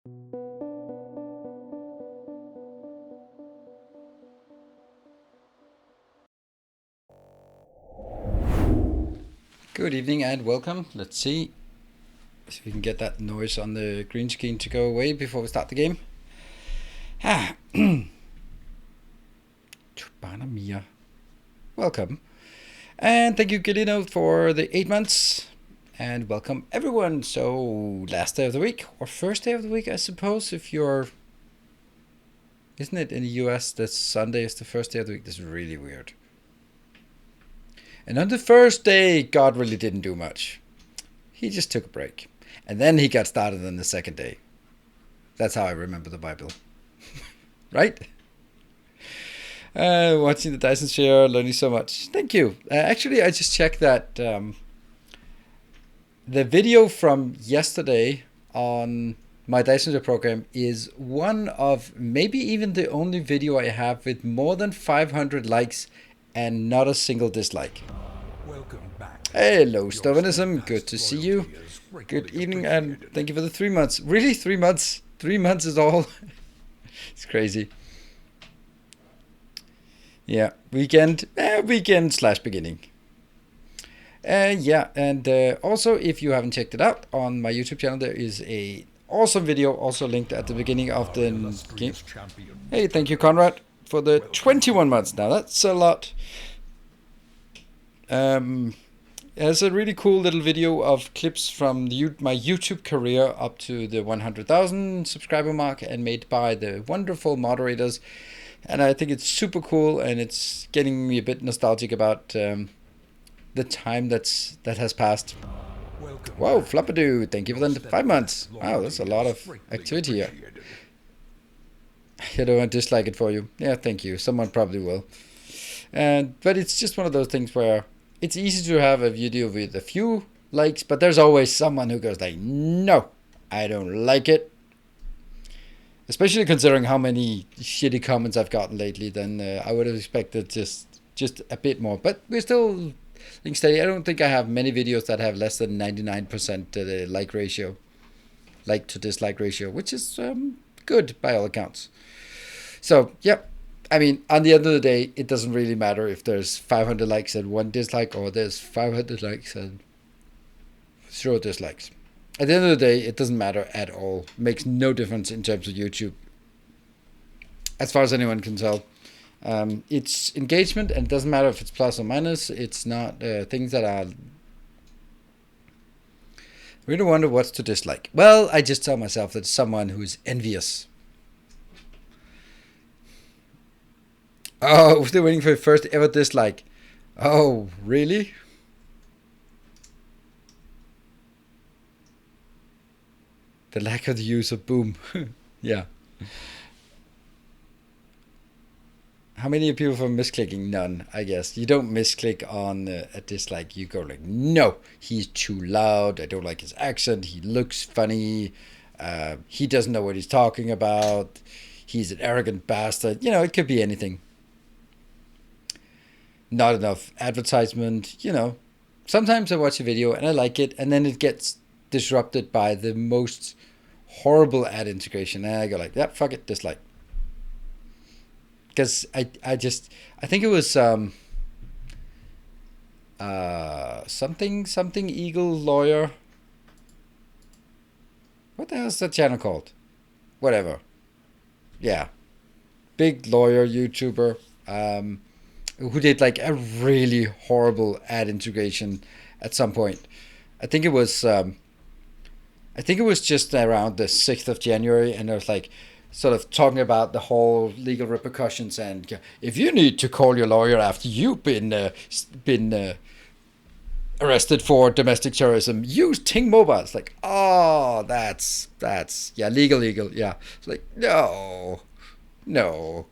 Good evening and welcome. Let's see if we can get that noise on the green screen to go away before we start the game. Mia. Welcome. And thank you, Gilino, for the 8 months. And welcome everyone. So, last day of the week, or first day of the week, I suppose, if you're... Isn't it in the US that Sunday is the first day of the week? This is really weird. And on the first day, God really didn't do much. He just took a break. And then he got started on the second day. That's how I remember the Bible. Right? Watching the Dyson share, learning so much. Thank you. Actually, I just checked that the video from yesterday on my Dyson share program is one of maybe even the only video I have with more than 500 likes and not a single dislike. Welcome back. Hello, Stubbornism. Good to see you. Good evening, and thank you for the 3 months. Really, 3 months? 3 months is all? It's crazy. Yeah, weekend / beginning. Yeah, and also, if you haven't checked it out, on my YouTube channel, there is a awesome video also linked at the beginning of the game. Hey, thank you, Conrad, for the 21 months. Now, that's a lot. There's a really cool little video of clips from my YouTube career up to the 100,000 subscriber mark, and made by the wonderful moderators. And I think it's super cool, and it's getting me a bit nostalgic about the time that has passed. Whoa, Floppadoo, thank you for the 5 months. Wow, that's a lot of activity here. I don't dislike it for you. Yeah, thank you. Someone probably will. But it's just one of those things where it's easy to have a video with a few likes, but there's always someone who goes like, no, I don't like it. Especially considering how many shitty comments I've gotten lately, then I would have expected just a bit more. But we're still being steady. I don't think I have many videos that have less than 99% like ratio, like to dislike ratio, which is good by all accounts. So, yeah. I mean, on the end of the day, it doesn't really matter if there's 500 likes and 1 dislike, or there's 500 likes and 0 dislikes. At the end of the day, it doesn't matter at all. It makes no difference in terms of YouTube, as far as anyone can tell. It's engagement, and it doesn't matter if it's plus or minus. It's not things that are... I really wonder what's to dislike. Well, I just tell myself that someone who's envious. Oh, still waiting for your first ever dislike. Oh, really? The lack of the use of boom. Yeah. How many people from misclicking? None, I guess. You don't misclick on a dislike. You go like, no, he's too loud. I don't like his accent. He looks funny. He doesn't know what he's talking about. He's an arrogant bastard. You know, it could be anything. Not enough advertisement. You know, sometimes I watch a video and I like it, and then it gets disrupted by the most horrible ad integration, and I go like, yeah, fuck it, dislike. Because I think it was something Eagle Lawyer. What the hell is that channel called? Whatever. Yeah, big lawyer YouTuber who did like a really horrible ad integration at some point. I think it was just around the 6th of January, and it was like sort of talking about the whole legal repercussions, and if you need to call your lawyer after you've been arrested for domestic terrorism, use Ting Mobile. It's like, oh, that's yeah, legal, yeah. It's like, no, don't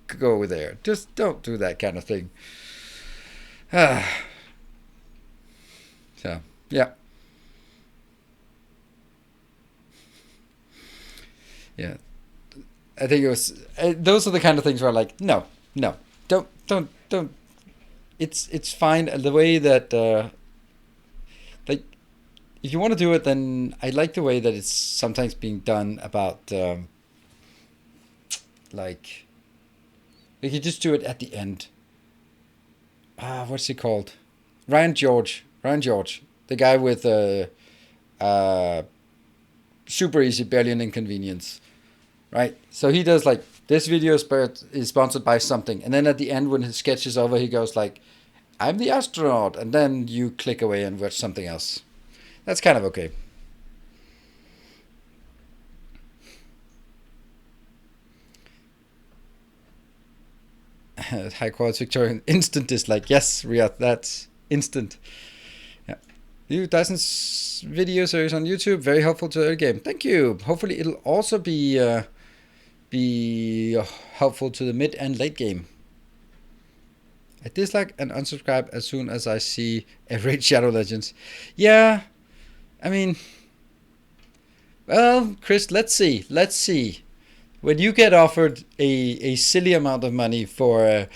go there. Just don't do that kind of thing. So yeah. Yeah, I think it was. Those are the kind of things where like, no, don't. It's fine the way that like if you want to do it, then I like the way that it's sometimes being done about like you just do it at the end. What's he called? Ryan George. Ryan George, the guy with super easy, barely an inconvenience, right? So he does like this video is sponsored by something, and then at the end when his sketch is over, he goes like, "I'm the astronaut," and then you click away and watch something else. That's kind of okay. High quality Victorian instant dislike. Yes, Riyadh, that's instant. Yeah. New Dyson's video series on YouTube, very helpful to the game. Thank you. Hopefully it'll also be helpful to the mid and late game. I dislike and unsubscribe as soon as I see a Raid Shadow Legends. Yeah, I mean, well, Chris, let's see. When you get offered a silly amount of money for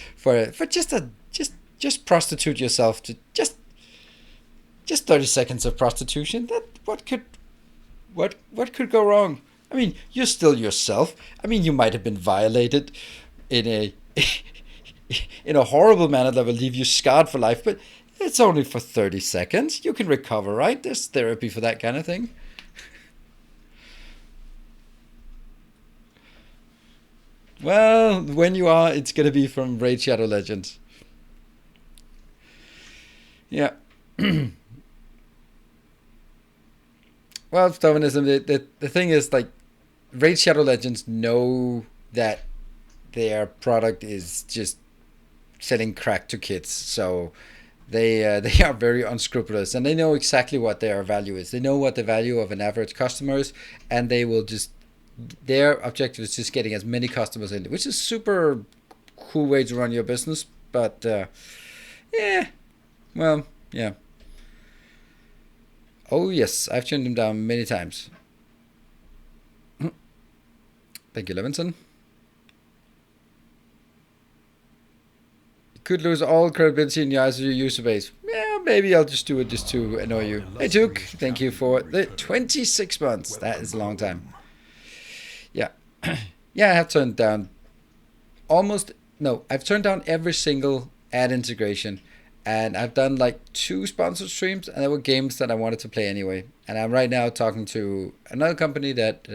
just prostitute yourself to just 30 seconds of prostitution, that what could go wrong? I mean, you're still yourself. I mean, you might have been violated in a in a horrible manner that will leave you scarred for life, but it's only for 30 seconds. You can recover, right? There's therapy for that kind of thing. Well, when you are, it's going to be from Raid Shadow Legends. Yeah. Well, Stalinism, the thing is, like, Raid Shadow Legends know that their product is just selling crack to kids, so they are very unscrupulous, and they know exactly what their value is. They know what the value of an average customer is, and they will just, their objective is just getting as many customers in, which is super cool way to run your business. But yeah, well, yeah. Oh yes, I've turned them down many times. Thank you, Levinson. You could lose all credibility in the eyes of your user base. Yeah, maybe I'll just do it just to annoy you. Hey, Duke, thank you for the 26 months. That is a long time. Yeah. Yeah, I have turned down I've turned down every single ad integration. And I've done like 2 sponsored streams, and there were games that I wanted to play anyway. And I'm right now talking to another company that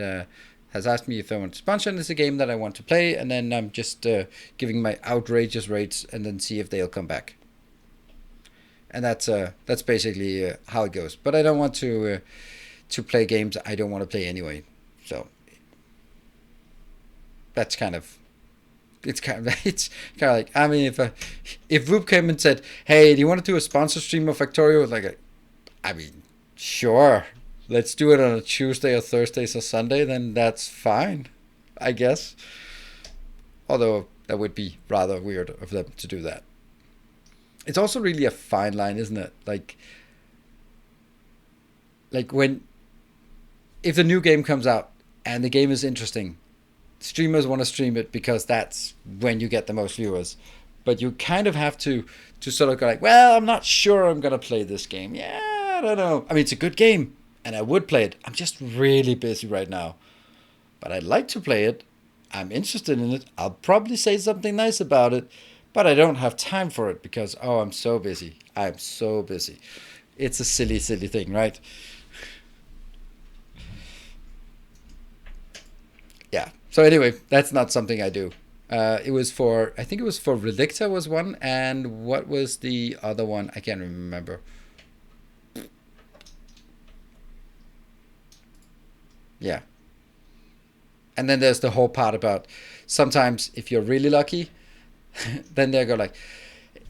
has asked me if I want to sponsor, and it's a game that I want to play. And then I'm just giving my outrageous rates, and then see if they'll come back. And that's basically how it goes. But I don't want to play games I don't want to play anyway. So that's kind of. It's kind of like, I mean, if Roop came and said, "Hey, do you want to do a sponsor stream of Factorio?" Like, I mean, sure, let's do it on a Tuesday or Thursdays or Sunday. Then that's fine, I guess. Although that would be rather weird of them to do that. It's also really a fine line, isn't it? Like if the new game comes out and the game is interesting, streamers want to stream it because that's when you get the most viewers. But you kind of have to sort of go like, well, I'm not sure I'm going to play this game. Yeah, I don't know. I mean, it's a good game, and I would play it. I'm just really busy right now. But I'd like to play it. I'm interested in it. I'll probably say something nice about it. But I don't have time for it because, I'm so busy. I'm so busy. It's a silly, silly thing, right? Yeah. So anyway, that's not something I do. I think it was for Relicta was one, and what was the other one? I can't remember. Yeah. And then there's the whole part about sometimes if you're really lucky, then they go like,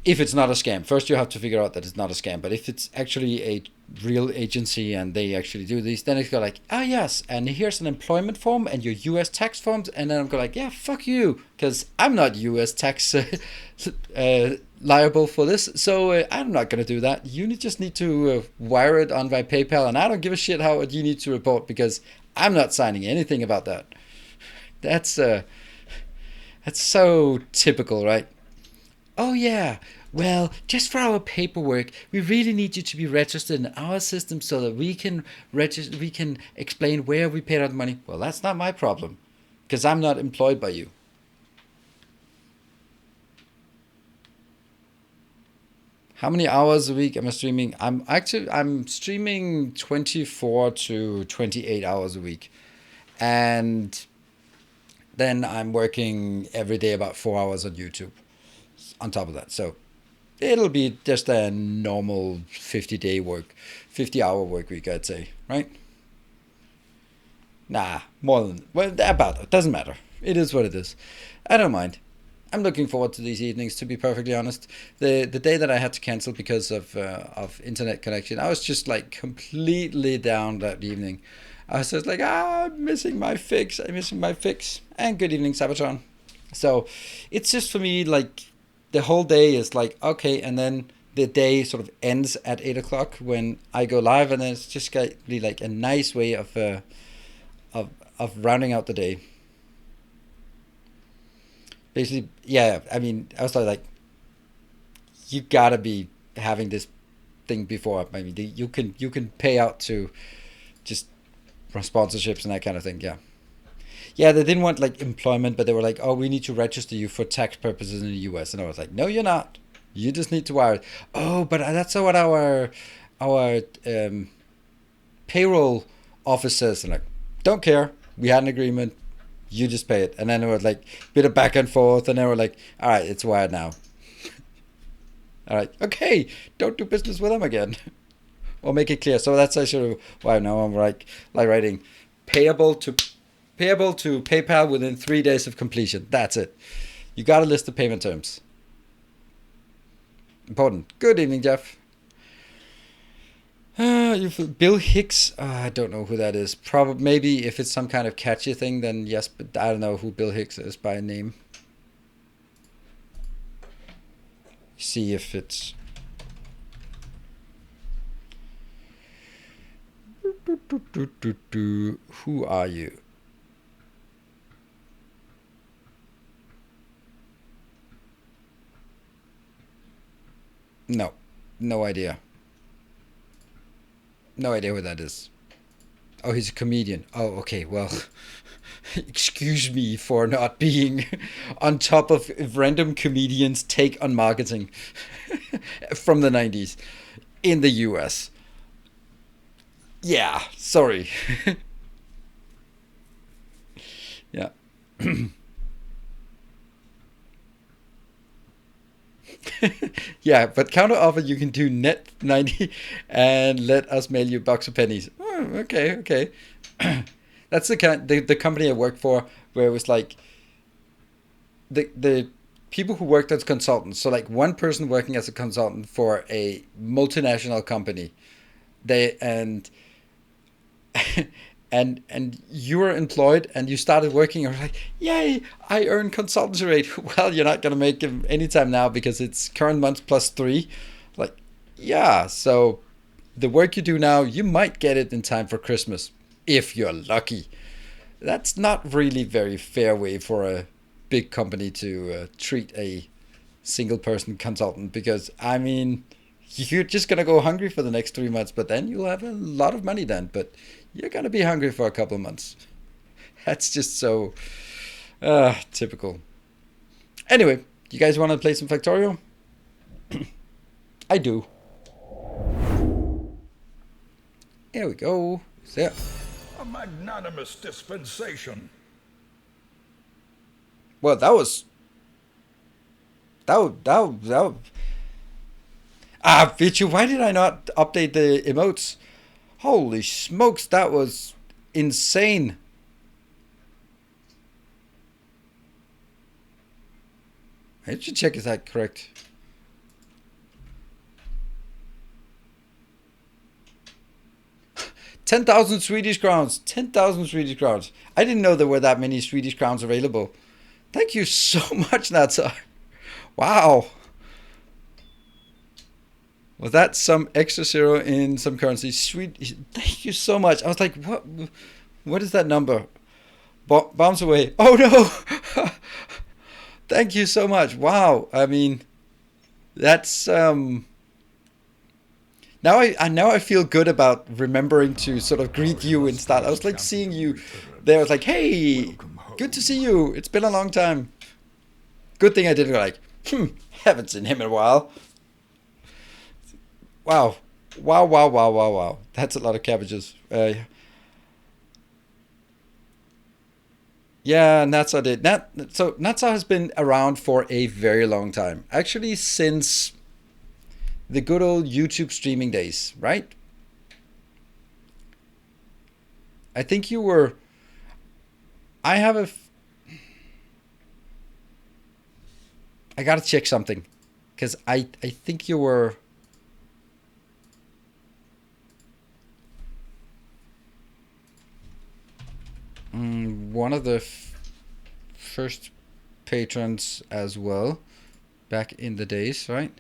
if it's not a scam, first you have to figure out that it's not a scam. But if it's actually a real agency and they actually do these, then it's go like, yes, and here's an employment form and your U.S. tax forms, and then I'm go like, yeah, fuck you, because I'm not U.S. tax liable for this, so I'm not gonna do that. You just need to wire it on my PayPal, and I don't give a shit how you need to report because I'm not signing anything about that. That's so typical, right? Oh yeah. well, just for our paperwork, we really need you to be registered in our system so that we can register, we can explain where we paid out the money. Well, that's not my problem, because I'm not employed by you. How many hours a week am I streaming? I'm streaming 24 to 28 hours a week. And then I'm working every day about 4 hours on YouTube on top of that. So it'll be just a normal 50-hour work week, I'd say, right? Nah, more than, well, about it. Doesn't matter. It is what it is. I don't mind. I'm looking forward to these evenings, to be perfectly honest. The day that I had to cancel because of internet connection, I was just like completely down that evening. I was just like, I'm missing my fix. I'm missing my fix. And good evening, Sabatron. So it's just for me, like, the whole day is like, okay, and then the day sort of ends at 8 o'clock when I go live, and then it's just going to be like a nice way of rounding out the day. Basically, yeah, I mean, I was like, you gotta be having this thing before. I mean, you can pay out to just for sponsorships and that kind of thing. Yeah, yeah, they didn't want like employment, but they were like, oh, we need to register you for tax purposes in the U.S. And I was like, no, you're not. You just need to wire it. Oh, but that's what our payroll office says. And like, don't care. We had an agreement. You just pay it. And then it was like a bit of back and forth, and they were like, all right, it's wired now. All right, okay, don't do business with them again. Or make it clear. So that's actually why now I'm like writing payable to PayPal within 3 days of completion. That's it. You got to list the payment terms. Important. Good evening, Jeff. Bill Hicks. I don't know who that is. Probably, maybe if it's some kind of catchy thing, then yes. But I don't know who Bill Hicks is by name. See if it's. Who are you? No, no idea. No idea who that is. Oh, he's a comedian. Oh, okay. Well, excuse me for not being on top of random comedians' take on marketing from the 90s in the US. Yeah, sorry. Yeah. Yeah, but counter offer you can do net 90 and let us mail you a box of pennies. Oh, okay, okay. That's the company I worked for, where it was like the people who worked as consultants. So like one person working as a consultant for a multinational company. They and you were employed and you started working, and you're like, yay, I earn consultancy rate. Well, you're not going to make them anytime now because it's current month plus 3. Like, yeah, so the work you do now, you might get it in time for Christmas if you're lucky. That's not really very fair way for a big company to treat a single person consultant, because I mean, you're just going to go hungry for the next 3 months, but then you'll have a lot of money then, but you're going to be hungry for a couple of months. That's just so typical. Anyway, you guys want to play some Factorio? I do. Here we go. There. A magnanimous dispensation. Well, that was... Vichu, why did I not update the emotes? Holy smokes, that was insane. I should check is that correct. $10,000 Swedish crowns. 10,000 Swedish crowns. I didn't know there were that many Swedish crowns available. Thank you so much, Natsar. Wow. Was that some extra zero in some currency? Sweet. Thank you so much. I was like, what? What is that number? Bombs away. Oh no! Thank you so much. Wow. I mean, That's now I feel good about remembering to sort of greet you and start. I was like seeing you there. I was like, hey, good to see you. It's been a long time. Good thing I didn't go like, haven't seen him in a while. Wow. Wow, wow, wow, wow, wow. That's a lot of cabbages. Yeah, Natsa did. So Natsa has been around for a very long time. Actually, since the good old YouTube streaming days, right? I think you were. I have a. I gotta check something, because I think you were. One of the first patrons as well, back in the days, right?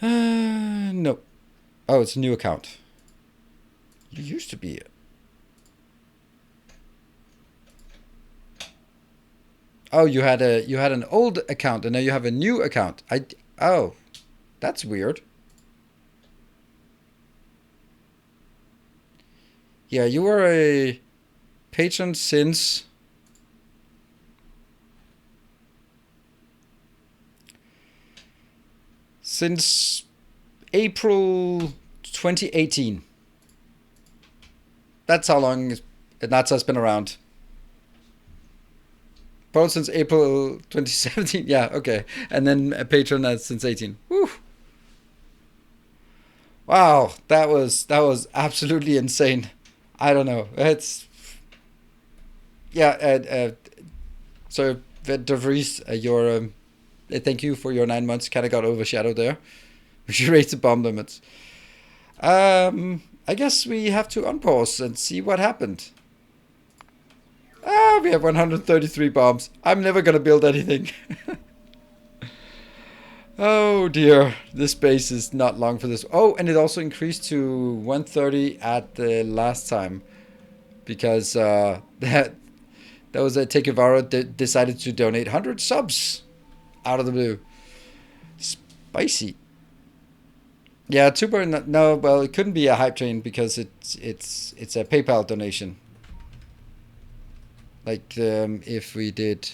No. Oh, it's a new account. You used to be. Oh, you had an old account and now you have a new account. Oh, that's weird. Yeah, you were a patron since April 2018. That's how long Natsa's been around. Pro since April 2017. Yeah, okay. And then a patron since 18. Whew. Wow, that was absolutely insane. I don't know. It's yeah. So De Vries, your thank you for your 9 months. Kind of got overshadowed there. We should raise the bomb limits. I guess we have to unpause and see what happened. We have 133 bombs. I'm never gonna build anything. Oh dear, this base is not long for this. Oh, and it also increased to 130 at the last time because that was a Tekevara decided to donate 100 subs out of the blue. Spicy. Yeah, Tuber. No, well, it couldn't be a hype train because it's a PayPal donation. Like if we did,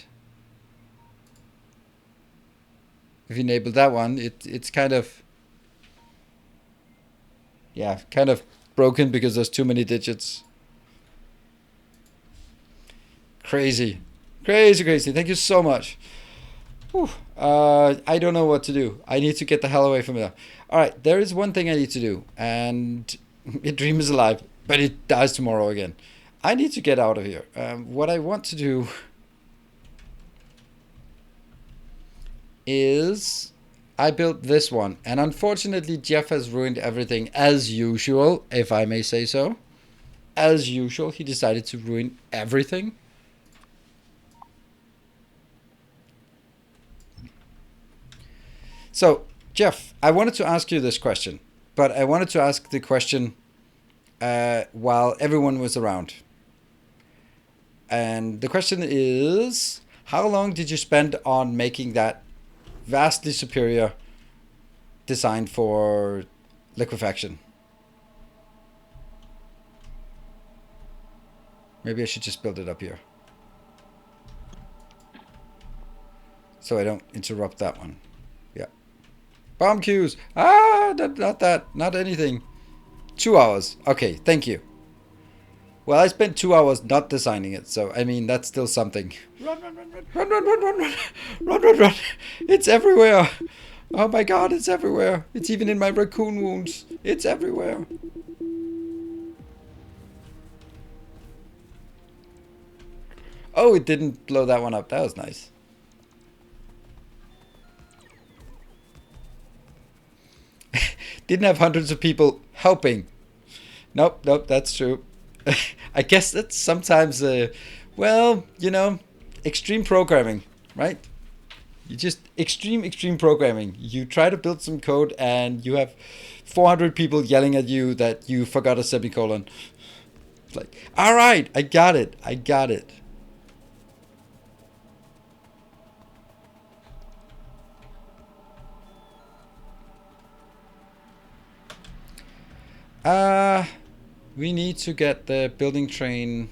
if you enabled that one, it's kind of kind of broken because there's too many digits. Crazy, crazy, crazy. Thank you so much. Whew. I don't know what to do. I need to get the hell away from there. All right, there is one thing I need to do, and your dream is alive, but it dies tomorrow again. I need to get out of here. What I want to do is I built this one, and unfortunately, Jeff has ruined everything as usual, if I may say so. As usual, he decided to ruin everything. So, Jeff, I wanted to ask you this question, but I wanted to ask the question while everyone was around. And the question is, how long did you spend on making that vastly superior design for liquefaction? Maybe I should just build it up here, so I don't interrupt that one. Yeah. Bomb queues. Not that. Not anything. 2 hours. Okay, thank you. Well, I spent 2 hours not designing it, so I mean that's still something. Run, run, run, run, run, run, run, run, run, run, run, run! It's everywhere. Oh my God, it's everywhere. It's even in my raccoon wounds. It's everywhere. Oh, it didn't blow that one up. That was nice. Didn't have hundreds of people helping. Nope, nope, that's true. I guess that's sometimes, well, extreme programming, right? You just extreme programming. You try to build some code and you have 400 people yelling at you that you forgot a semicolon. It's like, all right, I got it. We need to get the building train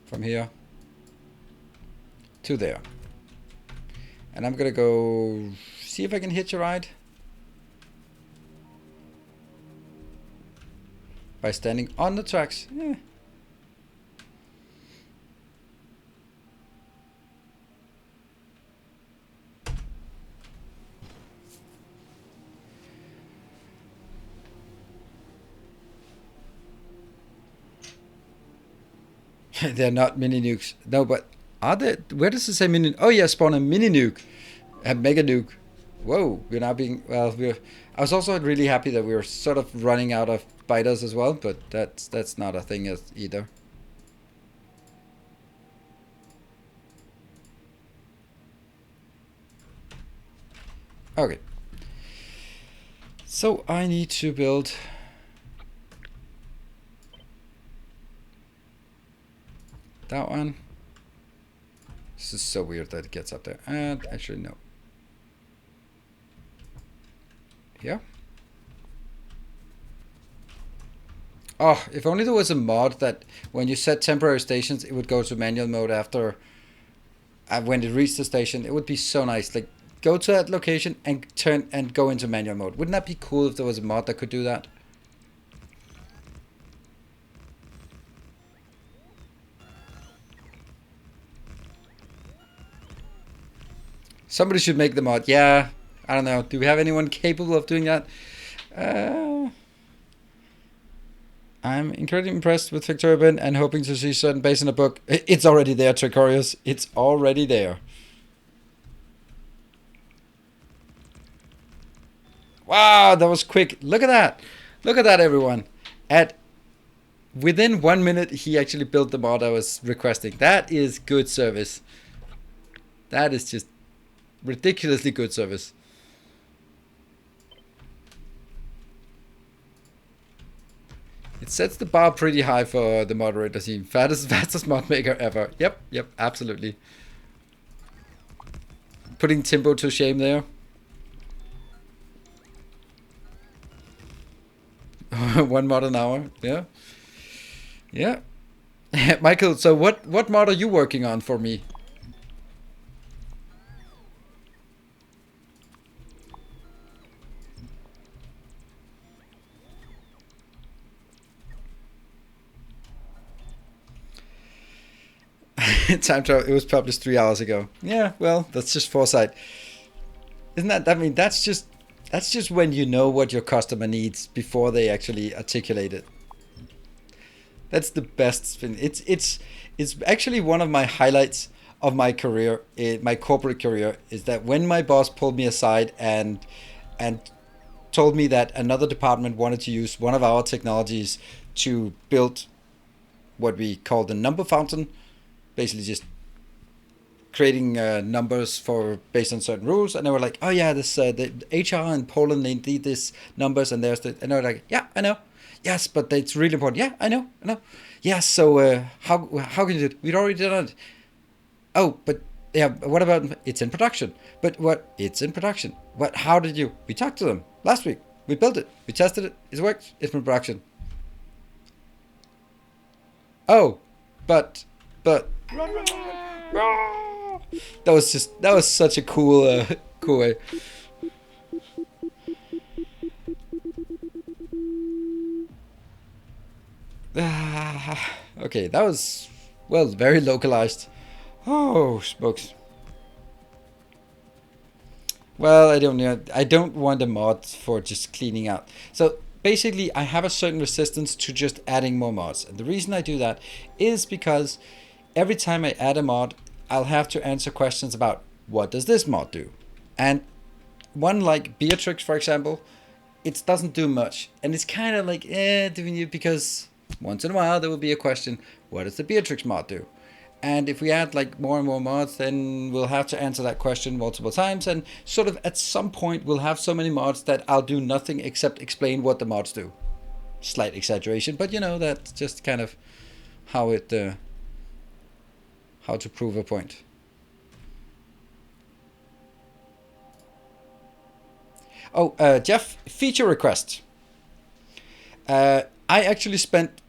from here to there. And I'm gonna go see if I can hitch a ride by standing on the tracks. Yeah. They're not mini nukes. No, but are they? Where does it say mini? Oh yeah, spawn a mini nuke, a mega nuke. Whoa, we're now being well. I was also really happy that we were sort of running out of biters as well, but that's not a thing as either. Okay. So I need to build that one. This is so weird that it gets up there. And actually, no. Yeah. Oh, if only there was a mod that when you set temporary stations, it would go to manual mode after when it reached the station. It would be so nice. Like, go to that location and turn and go into manual mode. Wouldn't that be cool if there was a mod that could do that? Somebody should make the mod. Yeah, I don't know. Do we have anyone capable of doing that? I'm incredibly impressed with Factorio and hoping to see certain base in the book. It's already there, Tricorius. It's already there. Wow, that was quick. Look at that. Look at that, everyone. Within 1 minute, he actually built the mod I was requesting. That is good service. That is just ridiculously good service. It sets the bar pretty high for the moderator team. Fastest mod maker ever. Yep, absolutely. Putting Timbo to shame there. 1 mod an hour. Yeah. Michael, so what mod are you working on for me? Time travel. It was published 3 hours ago. Yeah, well, that's just foresight. Isn't that? I mean, that's just when you know what your customer needs before they actually articulate it. That's the best thing. It's actually one of my highlights of my career, my corporate career, is that when my boss pulled me aside and told me that another department wanted to use one of our technologies to build what we call the number fountain, basically just creating numbers for based on certain rules, and they were like, "Oh yeah, this the HR in Poland, they need these numbers, and there's the," and they were like, "Yeah, I know, yes, but it's really important. Yeah, I know. Yes, so how can you do it? We'd already done it. Oh, but yeah, what about it's in production? But what? It's in production. What? How did you? We talked to them last week. We built it. We tested it. It works. It's in production. Oh, but that was such a cool way. Okay, that was, well, very localized. Oh, smokes. Well, I don't want a mod for just cleaning out. So basically, I have a certain resistance to just adding more mods. And the reason I do that is because every time I add a mod, I'll have to answer questions about what does this mod do? And one like Beatrix, for example, it doesn't do much. And it's kind of like, doing it because once in a while there will be a question, what does the Beatrix mod do? And if we add like more and more mods, then we'll have to answer that question multiple times. And sort of at some point, we'll have so many mods that I'll do nothing except explain what the mods do. Slight exaggeration, but that's just kind of how how to prove a point. Oh, Jeff, feature request. I actually spent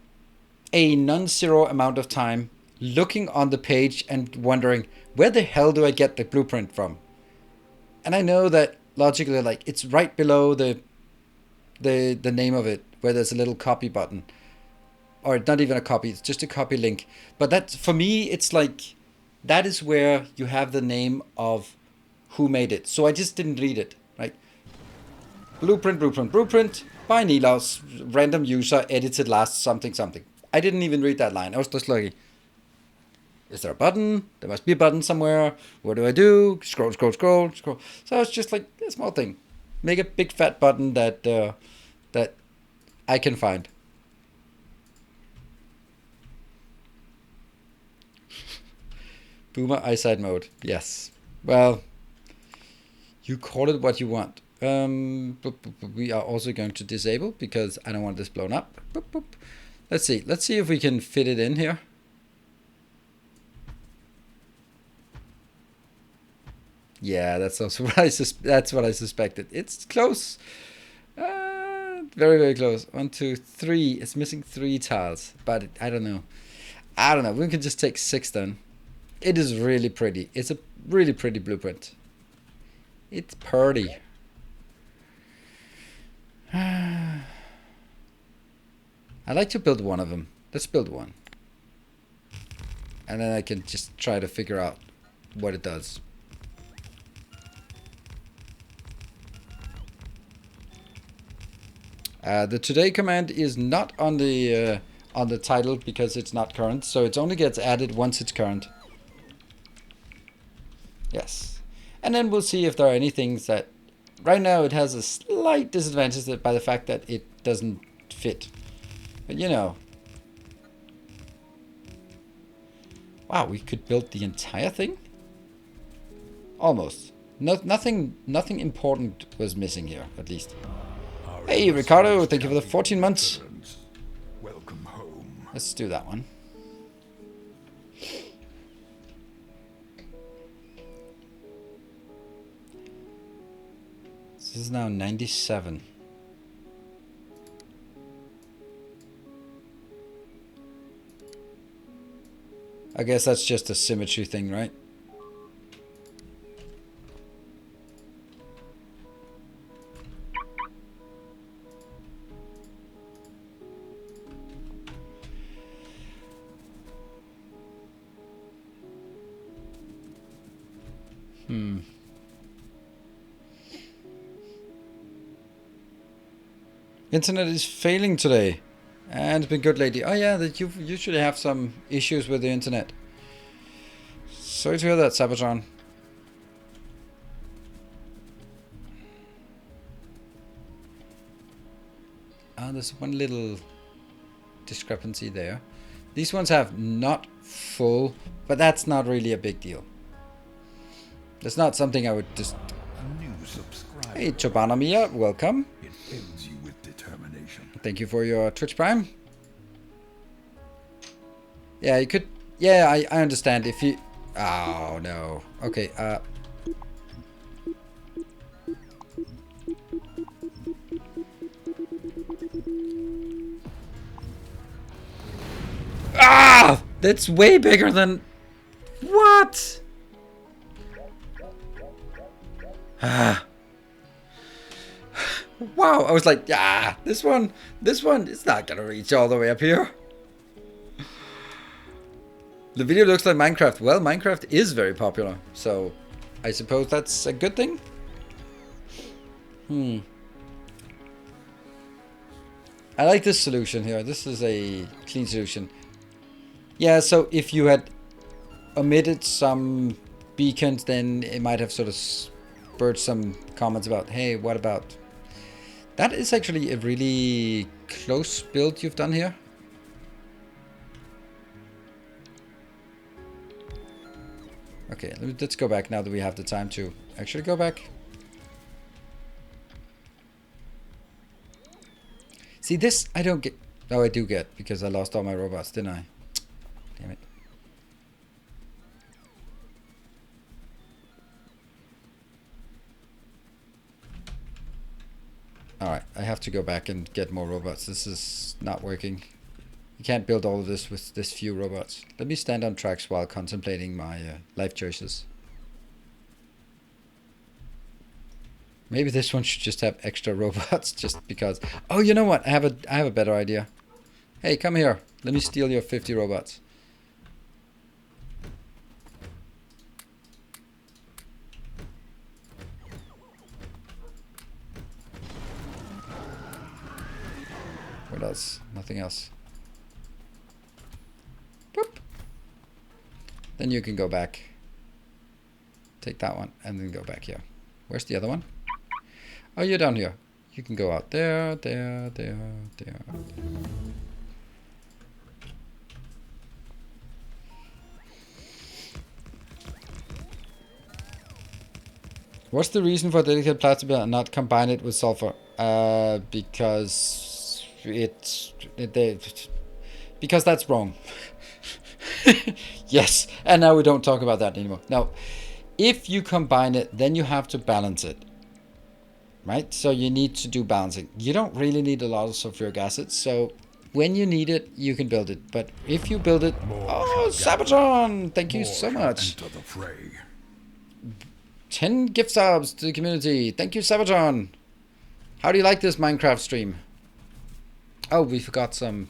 a non-zero amount of time looking on the page and wondering, where the hell do I get the blueprint from? And I know that logically, like, it's right below the name of it, where there's a little copy button. Or not even a copy, it's just a copy link. But that, for me, it's like, that is where you have the name of who made it. So I just didn't read it, right? Blueprint by Nilaus, random user, edited last something something. I didn't even read that line. I was just like, is there a button? There must be a button somewhere. What do I do? Scroll. So it's just like a small thing. Make a big fat button that that I can find. Boomer eyesight mode. Yes. Well, you call it what you want. But we are also going to disable because I don't want this blown up. Boop, boop. Let's see. Let's see if we can fit it in here. Yeah, that's also what that's what I suspected. It's close. Very, very close. 1, 2, 3. It's missing 3 tiles, but I don't know. We can just take 6 then. It is really pretty. It's a really pretty blueprint. It's pretty. I like to build one of them. Let's build one. And then I can just try to figure out what it does. The today command is not on the title because it's not current, so it only gets added once it's current. Yes. And then we'll see if there are any things that... Right now it has a slight disadvantage by the fact that it doesn't fit. But you know... Wow, we could build the entire thing? Almost. Nothing important was missing here, at least. Hey, Ricardo, thank you for the 14 months. Welcome home. Let's do that one. This is now 97. I guess that's just a symmetry thing, right? Internet is failing today. And it's been good lately. Oh yeah, that you usually have some issues with the internet. Sorry to hear that, Sabatron. There's one little discrepancy there. These ones have not full, but that's not really a big deal. That's not something I would just... A new subscriber. Hey, Chobanomia, welcome. It fills you with determination. Thank you for your Twitch Prime. Yeah, you could... Yeah, I understand if you... Oh, no. Okay, Ah! That's way bigger than... What? Ah. Wow, I was like, this one is not gonna reach all the way up here. The video looks like Minecraft. Well, Minecraft is very popular, so I suppose that's a good thing. I like this solution here. This is a clean solution. Yeah, so if you had omitted some beacons, then it might have sort of spurred some comments about, hey, what about... That is actually a really close build you've done here. Okay, let's go back now that we have the time to actually go back. See, this I don't get. Oh, I do get, because I lost all my robots, didn't I? Damn it. Alright, I have to go back and get more robots. This is not working. You can't build all of this with this few robots. Let me stand on tracks while contemplating my life choices. Maybe this one should just have extra robots just because. Oh, you know what? I have a better idea. Hey, come here. Let me steal your 50 robots. What else? Nothing else. Boop. Then you can go back. Take that one and then go back here. Where's the other one? Oh, you're down here. You can go out there, there. What's the reason for dedicated plastic and not combine it with sulfur? Because because that's wrong. Yes, and now we don't talk about that anymore. Now, if you combine it, then you have to balance it. Right? So you need to do balancing. You don't really need a lot of sulfuric acid, so when you need it, you can build it. But if you build it... Oh, Sabaton! Thank you so much. 10 gift subs to the community. Thank you, Sabaton. How do you like this Minecraft stream? Oh, we forgot some...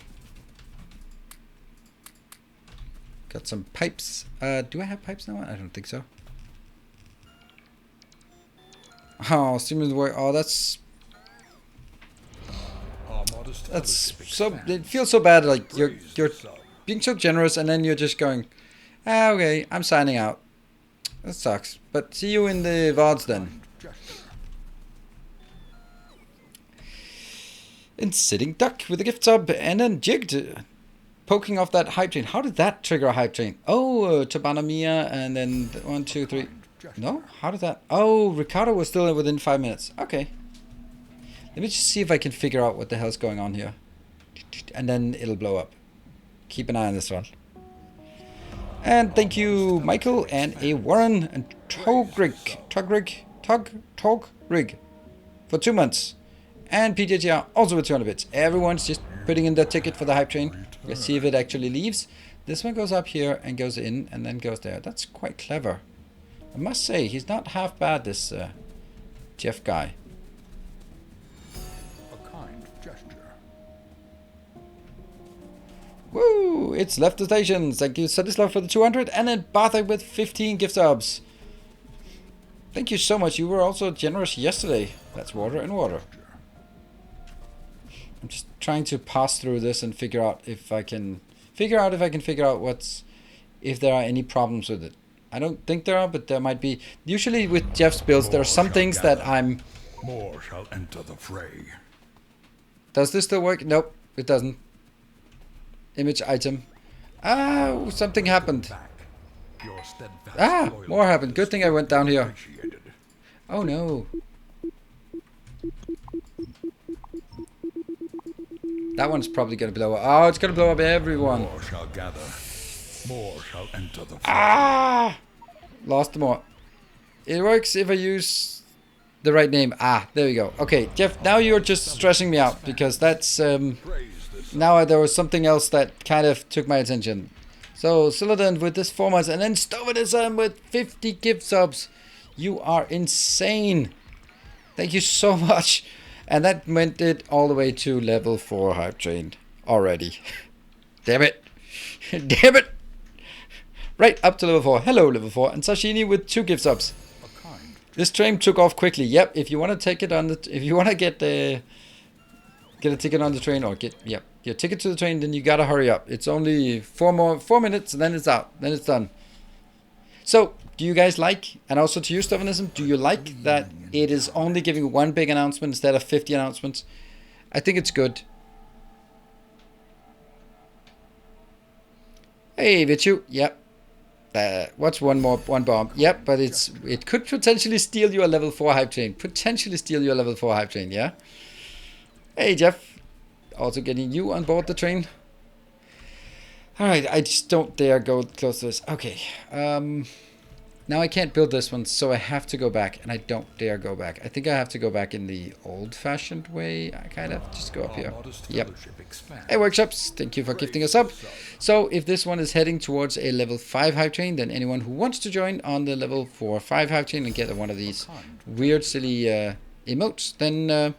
Got some pipes. Do I have pipes now? I don't think so. Oh, seems work. Oh, that's so. It feels so bad. Like you're being so generous, and then you're just going, ah, okay, I'm signing out. That sucks. But see you in the VODs then. And sitting duck with a gift sub, and then jigged, poking off that hype train. How did that trigger a hype train? Oh, Tabana Mia, and then 1, 2, 3. No? How did that... Oh, Ricardo was still within 5 minutes. Okay. Let me just see if I can figure out what the hell's going on here. And then it'll blow up. Keep an eye on this one. And thank you, Michael, and a Warren, and Togrig, for 2 months. And PJTR also with 200 bits. Everyone's just putting in their ticket for the hype train. Let's see if it actually leaves. This one goes up here and goes in and then goes there. That's quite clever. I must say, he's not half bad, this Jeff guy. A kind gesture. Woo! It's left the stations. Thank you, Sadislav, for the 200. And then Bartek with 15 gift subs. Thank you so much. You were also generous yesterday. That's water and water. I'm just trying to pass through this and figure out if I can figure out if there are any problems with it. I don't think there are, but there might be. Usually with Jeff's builds, there are some things that I'm... More shall enter the fray. Does this still work? Nope, it doesn't. Image item. Ah, something happened. Ah, more happened. Good thing I went down here. Oh no. That one's probably going to blow up. Oh, it's going to blow up everyone. More shall gather. More shall enter the fray. Ah! Lost them all. It works if I use the right name. Ah, there we go. Okay, Jeff, now you're just stressing me out because that's... now there was something else that kind of took my attention. So, Siladin with this 4 months and then Stovidism with 50 gift subs. You are insane. Thank you so much. And that meant it all the way to level 4 hype train already. Damn it. Damn it. Right, up to level 4. Hello, level 4. And Sashini with 2 gift subs. This train took off quickly. Yep, if you want to take it on the... If you want to get a ticket on the train or get your ticket to the train, then you gotta hurry up. It's only 4 minutes and then it's out. Then it's done. So, do you guys like, and also to you, Stephanism, do you like that it is only giving 1 big announcement instead of 50 announcements? I think it's good. Hey, Vichu. Yep. What's one bomb? Yep, but it could potentially steal you a level 4 hype train. Potentially steal you a level 4 hype train, yeah? Hey, Jeff. Also getting you on board the train. Alright, I just don't dare go close to this. Okay. Now I can't build this one, so I have to go back, and I don't dare go back. I think I have to go back in the old-fashioned way. I kind of just go up here. Yep. Hey, Workshops, thank you for gifting us up. So if this one is heading towards a level 5 hype train, then anyone who wants to join on the level 4 or 5 hype train and get one of these weird, silly emotes, then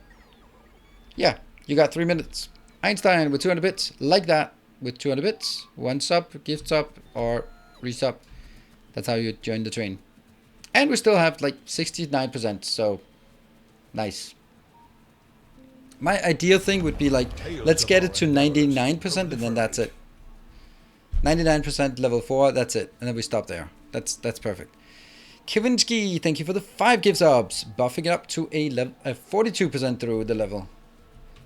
yeah, you got 3 minutes. Einstein with 200 bits, like that, with 200 bits. 1 sub, gift sub, or resub. That's how you join the train. And we still have like 69%, so nice. My ideal thing would be like, let's get it to 99% and then that's it. 99% level 4, that's it. And then we stop there. That's perfect. Kivinsky, thank you for the 5 gift subs. Buffing it up to a 42% through the level.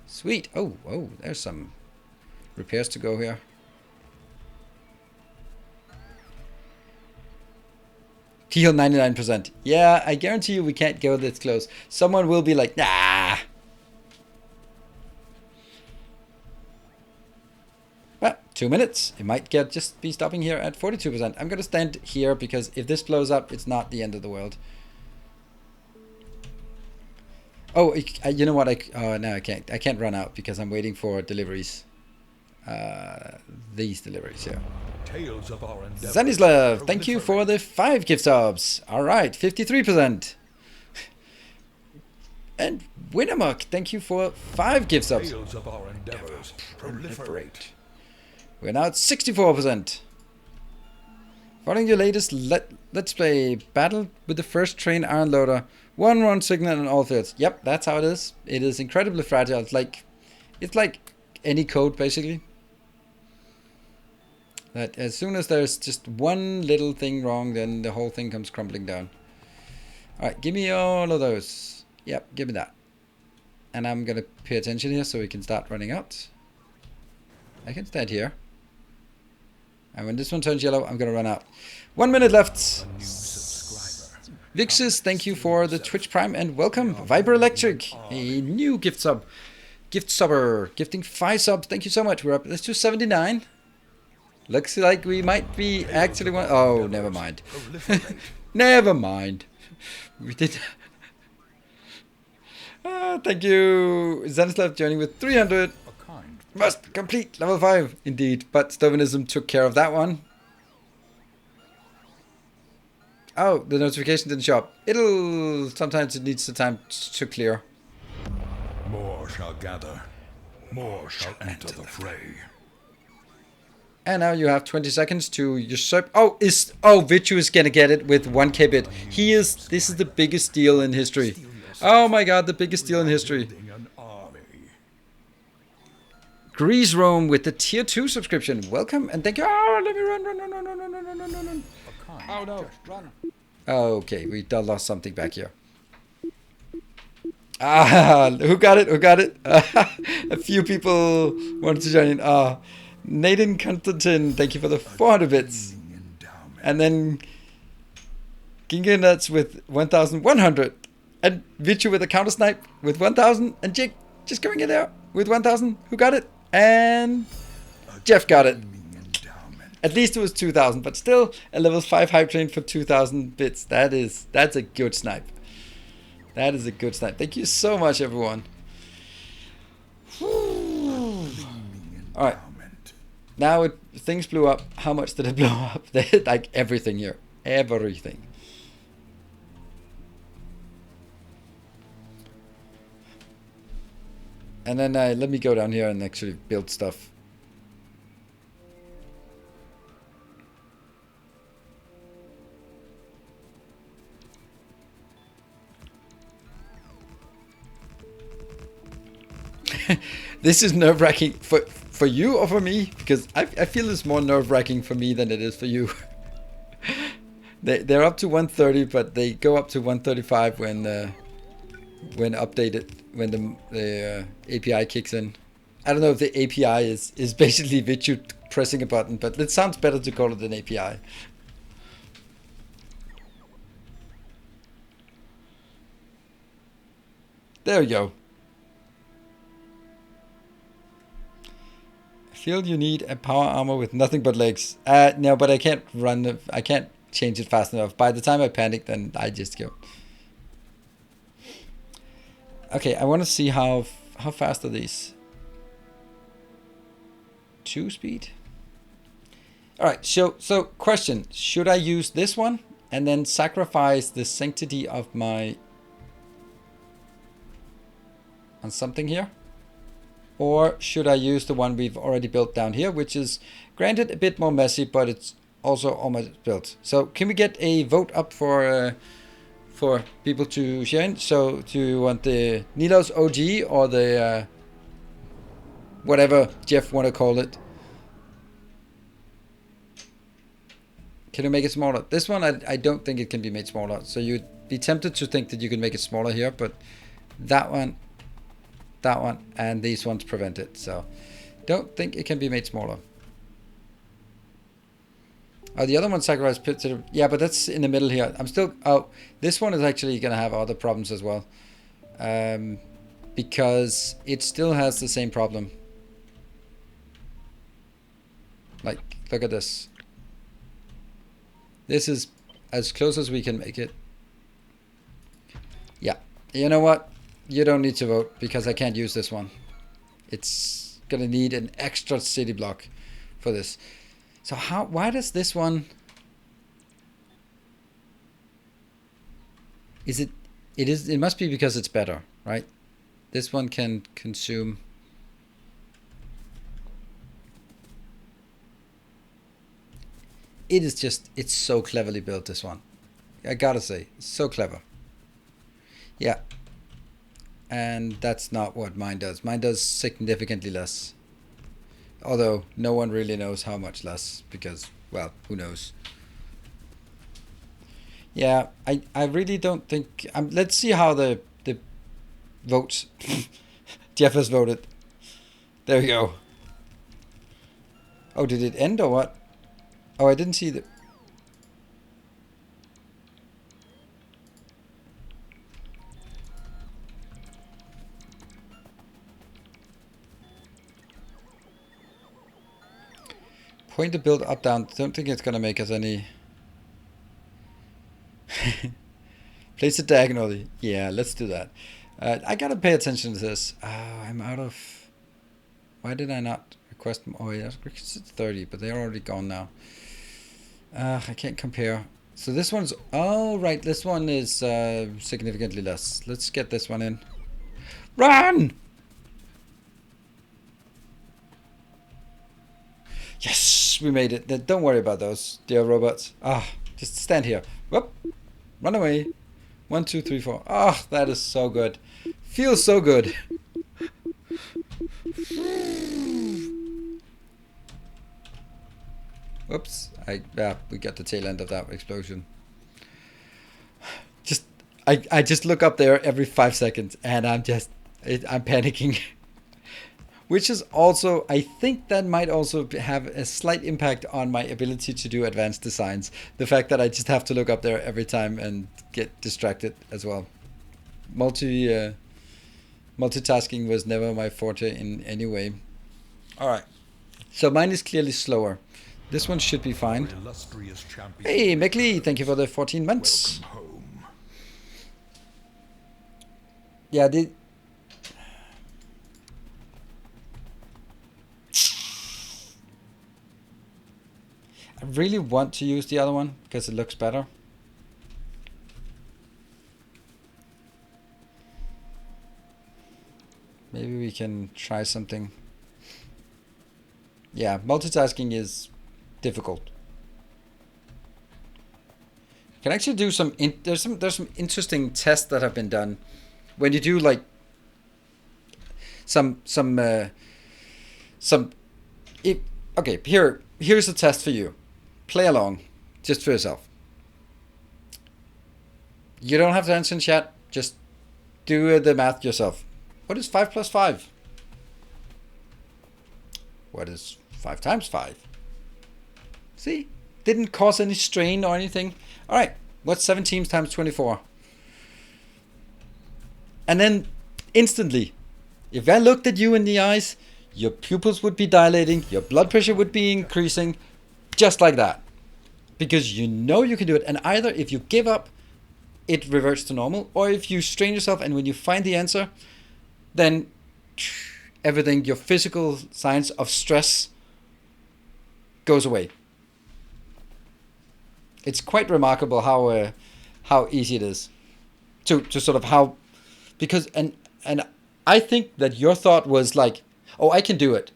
Sweet. Oh, there's some repairs to go here. Heal 99%. Yeah, I guarantee you we can't go this close. Someone will be like, nah. Well, 2 minutes. It might just be stopping here at 42%. I'm going to stand here because if this blows up, it's not the end of the world. Oh, you know what? No, I can't. I can't run out because I'm waiting for deliveries. These deliveries, yeah. Zanislav, thank you for the 5 gift subs. All right, 53%. And Winamuk, thank you for 5 gift subs. Proliferate. We're now at 64%. Following your latest let's play battle with the first train iron loader. 1 run signal on all fields. Yep, that's how it is. It is incredibly fragile. It's like any code basically. That as soon as there's just one little thing wrong, then the whole thing comes crumbling down. Alright, give me all of those. Yep, give me that. And I'm gonna pay attention here so we can start running out. I can stand here. And when this one turns yellow, I'm gonna run out. 1 minute left. Vixus, thank you for the Twitch Prime and welcome. Viber Electric, a new gift sub. Gift subber, gifting 5 subs. Thank you so much. We're up. Let's do 79. Looks like we might be actually one. Oh, never mind. Never mind. We did. Thank you. Zanislav joining with 300. Must complete level 5. Indeed. But Stovinism took care of that one. Oh, the notification didn't show up. Sometimes it needs the time to clear. More shall gather. More shall enter the fray. And now you have 20 seconds to usurp. Vichu is gonna get it with 1k bit. This is the biggest deal in history. Oh my god, the biggest deal in history. Grease Rome with the tier 2 subscription. Welcome and thank you. Oh, let me run. Oh no, run. Okay, we lost something back here. Who got it? A few people wanted to join in. Nathan Constantine, thank you for the 400 bits. And then Ginga Nuts with 1,100. And Vichu with a counter snipe with 1,000. And Jake just going in there with 1,000. Who got it? And Jeff got it. At least it was 2,000, but still a level 5 hype train for 2,000 bits. That's a good snipe. That is a good snipe. Thank you so much, everyone. Alright. Now things blew up. How much did it blow up? Like everything here. Everything. And then let me go down here and actually build stuff. This is nerve-wracking for you or for me? Because I feel it's more nerve-wracking for me than it is for you. They're up to 130, but they go up to 135 when updated, when the API kicks in. I don't know if the API is basically Vichu pressing a button, but it sounds better to call it an API. There we go. I feel you need a power armor with nothing but legs. No, but I can't run. I can't change it fast enough. By the time I panic, then I just go. Okay, I want to see how fast are these. 2 speed. All right, so question, should I use this one and then sacrifice the sanctity of my on something here? Or should I use the one we've already built down here, which is granted a bit more messy, but it's also almost built. So can we get a vote up for people to share in? So do you want the Nilos OG or the whatever Jeff want to call it? Can you make it smaller? This one, I don't think it can be made smaller. So you'd be tempted to think that you can make it smaller here, but that one, and these ones prevent it. So don't think it can be made smaller. Oh, the other one sacrifice pit to the, yeah, but that's in the middle here. I'm still, oh, this one is actually going to have other problems as well. Because it still has the same problem. Like, look at this. This is as close as we can make it. Yeah, you know what? You don't need to vote because I can't use this one. It's gonna need an extra city block for this. So why does this one? It must be because it's better, right? This one can consume. It's so cleverly built, this one. I gotta say, it's so clever. Yeah. And that's not what mine does. Mine does significantly less. Although no one really knows how much less because, well, who knows? Yeah, I really don't think... let's see how the votes... Jeff has voted. There we go. Oh, did it end or what? Oh, I didn't see the... Point the build up, down. Don't think it's gonna make us any... Place it diagonally. Yeah, let's do that. I gotta pay attention to this. Oh, I'm out of... Why did I not request... Oh, yeah, requested 30, but they're already gone now. I can't compare. So this one's... Oh, right. This one is significantly less. Let's get this one in. Run! Yes, we made it. Don't worry about those, dear robots. Just stand here. Whoop. Run away. 1, 2, 3, 4. That is so good. Feels so good. Whoops. We got the tail end of that explosion. I just look up there every 5 seconds and I'm panicking. Which is also, I think that might also have a slight impact on my ability to do advanced designs. The fact that I just have to look up there every time and get distracted as well. Multitasking was never my forte in any way. All right. So mine is clearly slower. This one should be fine. Hey, Meckley, thank you for the 14 months. Yeah, I really want to use the other one because it looks better. Maybe we can try something. Yeah, multitasking is difficult. You can actually do some there's some interesting tests that have been done when you do like okay, here's a test for you. Play along, just for yourself. You don't have to answer in chat. Just do the math yourself. What is 5 plus 5? What is 5 times 5? See? Didn't cause any strain or anything. All right. What's 17 times 24? And then instantly, if I looked at you in the eyes, your pupils would be dilating, your blood pressure would be increasing, just like that. because you know you can do it. And either if you give up, it reverts to normal, or if you strain yourself and when you find the answer, then everything, your physical signs of stress goes away. It's quite remarkable how easy it is to sort of how, because and I think that your thought was like, oh, I can do it,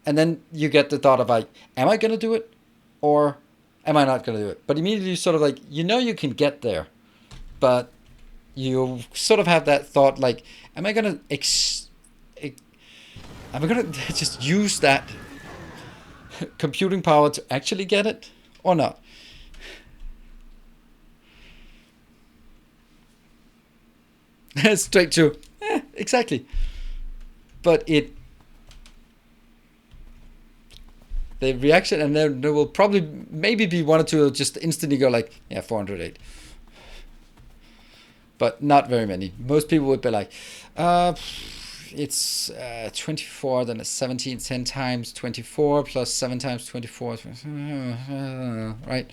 and then you get the thought of like, am I gonna do it, or am I not gonna do it? But immediately you sort of like, you know, you can get there, but you sort of have that thought like, am I gonna am I gonna just use that computing power to actually get it or not? Straight to, exactly. But the reaction, and then there will probably maybe be one or two just instantly go like, yeah, 408. But not very many. Most people would be like, it's 24, then it's 17, 10 times 24 plus 7 times 24, right?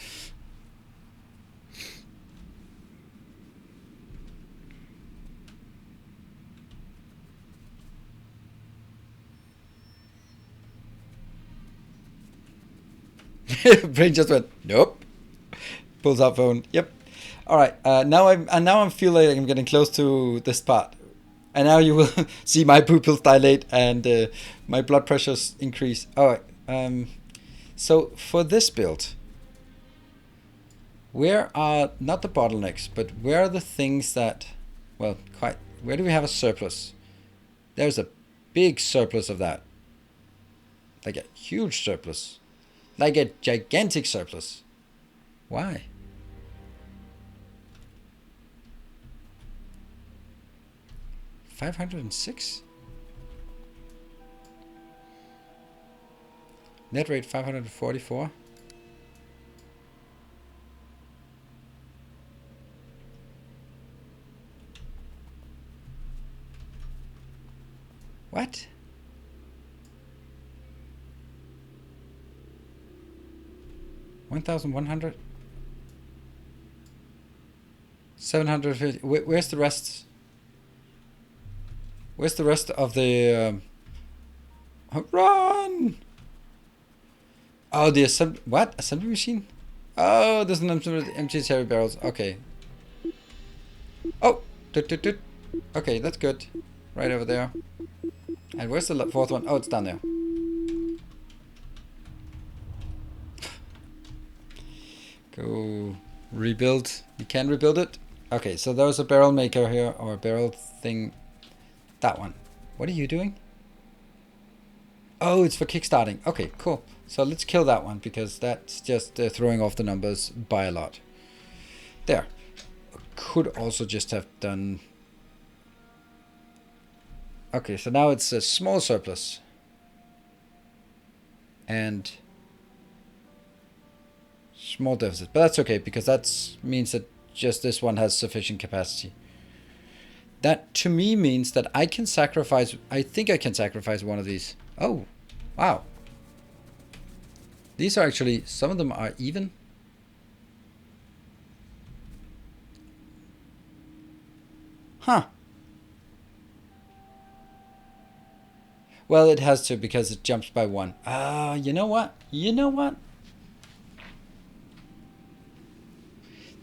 Brain just went, nope. Pulls out phone. Yep. All right. Now I'm feeling like I'm getting close to this part, and now you will see my pupils dilate and my blood pressures increase. All right. So for this build, where are not the bottlenecks, but where are the things that, well, quite where do we have a surplus? There's a big surplus of that. Like a huge surplus. Like a gigantic surplus. Why? $506? Net rate 544. What? $1,100? 750. Where's the rest? Where's the rest of the run? Oh, the assembly machine? Oh, there's an empty cherry barrels. Okay. Oh, okay, that's good. Right over there. And where's the fourth one? Oh, it's down there. Go rebuild. You can rebuild it. Okay, so there's a barrel maker here, or a barrel thing. That one. What are you doing? Oh, it's for kickstarting. Okay, cool. So let's kill that one because that's just throwing off the numbers by a lot. There. Could also just have done... Okay, so now it's a small surplus. And small deficit. But that's okay because that means that just this one has sufficient capacity. That to me means that I can sacrifice... I think I can sacrifice one of these. Oh, wow. These are actually... Some of them are even. Huh. Well, it has to because it jumps by one. Ah, you know what? You know what?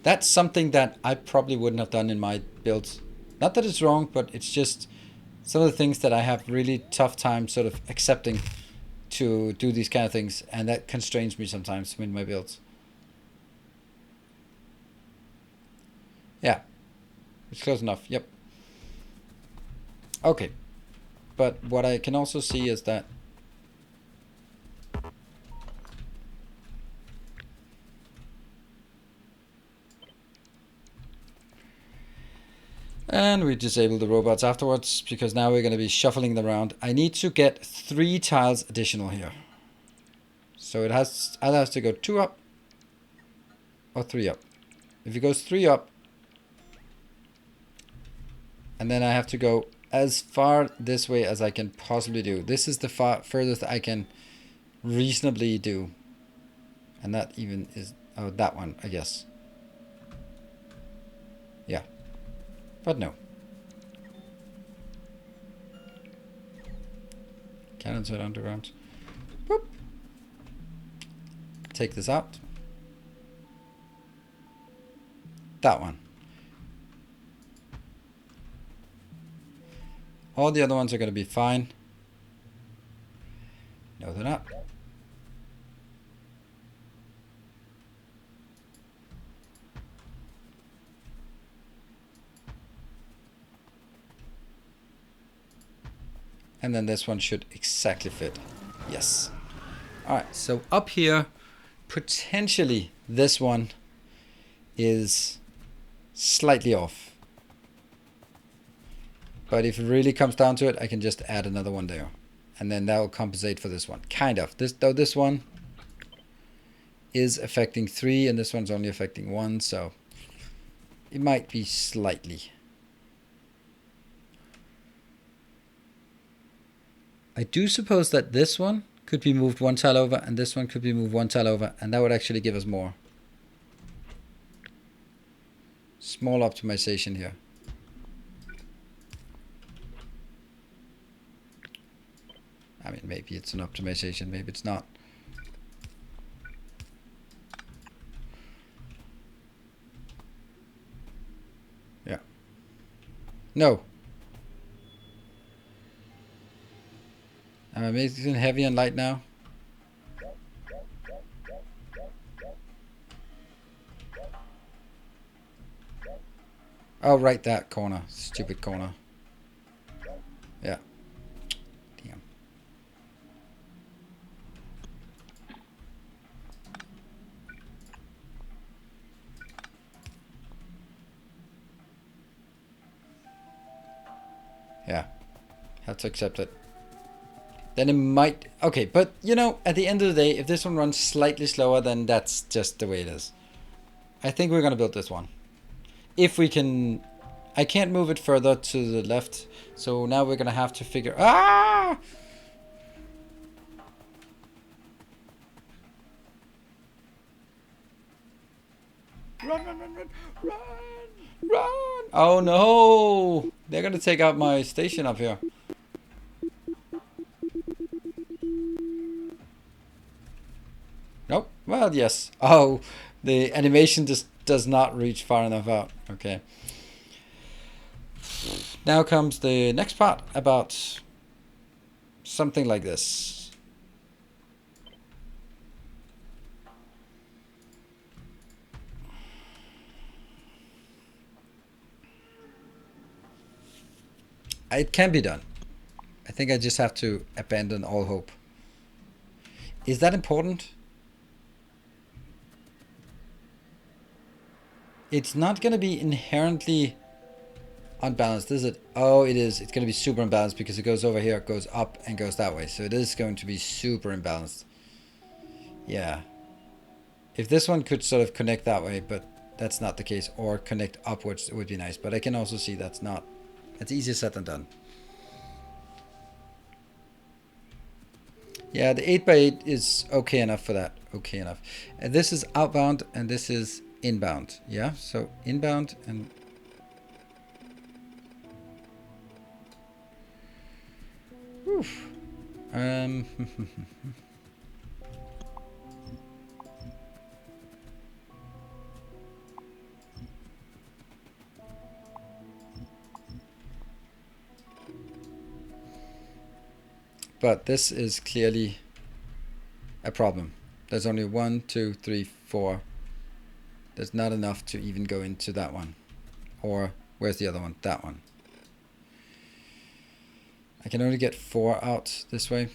That's something that I probably wouldn't have done in my builds. Not that it's wrong, but it's just some of the things that I have really tough time sort of accepting to do these kind of things, and that constrains me sometimes in my builds. Yeah, it's close enough. Yep. Okay, but what I can also see is that and we disable the robots afterwards because now we're going to be shuffling them around. I need to get 3 tiles additional here. So it either has to go 2 up or 3 up. If it goes 3 up, and then I have to go as far this way as I can possibly do. This is the furthest I can reasonably do. And that even is Oh, that one, I guess. Yeah. But no. Cannons are underground. Boop. Take this out. That one. All the other ones are going to be fine. No, they're not. And then this one should exactly fit. Yes. Alright, so up here, potentially this one is slightly off. But if it really comes down to it, I can just add another one there. And then that will compensate for this one. Kind of. This one is affecting 3 and this one's only affecting 1, so it might be slightly. I do suppose that this one could be moved 1 tile over and this one could be moved 1 tile over, and that would actually give us more. Small optimization here. I mean, maybe it's an optimization, maybe it's not. Yeah. No. Am I making heavy and light now? Oh, right, that corner. Stupid corner. Yeah. Damn. Yeah. Have to accept it. Then it might... Okay, but, you know, at the end of the day, if this one runs slightly slower, then that's just the way it is. I think we're going to build this one. If we can... I can't move it further to the left, so now we're going to have to figure... Ah! Run, run, run, run, run, run! Oh, no! They're going to take out my station up here. Nope. Well, yes. Oh, the animation just does not reach far enough out. Okay. Now comes the next part about something like this. It can be done. I think I just have to abandon all hope. Is that important? It's not going to be inherently unbalanced, is it? Oh, it is. It's going to be super imbalanced because it goes over here, it goes up, and goes that way. So it is going to be super imbalanced. Yeah. If this one could sort of connect that way, but that's not the case, or connect upwards, it would be nice. But I can also see that's not... It's easier said than done. Yeah, the 8x8 is okay enough for that. Okay enough. And this is outbound, and this is inbound. Yeah, so inbound and... Oof. But this is clearly a problem. There's only 1, 2, 3, 4. There's not enough to even go into that one. Or, where's the other one? That one. I can only get 4 out this way.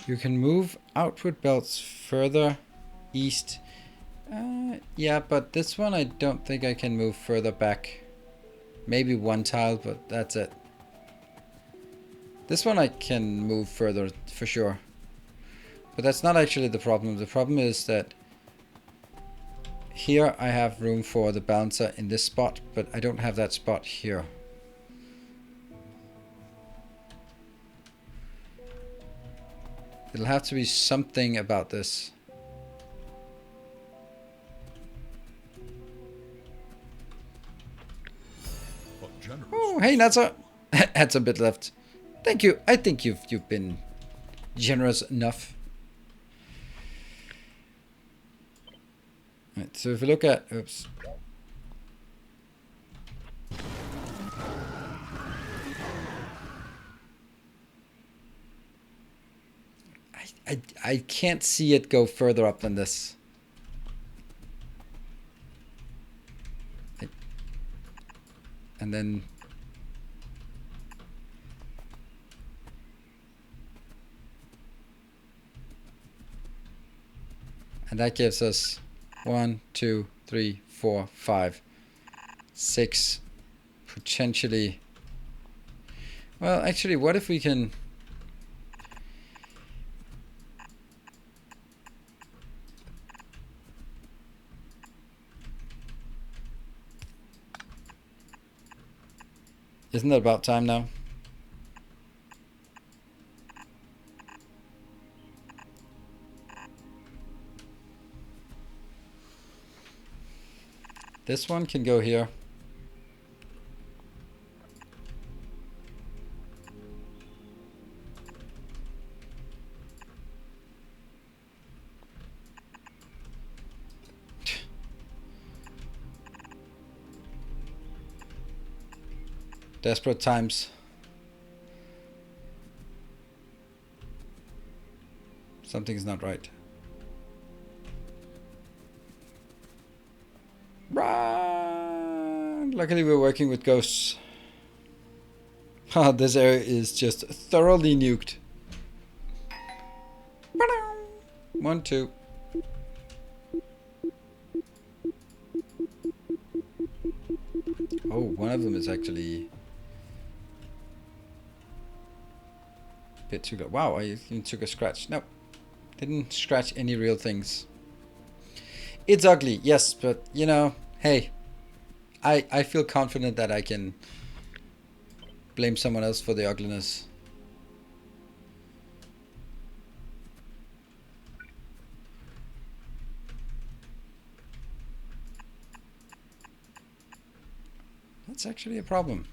You can move output belts further east. Yeah, but this one I don't think I can move further back. Maybe 1 tile, but that's it. This one I can move further for sure. But that's not actually the problem. The problem is that here I have room for the bouncer in this spot, but I don't have that spot here. It'll have to be something about this. Oh, hey Natsa! Had some bit left. Thank you. I think you've been generous enough. Right, so if we look at, oops. I can't see it go further up than this. And then and that gives us 1, 2, 3, 4, 5, 6 potentially. Well, actually, what if we can isn't it about time now? This one can go here. Desperate times. Something's not right. Run! Luckily we're working with ghosts. This area is just thoroughly nuked. 1, 2. Oh, one of them is actually a bit too good. Wow, I even took a scratch. No, didn't scratch any real things. It's ugly, yes, but you know, hey, I feel confident that I can blame someone else for the ugliness. That's actually a problem.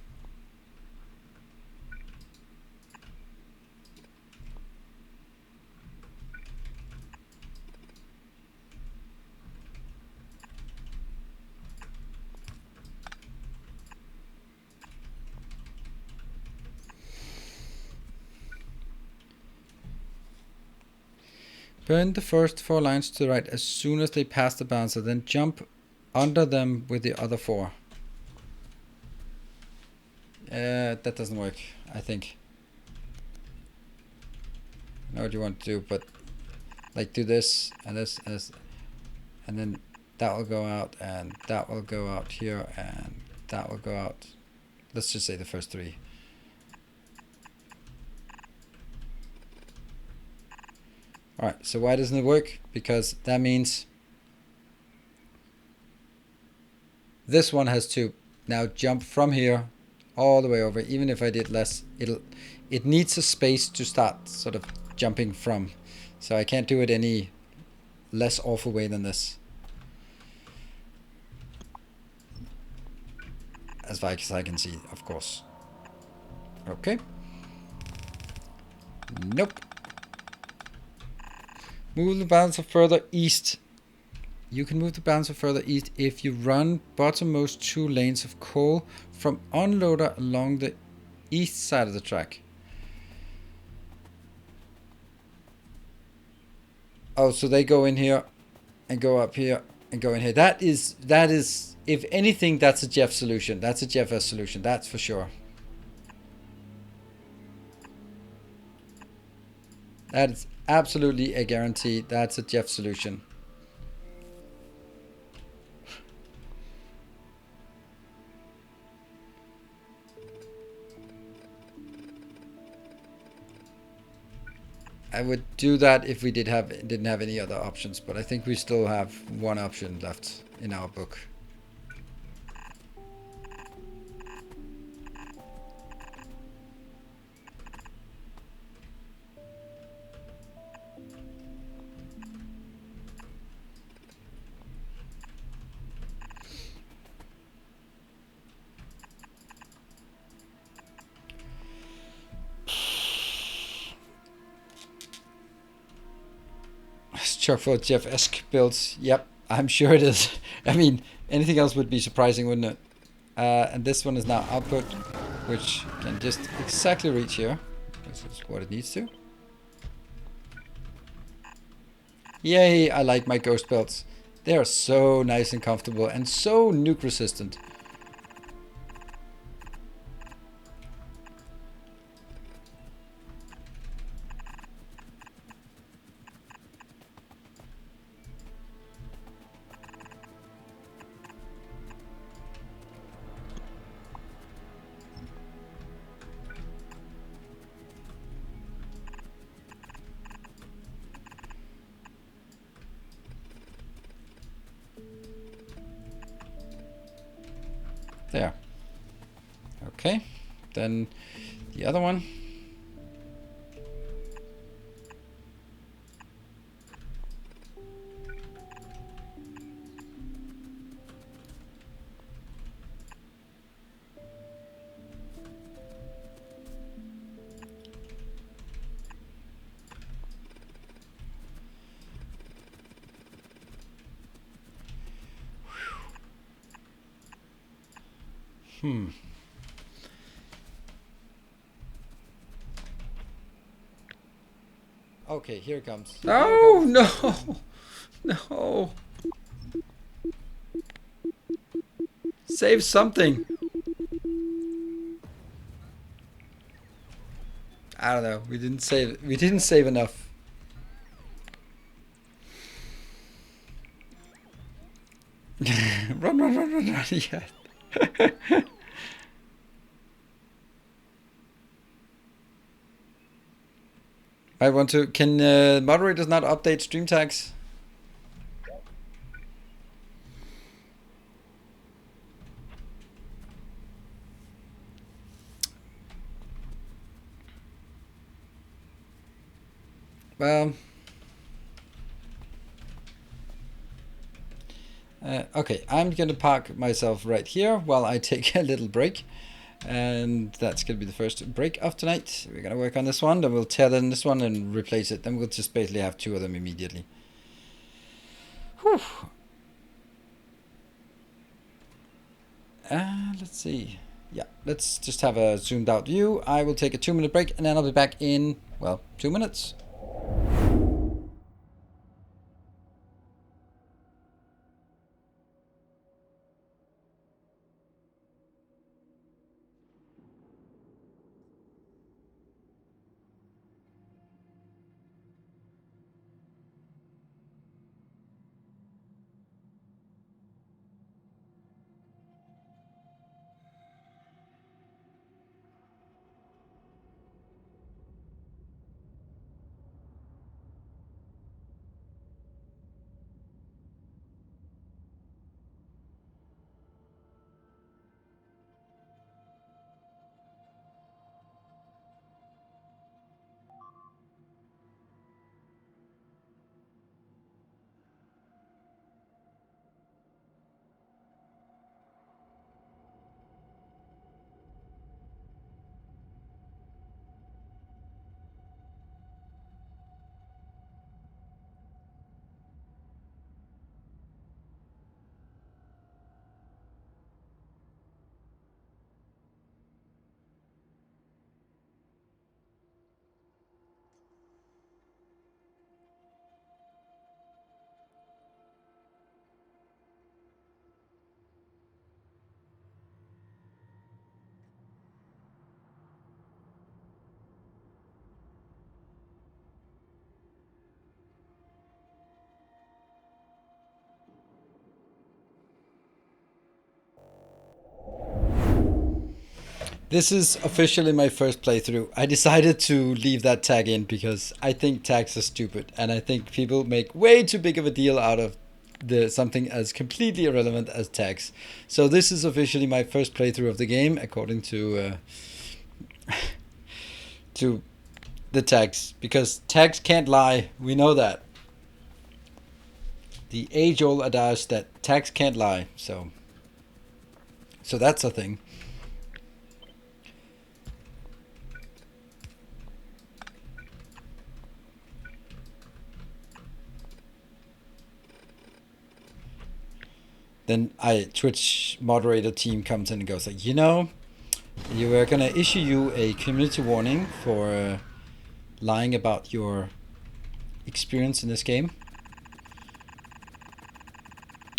Burn the first 4 lines to the right as soon as they pass the bouncer, then jump under them with the other 4. That doesn't work, I think. I know what you want to do, but like do this and this and this, and then that will go out, and that will go out here, and that will go out. Let's just say the first 3. Alright, so why doesn't it work? Because that means this one has to now jump from here all the way over. Even if I did less, it needs a space to start sort of jumping from. So I can't do it any less awful way than this. As far as I can see, of course. Okay. Nope. Move the bouncer further east. You can move the bouncer further east if you run bottommost 2 lanes of coal from unloader along the east side of the track. Oh, so they go in here and go up here and go in here. That is, if anything, that's a Jeff solution. That's a Jeff solution, that's for sure. That is absolutely a guarantee. That's a Jeff solution. I would do that if we didn't have any other options, but I think we still have one option left in our book. Chuck for Jeff-esque builds. Yep, I'm sure it is. I mean, anything else would be surprising, wouldn't it? And this one is now output, which can just exactly reach here. This is what it needs to. Yay, I like my ghost belts. They are so nice and comfortable and so nuke resistant. There. Okay, then the other one. Okay, here it comes. Oh, no! No! Save something! I don't know. We didn't save enough. Run, run, run, run, run. Yeah. I want to. Can moderators not update stream tags? Okay, I'm gonna park myself right here while I take a little break. And that's gonna be the first break of tonight. We're gonna work on this one, then we'll tear down this one and replace it. Then we'll just basically have two of them immediately. Whew. Let's see. Yeah, let's just have a zoomed out view. I will take a 2-minute break and then I'll be back in, well, 2 minutes. This is officially my first playthrough. I decided to leave that tag in because I think tags are stupid, and I think people make way too big of a deal out of something as completely irrelevant as tags. So this is officially my first playthrough of the game, according to to the tags, because tags can't lie. We know that. The age-old adage that tags can't lie. So that's a thing. Then Twitch moderator team comes in and goes like, you are gonna issue you a community warning for lying about your experience in this game.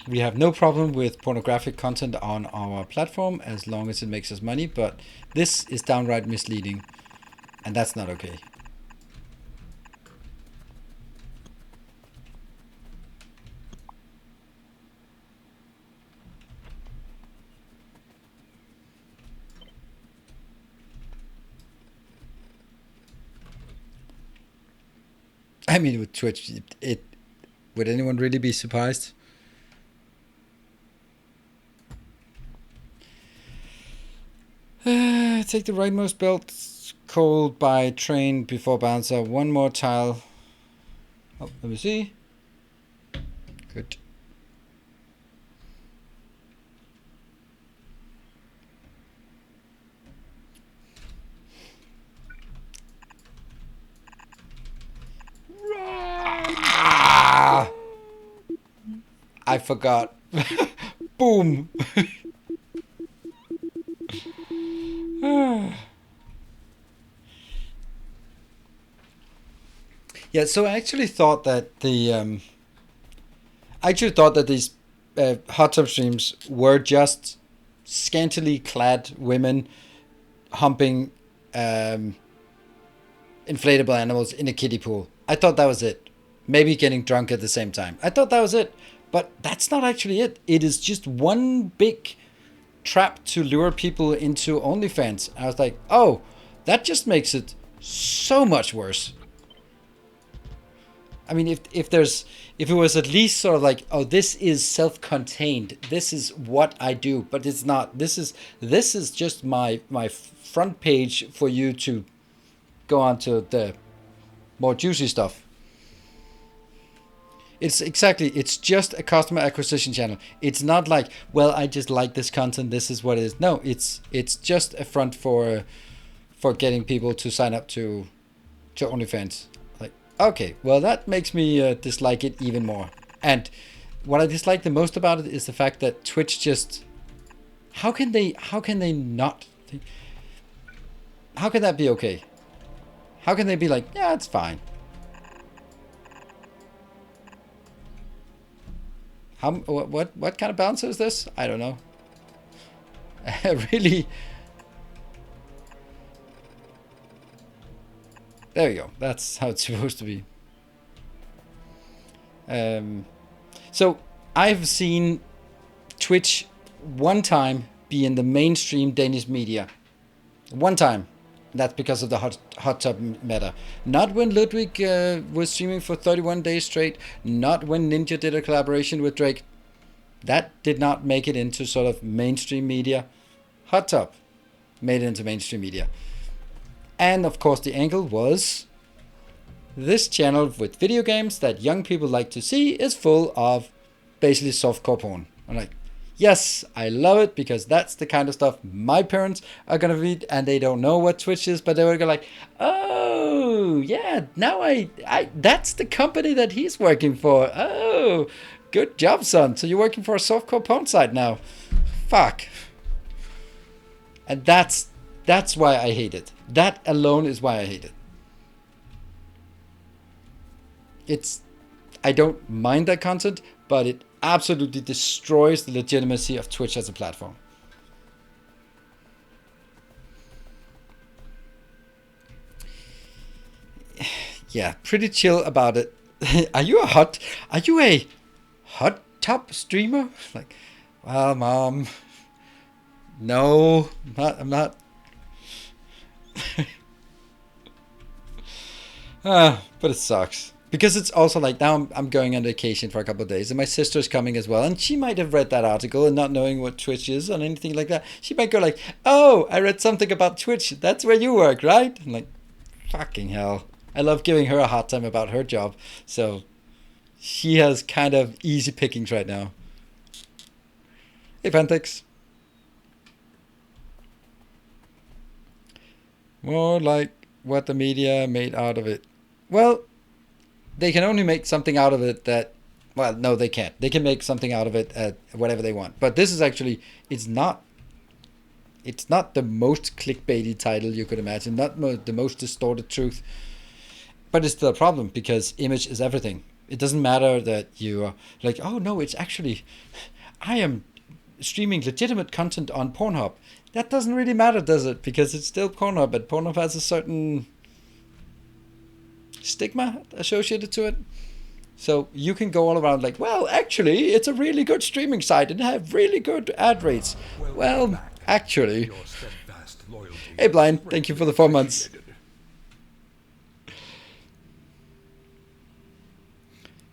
We have no problem with pornographic content on our platform as long as it makes us money, but this is downright misleading, and that's not okay. I mean, with Twitch, would anyone really be surprised? Take the rightmost belt, cold by train before bouncer. One more tile. Oh, let me see. Good. I forgot. Boom. Yeah, so I actually thought that these hot tub streams were just scantily clad women humping inflatable animals in a kiddie pool. I thought that was it. Maybe getting drunk at the same time. I thought that was it. But that's not actually it. It is just one big trap to lure people into OnlyFans. I was like, oh, that just makes it so much worse. I mean, if it was at least sort of like, oh, this is self-contained. This is what I do, but it's not. This is just my front page for you to go on to the more juicy stuff. It's just a customer acquisition channel. It's not like, well, I just like this content, this is what it is. No, it's just a front for getting people to sign up to OnlyFans. Like, okay, well, that makes me dislike it even more. And what I dislike the most about it is the fact that Twitch just, how can they not think, how can that be okay? How can they be like, yeah, it's fine? What kind of bouncer is this? I don't know. Really? There you go. That's how it's supposed to be. So I've seen Twitch one time be in the mainstream Danish media. One time. That's because of the hot tub meta. Not when Ludwig was streaming for 31 days straight. Not when Ninja did a collaboration with Drake. That did not make it into sort of mainstream media. Hot tub made it into mainstream media. And of course the angle was, this channel with video games that young people like to see is full of basically softcore porn. I'm like, yes, I love it, because that's the kind of stuff my parents are going to read, and they don't know what Twitch is, but they were like, oh, yeah, now I that's the company that he's working for. Oh, good job, son. So you're working for a softcore porn site now. Fuck. And that's why I hate it. That alone is why I hate it. I don't mind that content, but it absolutely destroys the legitimacy of Twitch as a platform. Yeah, pretty chill about it. Are you a hot tub streamer? Like, well, mom, no, I'm not. But it sucks. Because it's also like now I'm going on vacation for a couple of days and my sister's coming as well, and she might have read that article and not knowing what Twitch is or anything like that. She might go like, oh, I read something about Twitch. That's where you work, right? I'm like, fucking hell. I love giving her a hard time about her job. So she has kind of easy pickings right now. Hey, Pantix. More like what the media made out of it. Well, they can only make something out of it that, well, no, they can't. They can make something out of it at whatever they want. But this is actually, it's not the most clickbaity title you could imagine, not the most distorted truth. But it's still a problem because image is everything. It doesn't matter that you are like, oh no, it's actually, I am streaming legitimate content on Pornhub. That doesn't really matter, does it? Because it's still Pornhub, but Pornhub has a certain stigma associated to it. So you can go all around like, well, actually, it's a really good streaming site and have really good ad rates. Well, actually. Hey, Blind, thank you for the 4 months.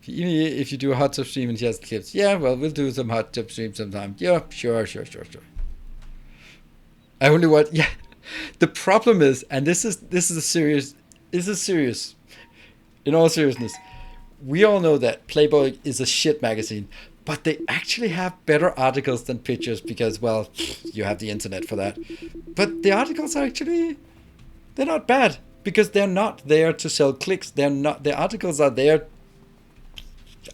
If you do a hot tub stream and just clips, yeah, well, we'll do some hot tub stream sometime. Yeah, sure. I only want, yeah. The problem is, and this is serious. In all seriousness, we all know that Playboy is a shit magazine, but they actually have better articles than pictures because, well, you have the internet for that. But the articles are actually, they're not bad because they're not there to sell clicks. The articles are there,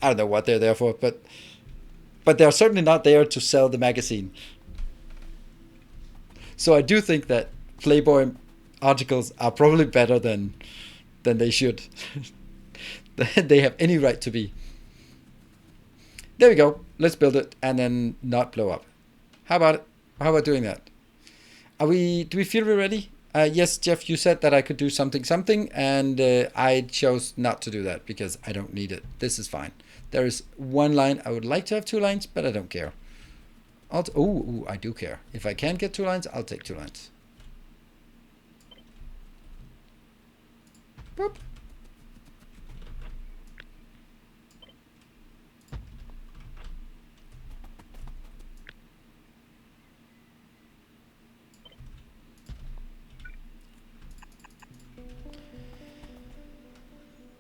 I don't know what they're there for, but they're certainly not there to sell the magazine. So I do think that Playboy articles are probably better than they should. They have any right to be. There we go. Let's build it and then not blow up. How about it? How about doing that? Do we feel we're ready? Yes, Jeff, you said that I could do something, and I chose not to do that because I don't need it. This is fine. There is one line. I would like to have 2 lines, but I don't care. I do care. If I can't get 2 lines, I'll take 2 lines. Boop.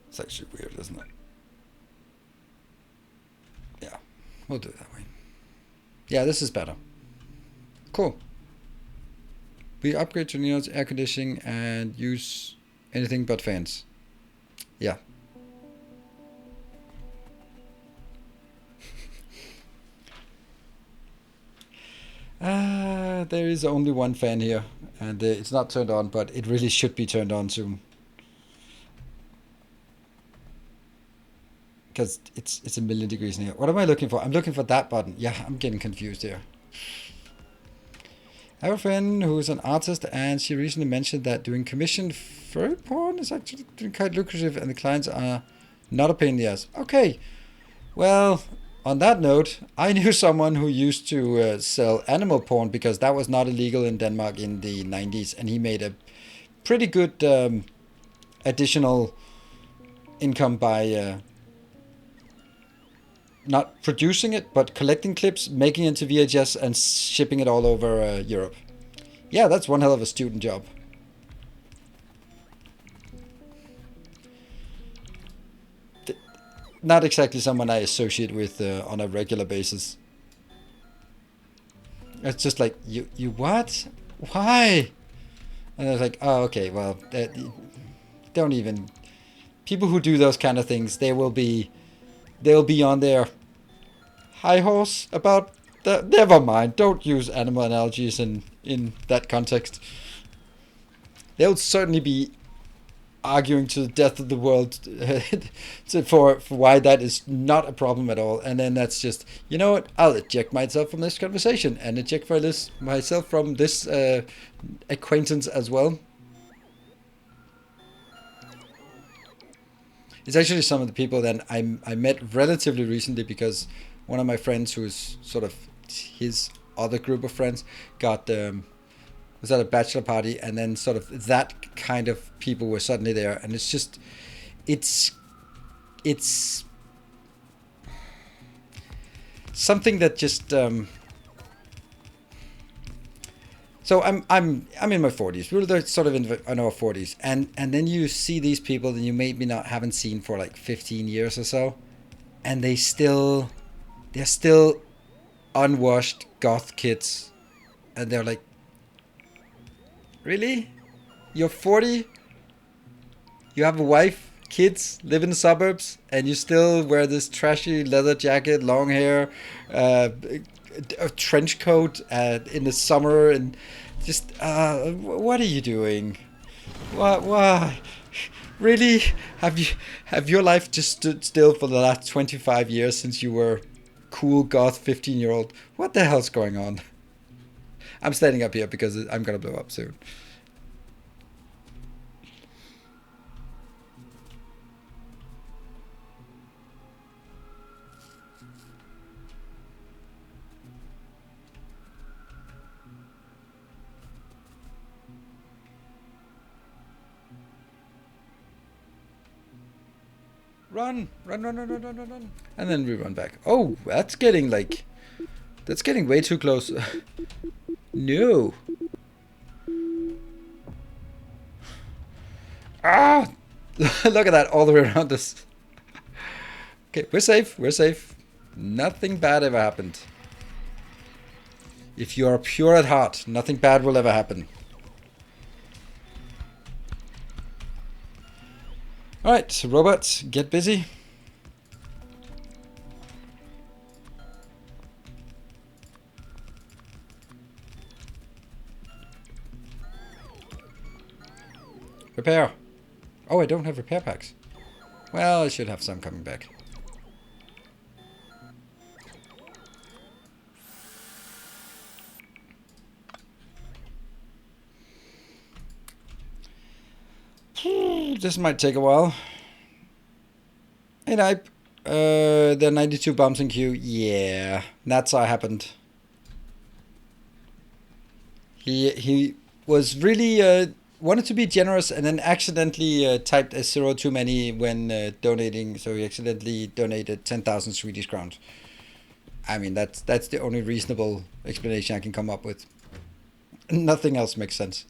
It's actually weird, isn't it? Yeah, we'll do it that way. Yeah, this is better. Cool. We upgrade to Neon's air conditioning and use anything but fans. Yeah. There is only one fan here, and it's not turned on, but it really should be turned on soon. Because it's a million degrees in here. What am I looking for? I'm looking for that button. Yeah, I'm getting confused here. I have a friend who is an artist, and she recently mentioned that doing commissioned furry porn is actually quite lucrative, and the clients are not a pain in the ass. Okay, well, on that note, I knew someone who used to sell animal porn because that was not illegal in Denmark in the 90s, and he made a pretty good additional income by not producing it, but collecting clips, making it into VHS, and shipping it all over Europe. Yeah, that's one hell of a student job. Not exactly someone I associate with on a regular basis. It's just like, you what? Why? And I was like, oh, okay, well, don't even... People who do those kind of things, they'll be on their high horse about that. Never mind, don't use animal analogies in that context. They'll certainly be arguing to the death of the world for why that is not a problem at all. And then that's just, you know what, I'll eject myself from this conversation and eject myself from this acquaintance as well. It's actually some of the people that I met relatively recently because one of my friends who's sort of his other group of friends got was at a bachelor party, and then sort of that kind of people were suddenly there, and it's just, it's something that just. So I'm in my 40s. We're sort of in our 40s, and then you see these people that you maybe not haven't seen for like 15 years or so, and they're still unwashed goth kids, and they're like, really? You're 40? You have a wife, kids, live in the suburbs, and you still wear this trashy leather jacket, long hair, a trench coat in the summer, and just what are you doing? Why? Really? Have your life just stood still for the last 25 years since you were cool goth 15-year-old? What the hell's going on? I'm standing up here because I'm gonna blow up soon. Run, run, run, run, run, run, run, run. And then we run back. Oh, that's getting way too close. No. Ah! Look at that all the way around us. Okay, we're safe. We're safe. Nothing bad ever happened. If you are pure at heart, nothing bad will ever happen. Alright, so robots, get busy. Repair. Oh, I don't have repair packs. Well, I should have some coming back. This might take a while. Hey, Nipe. There are 92 bombs in queue. Yeah, that's how it happened. He was really wanted to be generous and then accidentally typed a zero too many when donating. So he accidentally donated 10,000 Swedish crowns. I mean, that's the only reasonable explanation I can come up with. Nothing else makes sense.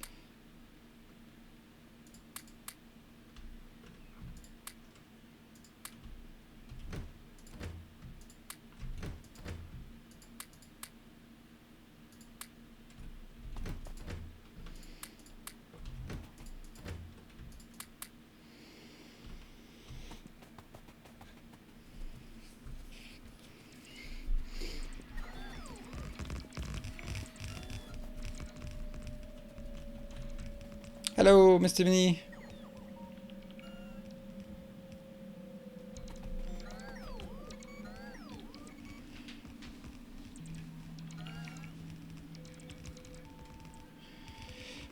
Hello, Mr. Mini.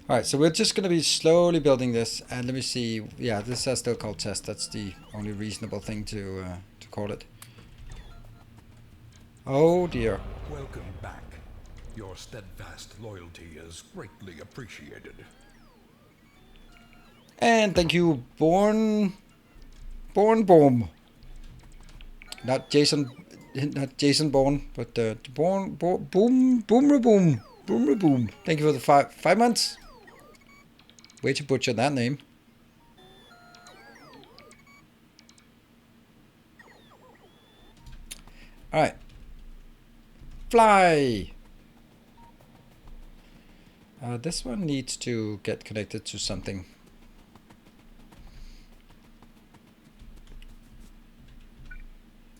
Alright, so we're just going to be slowly building this, and let me see. Yeah, this is still called test. That's the only reasonable thing to call it. Oh dear. Welcome back. Your steadfast loyalty is greatly appreciated. And thank you, Born Boom. Not Jason Bourne, but Boom. Thank you for the 5 months. Way to butcher that name. All right. Fly. This one needs to get connected to something.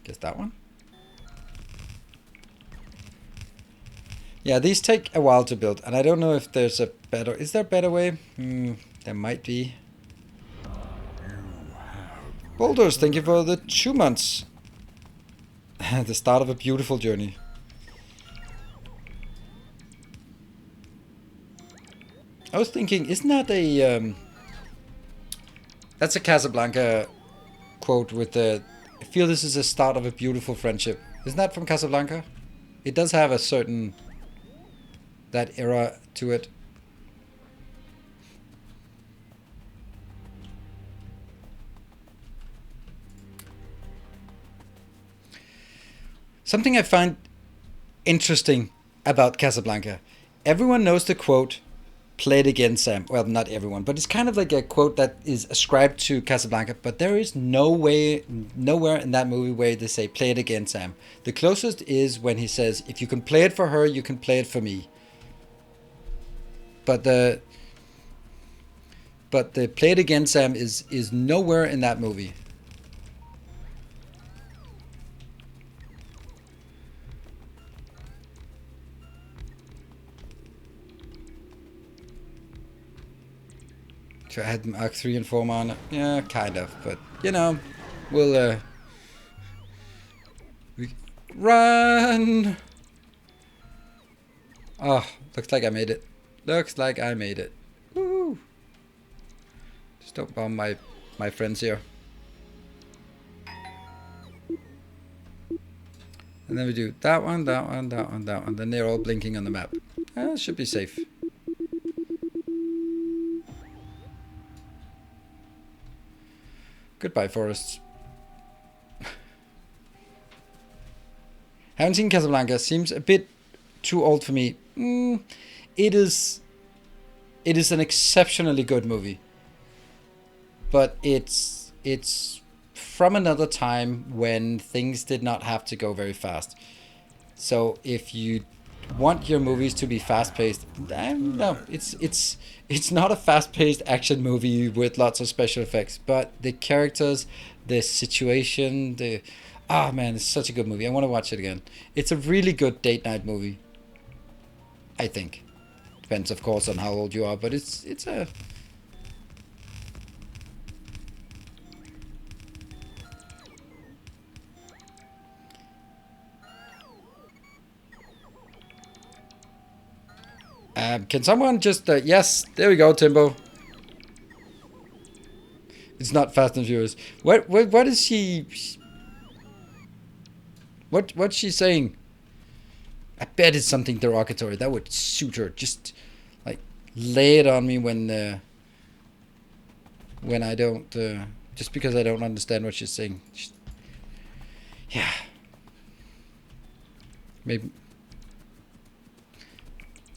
Guess that one. Yeah, these take a while to build, and I don't know if there's a better... Is there a better way? There might be. Boulders, thank you for the 2 months. The start of a beautiful journey. I was thinking, isn't that a... that's a Casablanca quote with the... I feel this is the start of a beautiful friendship. Isn't that from Casablanca? It does have a certain... that era to it. Something I find interesting about Casablanca. Everyone knows the quote, "Play it again, Sam." Well, not everyone, but it's kind of like a quote that is ascribed to Casablanca. But there is nowhere in that movie where they say, "Play it again, Sam." The closest is when he says, "If you can play it for her, you can play it for me." But the "Play it again, Sam" is nowhere in that movie. So I had Mark 3 and 4 mana. Yeah, kind of, but you know, we'll run. Oh, looks like I made it. Looks like I made it. Woo! Just don't bomb my friends here. And then we do that one, that one, that one, that one. Then they're all blinking on the map. Should be safe. Goodbye, forests. Haven't seen Casablanca. Seems a bit too old for me. It is an exceptionally good movie, but it's from another time when things did not have to go very fast. So if you want your movies to be fast-paced, no, it's not a fast-paced action movie with lots of special effects, but the characters, the situation, man, it's such a good movie. I want to watch it again. It's a really good date night movie, I think. Depends, of course, on how old you are, but it's a... can someone just... yes, there we go, Timbo. It's not Fast and Furious. What is she... What's she saying? I bet it's something derogatory. That would suit her. Just, like, lay it on me when I don't... just because I don't understand what she's saying. Yeah. Maybe...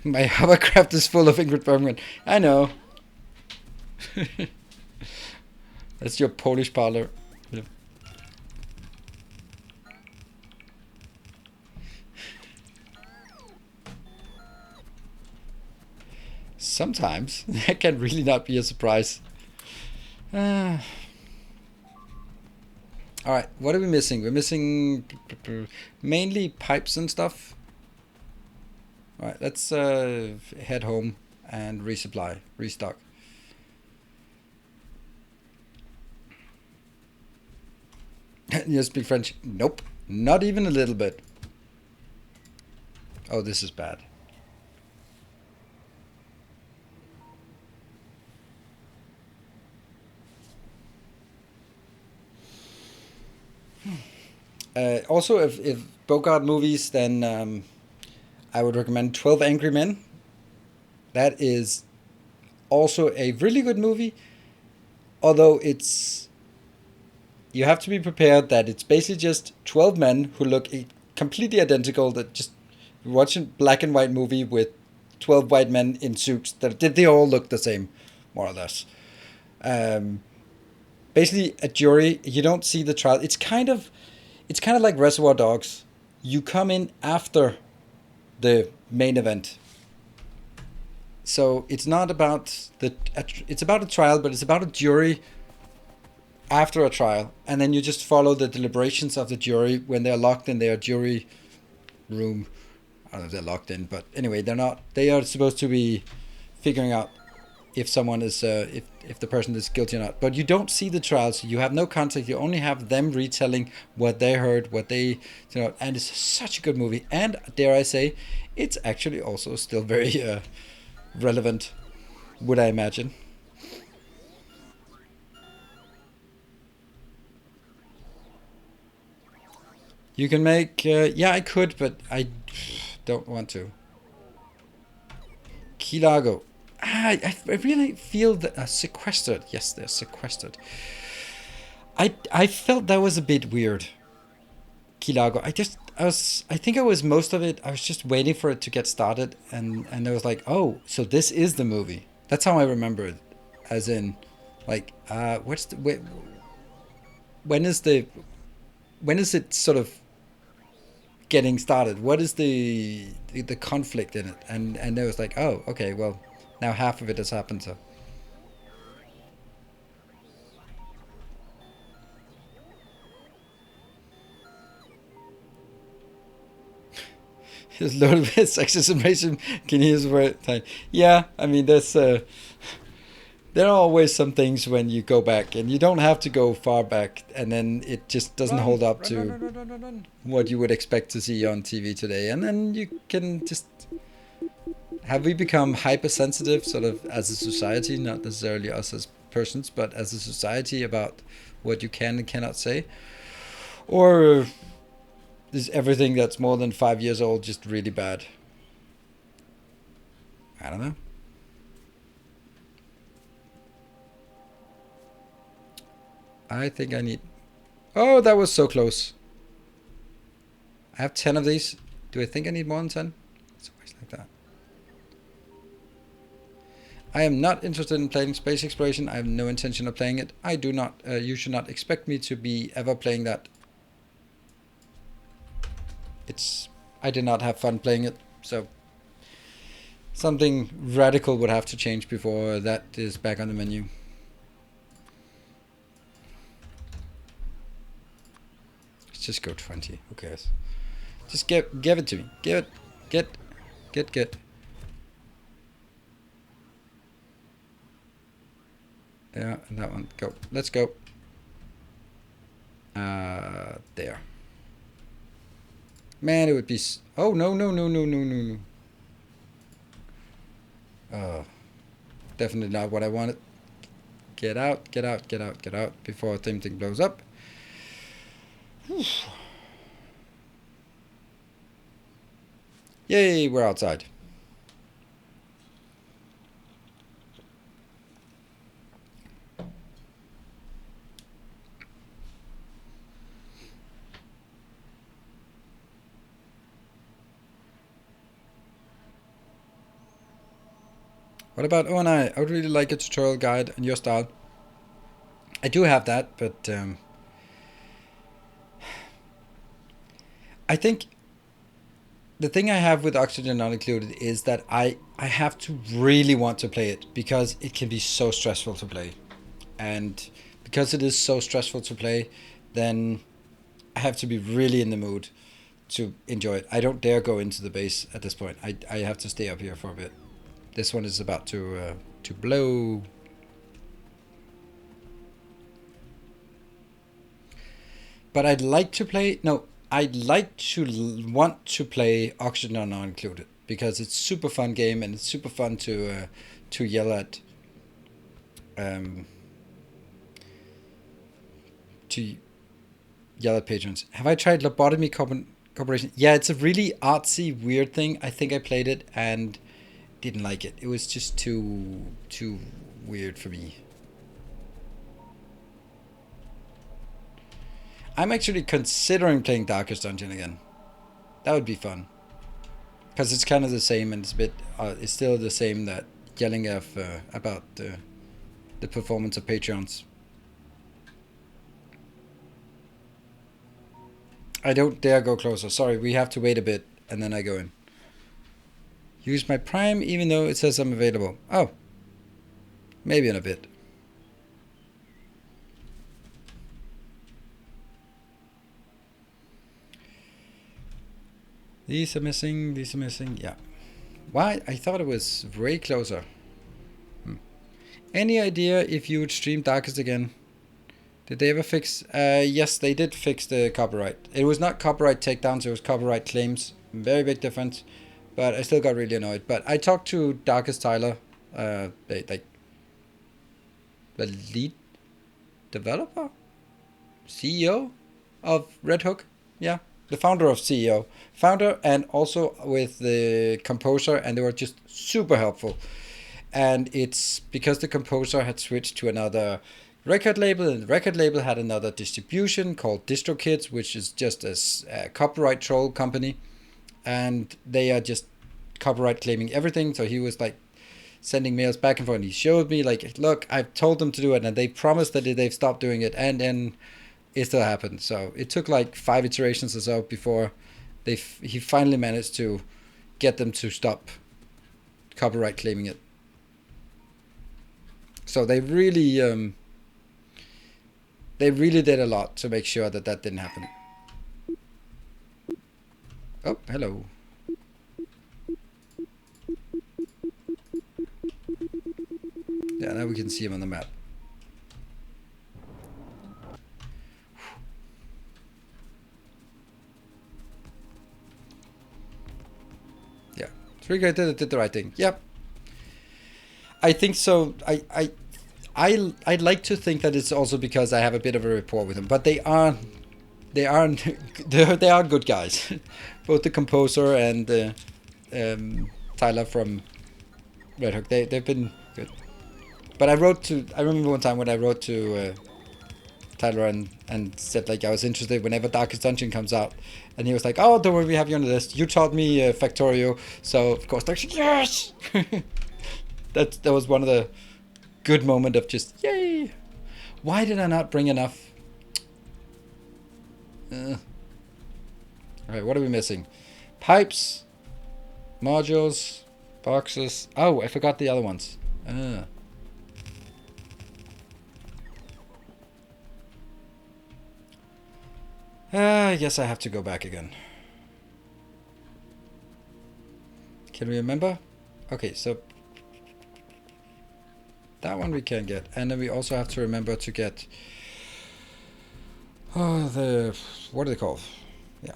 My hovercraft is full of Ingrid Bergman. I know. That's your Polish parlor. Yeah. Sometimes that can really not be a surprise. All right, what are we missing? We're missing mainly pipes and stuff. All right, let's head home and restock. You speak French? Nope, not even a little bit. Oh, this is bad. Also, if Bogart movies, then I would recommend 12 Angry Men. That is also a really good movie, although you have to be prepared that it's basically just 12 men who look completely identical, that just watching black and white movie with 12 white men in suits that they all look the same, more or less. Basically a jury, you don't see the trial. It's kind of like Reservoir Dogs. You come in after the main event. So it's not about it's about a trial, but it's about a jury after a trial, and then you just follow the deliberations of the jury when they're locked in their jury room. I don't know if they're locked in, but anyway, they're not. They are supposed to be figuring out if someone is if the person is guilty or not. But you don't see the trial, so you have no context. You only have them retelling what they heard, what they and it's such a good movie. And dare I say, it's actually also still very relevant, would I imagine. You can make yeah, I could, but I don't want to. Key Largo. I really feel that sequestered. Yes, they're sequestered. I felt that was a bit weird. Key Largo. I think I was most of it. I was just waiting for it to get started, and I was like, oh, so this is the movie. That's how I remember it, as in, like, what's the when is the when is it sort of getting started? What is the conflict in it? And I was like, oh, okay, well, now half of it has happened. So there's a little bit of sexism, racism. Can you use the word? Yeah, I mean, there are always some things when you go back, and you don't have to go far back, and then it just doesn't hold up to what you would expect to see on TV today. And then you can just have we become hypersensitive, sort of as a society, not necessarily us as persons, but as a society about what you can and cannot say, or is everything that's more than 5 years old just really bad? I don't know. I think I need. Oh, that was so close. I have 10 of these. Do I think I need more than 10? It's always like that. I am not interested in playing space exploration. I have no intention of playing it. I do not. You should not expect me to be ever playing that. I did not have fun playing it, so something radical would have to change before that is back on the menu. Let's just go 20. Who cares? Just give it to me. Give it. Get. Yeah, and that one. Go. Let's go. There. Man, it would be. Oh, no. Definitely not what I wanted. Get out before something blows up. Whew. Yay, we're outside. What about O and I would really like a tutorial guide in your style. I do have that, but I think the thing I have with Oxygen Not Included is that I have to really want to play it, because it can be so stressful to play. And because it is so stressful to play, then I have to be really in the mood to enjoy it. I don't dare go into the base at this point. I have to stay up here for a bit. This one is about to blow. But I'd like to play. No, I'd like to want to play Oxygen Not Included, because it's super fun game, and it's super fun to yell at. To yell at patrons. Have I tried Lobotomy Corporation? Yeah, it's a really artsy, weird thing. I think I played it and didn't like it. It was just too weird for me. I'm actually considering playing Darkest Dungeon again. That would be fun, because it's kind of the same, and it's a bit. It's still the same, that yelling about the performance of Patreons. I don't dare go closer. Sorry, we have to wait a bit, and then I go in. Use my Prime even though it says I'm available. Oh. Maybe in a bit. These are missing. Yeah. Why? I thought it was way closer. Any idea if you would stream Darkest again? Did they ever fix? Yes, they did fix the copyright. It was not copyright takedowns, it was copyright claims. Very big difference. But I still got really annoyed. But I talked to Darkest Tyler, the lead developer? CEO of Red Hook? Yeah, the founder of CEO. Founder, and also with the composer, and they were just super helpful. And it's because the composer had switched to another record label, and the record label had another distribution called DistroKids, which is just a copyright troll company, and they are just copyright claiming everything. So he was like sending mails back and forth, and he showed me like, look, I've told them to do it, and they promised that they've stopped doing it, and then it still happened. So it took like 5 iterations or so before he finally managed to get them to stop copyright claiming it. So they really did a lot to make sure that didn't happen. Oh, hello. Yeah, now we can see him on the map. Yeah, Trigger did the right thing. Yep. I think so. I'd like to think that it's also because I have a bit of a rapport with them, but they are good guys, both the composer and Tyler from Red Hook. They've been good. But I remember one time when I wrote to Tyler and said like I was interested whenever Darkest Dungeon comes out, and he was like, "Oh, don't worry, we have you on the list. You taught me Factorio, so of course, like, yes." That was one of the good moment of just yay. Why did I not bring enough? All right, what are we missing? Pipes, modules, boxes. Oh, I forgot the other ones. I guess I have to go back again. Can we remember? Okay, so that one we can get, and then we also have to remember to get what are they called? Yeah,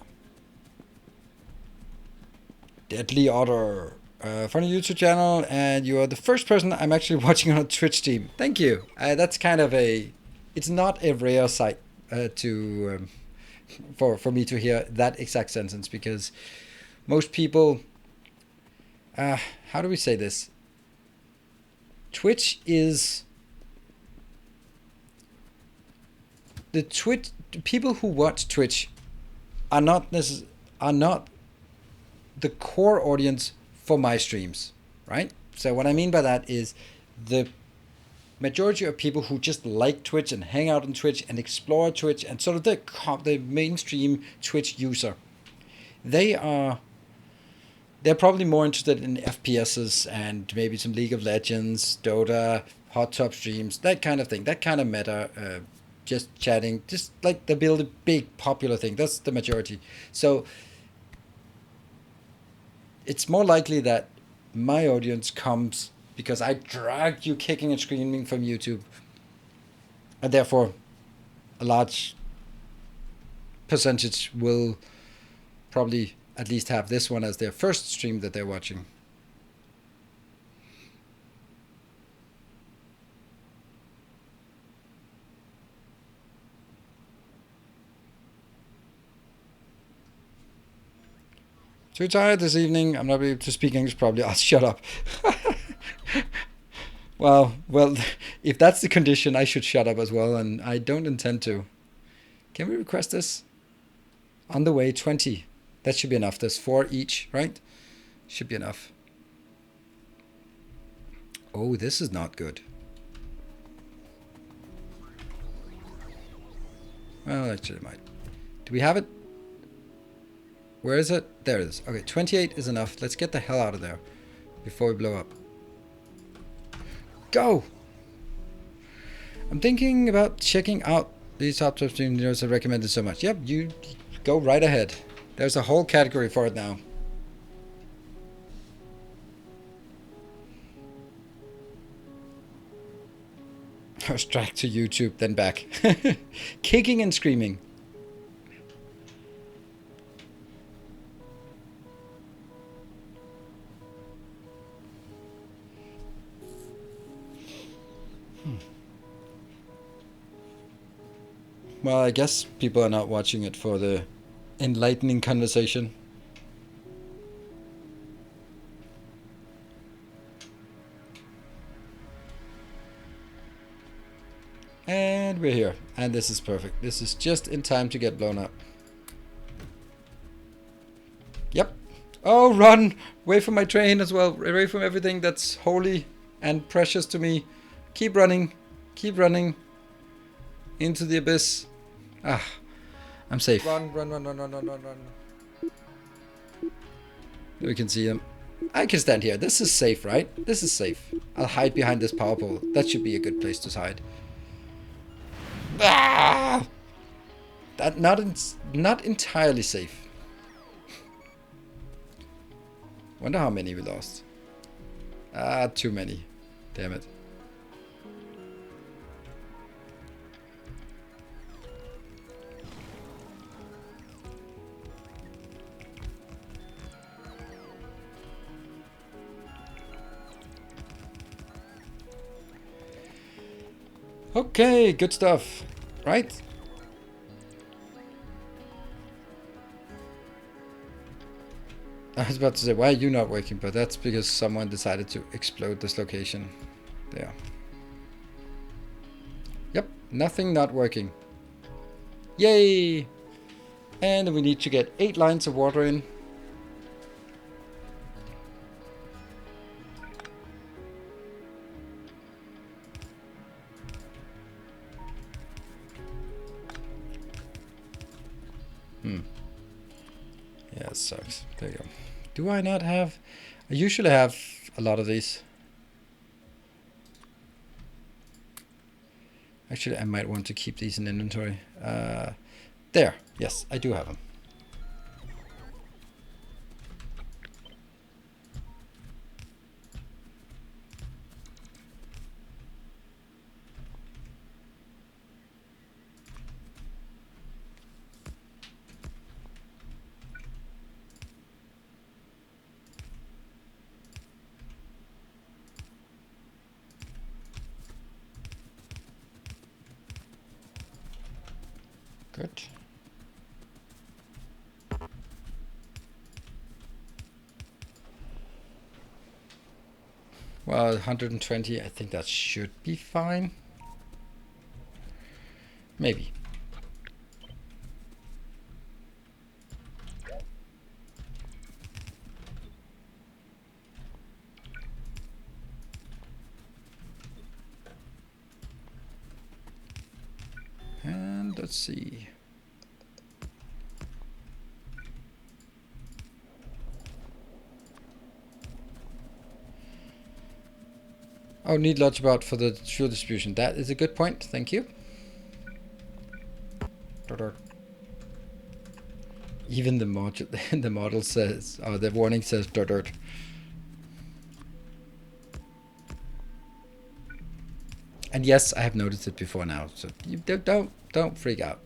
Deadly Otter. Funny YouTube channel, and you are the first person I'm actually watching on a Twitch stream. Thank you. That's kind of it's not a rare sight for me to hear that exact sentence, because most people, how do we say this? Twitch is people who watch Twitch are not the core audience for my streams, right? So what I mean by that is the majority of people who just like Twitch and hang out on Twitch and explore Twitch and sort of the mainstream Twitch user, they're probably more interested in FPSs and maybe some League of Legends, Dota, hot tub streams, that kind of thing, that kind of meta, just chatting, just like they build a big popular thing. That's the majority. So it's more likely that my audience comes because I dragged you kicking and screaming from YouTube, and therefore a large percentage will probably at least have this one as their first stream that they're watching. Too tired this evening. I'm not able to speak English probably. I'll shut up. well, if that's the condition, I should shut up as well, and I don't intend to. Can we request this? On the way, 20. That should be enough. There's 4 each, right? Should be enough. Oh, this is not good. Well, actually, it might. Do we have it? Where is it? There it is. Okay, 28 is enough. Let's get the hell out of there before we blow up. Go! I'm thinking about checking out these top stream videos I recommended so much. Yep, you go right ahead. There's a whole category for it now. First track to YouTube, then back. Kicking and screaming. Well, I guess people are not watching it for the enlightening conversation. And we're here. And this is perfect. This is just in time to get blown up. Yep. Oh, run! Away from my train as well. Away from everything that's holy and precious to me. Keep running. Keep running. Into the abyss. Ah, I'm safe. Run, run, run, run, run, run, run, run. We can see them. I can stand here. This is safe, right? This is safe. I'll hide behind this power pole. That should be a good place to hide. Ah! That not entirely safe. Wonder how many we lost. Ah, too many. Damn it. Okay, good stuff, right? I was about to say, why are you not working? But that's because someone decided to explode this location. There. Yep, nothing not working. Yay! And we need to get 8 lines of water in. Yeah, it sucks. There you go. Do I not have... I usually have a lot of these. Actually, I might want to keep these in inventory. There. Yes, I do have them. Good. Well, 120, I think that should be fine. Maybe. And let's see. Oh, need lodge about for the fuel distribution. That is a good point. Thank you. Even the module, the model says, or the warning says dirt. And yes, I have noticed it before now, so you don't freak out.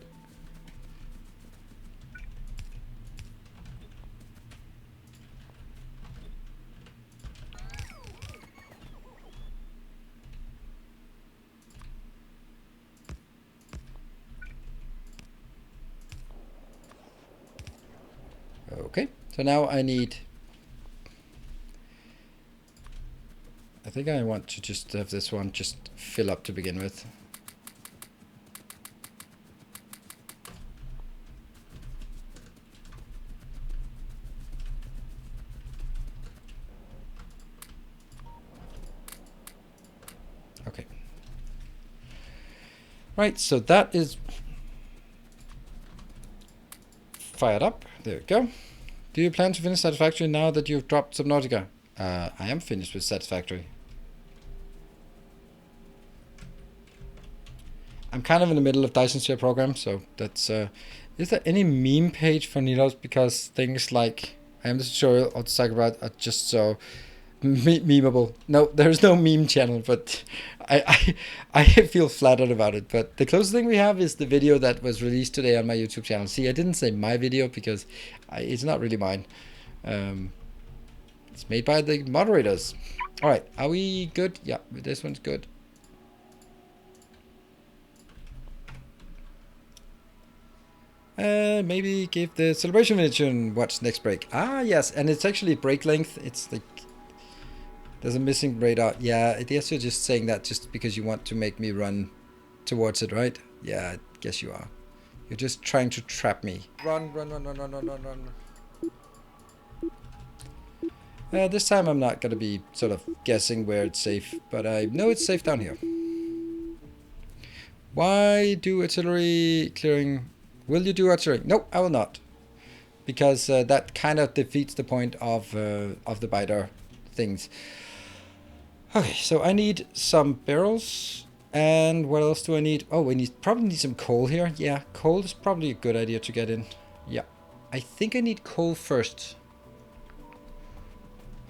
Okay, so now I need... I think I want to just have this one just fill up to begin with. Okay. Right, so that is fired up. There we go. Do you plan to finish Satisfactory now that you've dropped Subnautica? I am finished with Satisfactory. I'm kind of in the middle of Dyson's share program, so that's... is there any meme page for Needles? Because things like I am the tutorial of the Psychopath are just so memeable. No, there's no meme channel, but I feel flattered about it. But the closest thing we have is the video that was released today on my YouTube channel. See, I didn't say my video because it's not really mine. It's made by the moderators. All right, are we good? Yeah, this one's good. Maybe give the celebration mission watch next break. Ah, yes, and it's actually break length. It's like there's a missing radar. Yeah, I guess you're just saying that just because you want to make me run towards it, right? Yeah, I guess you are. You're just trying to trap me. Run, run, run, run, run, run, run, run. This time I'm not going to be sort of guessing where it's safe, but I know it's safe down here. Why do artillery clearing? Will you do artillery? Nope, I will not. Because that kind of defeats the point of the biter things. Okay, so I need some barrels. And what else do I need? Oh, probably need some coal here. Yeah, coal is probably a good idea to get in. Yeah, I think I need coal first.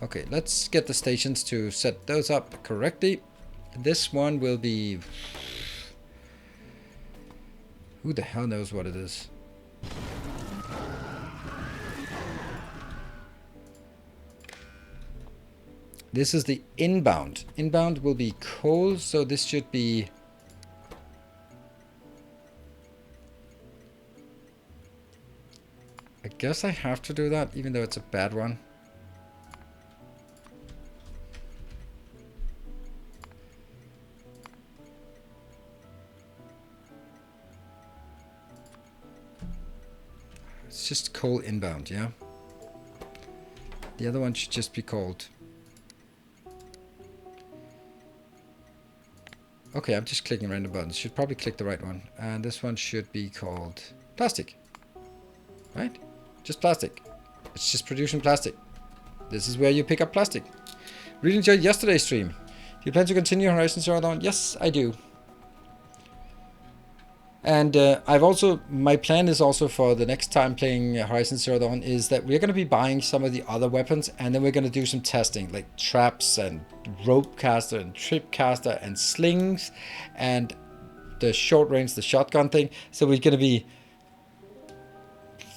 Okay, let's get the stations to set those up correctly. This one will be... Who the hell knows what it is? This is the inbound. Inbound will be coal, so this should be... I guess I have to do that, even though it's a bad one. It's just coal inbound, yeah? The other one should just be called... Okay, I'm just clicking random buttons. Should probably click the right one. And this one should be called plastic. Right? Just plastic. It's just producing plastic. This is where you pick up plastic. Really enjoyed yesterday's stream. Do you plan to continue Horizon Zero Dawn? Yes, I do. And my plan is also for the next time playing Horizon Zero Dawn is that we're going to be buying some of the other weapons, and then we're going to do some testing, like traps and rope caster and trip caster and slings and the short range, the shotgun thing. So we're going to be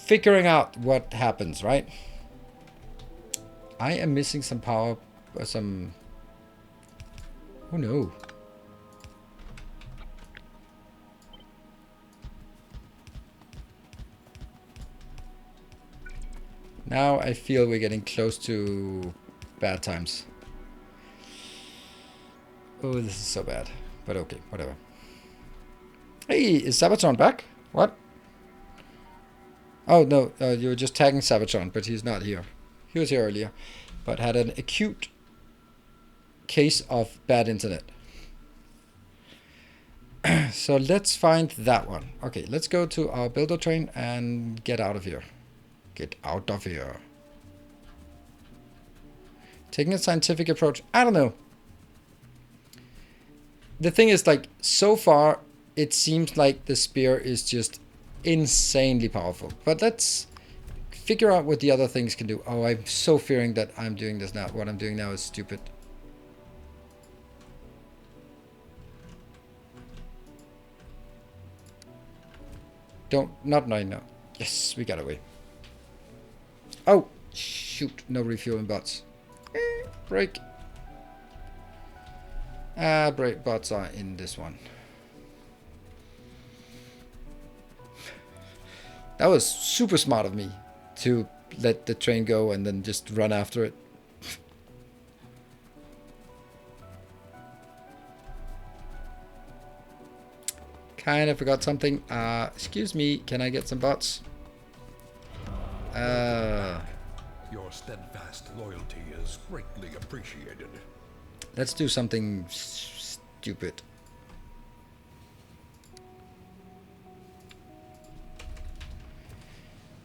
figuring out what happens, right? I am missing some power, oh no. Now I feel we're getting close to bad times. Oh, this is so bad. But okay, whatever. Hey, is Sabatron back? What? Oh, no, you were just tagging Sabatron, but he's not here. He was here earlier, but had an acute case of bad internet. So let's find that one. Okay, let's go to our builder train and get out of here. Get out of here. Taking a scientific approach. I don't know. The thing is, like, so far, it seems like the spear is just insanely powerful. But let's figure out what the other things can do. Oh, I'm so fearing that I'm doing this now. What I'm doing now is stupid. Not right now. Yes, we got away. Oh, shoot. No refueling bots. Break. Break bots are in this one. That was super smart of me to let the train go and then just run after it. Kind of forgot something. Excuse me, can I get some bots? Your steadfast loyalty is greatly appreciated. Let's do something stupid.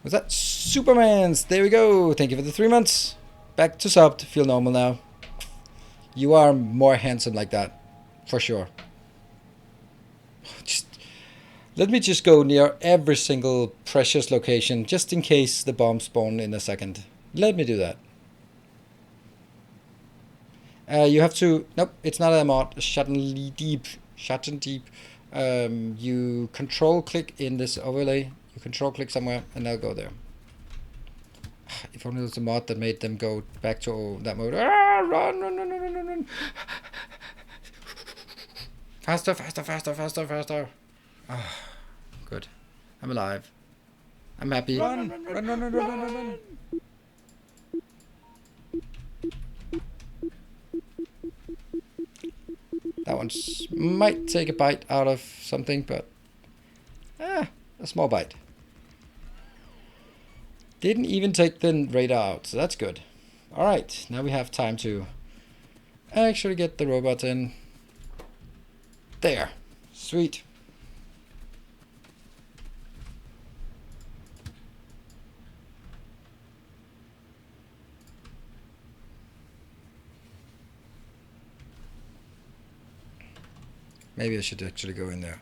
Was that Superman's? There we go. Thank you for the 3 months. Back to subbed. Feel normal now. You are more handsome like that. For sure. Let me just go near every single precious location, just in case the bombs spawn in a second. Let me do that. You have to... Nope, it's not a mod. Shut and deep. You control click in this overlay. You control click somewhere, and they'll go there. If only there was a mod that made them go back to that mode. Run. Faster. Good. I'm alive. I'm happy. Run. That one might take a bite out of something, but a small bite. Didn't even take the radar out, so that's good. Alright, now we have time to actually get the robot in. There. Sweet. Maybe I should actually go in there.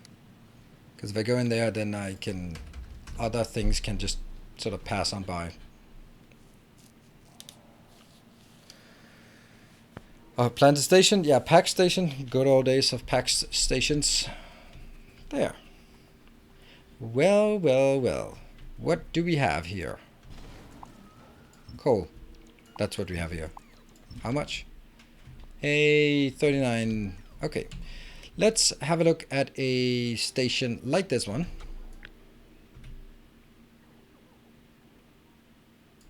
Because if I go in there, then other things can just sort of pass on by. Planted station, yeah, pack station. Good old days of pack stations. There. Well, well, well. What do we have here? Coal. That's what we have here. How much? 39. Okay. Let's have a look at a station like this one.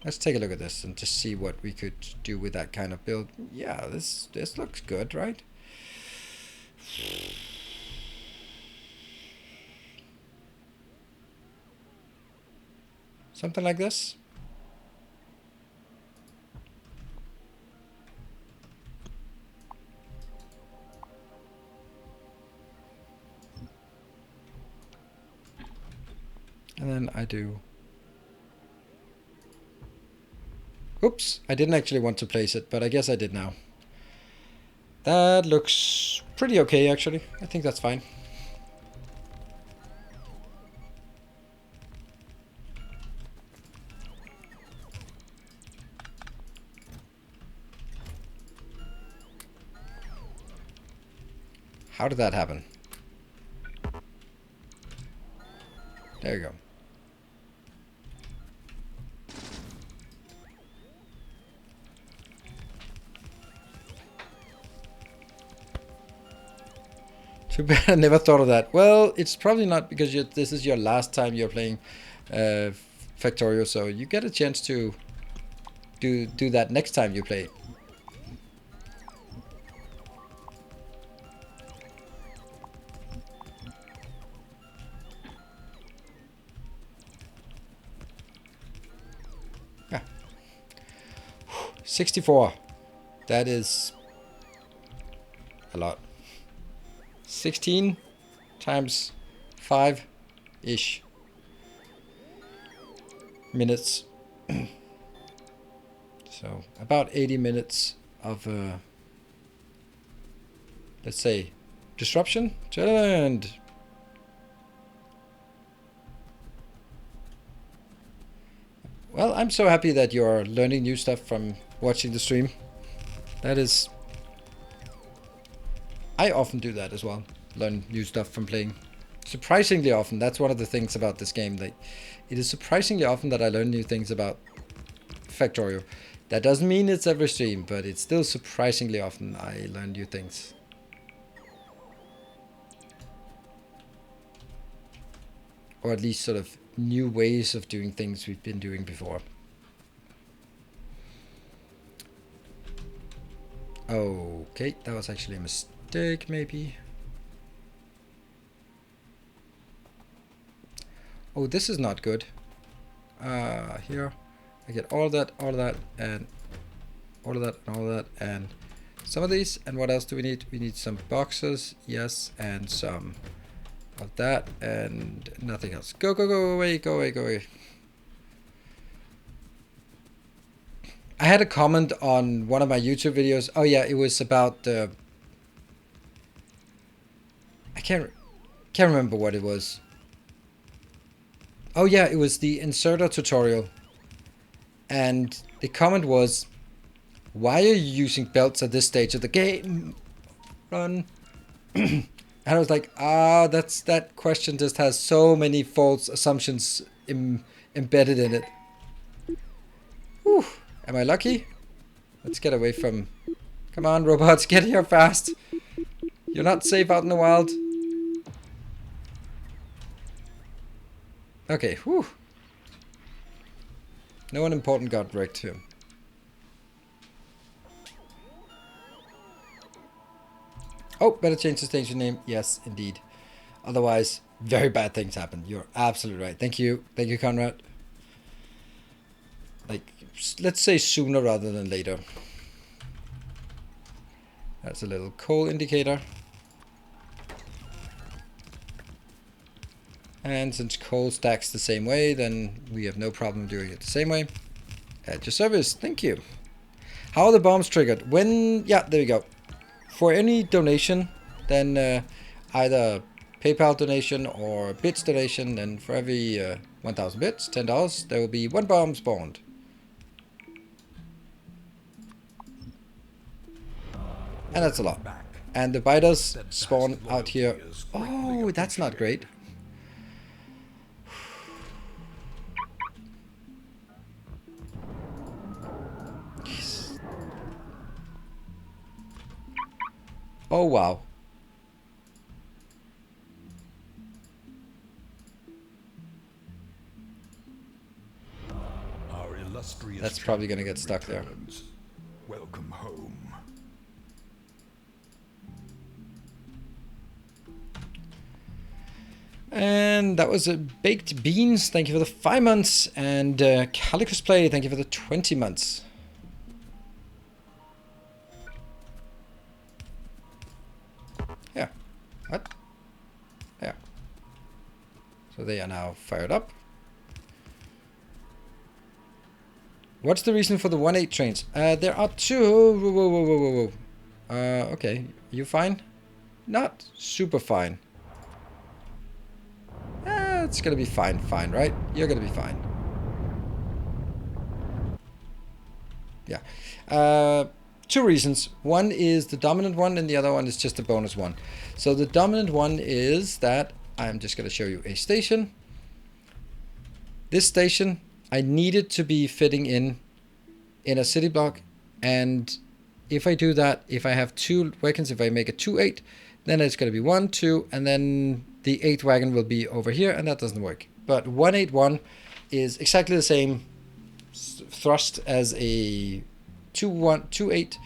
Let's take a look at this and just see what we could do with that kind of build. Yeah, this looks good, right? Something like this. And then I do... Oops, I didn't actually want to place it, but I guess I did now. That looks pretty okay, actually. I think that's fine. How did that happen? There you go. Too bad I never thought of that. Well, it's probably not because this is your last time you're playing Factorio, so you get a chance to do that next time you play. Yeah. 64. That is a lot. 16 times 5-ish minutes. So about 80 minutes of let's say disruption. Challenge. Well, I'm so happy that you're learning new stuff from watching the stream. That is... I often do that as well. Learn new stuff from playing. Surprisingly often. That's one of the things about this game. Like, it is surprisingly often that I learn new things about Factorio. That doesn't mean it's every stream, but it's still surprisingly often I learn new things. Or at least sort of new ways of doing things we've been doing before. Okay, that was actually a mistake, maybe. Oh, this is not good. Here, I get all that, and all of that, and all of that, and some of these. And what else do we need? We need some boxes, yes, and some of that, and nothing else. Go, go, go away, go away, go away. I had a comment on one of my YouTube videos. Oh yeah, it was about the... I can't remember what it was. Oh yeah, it was the inserter tutorial. And the comment was, why are you using belts at this stage of the game? Run. And I was like, that question just has so many false assumptions embedded in it. Whew. Am I lucky? Let's get away from... Come on, robots, get here fast. You're not safe out in the wild. Okay, whew. No one important got wrecked here. Oh, better change the station name. Yes, indeed. Otherwise, very bad things happen. You're absolutely right. Thank you. Thank you, Conrad. Like, let's say sooner rather than later. That's a little coal indicator. And since coal stacks the same way, then we have no problem doing it the same way. At your service. Thank you. How are the bombs triggered? When... Yeah, there you go. For any donation, then either PayPal donation or bits donation, then for every 1,000 bits, $10, there will be 1 bomb spawned. And that's a lot. And the biters spawn out here. Oh, that's not great. Jeez. Oh, wow. That's probably going to get stuck there. Welcome home. And that was Baked Beans. Thank you for the 5 months. And Calicus Play, thank you for the 20 months. Yeah. What? Yeah. So they are now fired up. What's the reason for the 1-8 trains? There are 2. Whoa. Okay. You fine? Not super fine. It's gonna be fine, right? You're gonna be fine. Yeah. 2 reasons. One is the dominant one, and the other one is just a bonus one. So the dominant one is that I'm just gonna show you a station. This station, I need it to be fitting in a city block, and if I do that, if I have 2 wagons, if I make a 2-8, then it's gonna be 1, 2, and then the 8th wagon will be over here, and that doesn't work. But 181 is exactly the same thrust as a 2-8,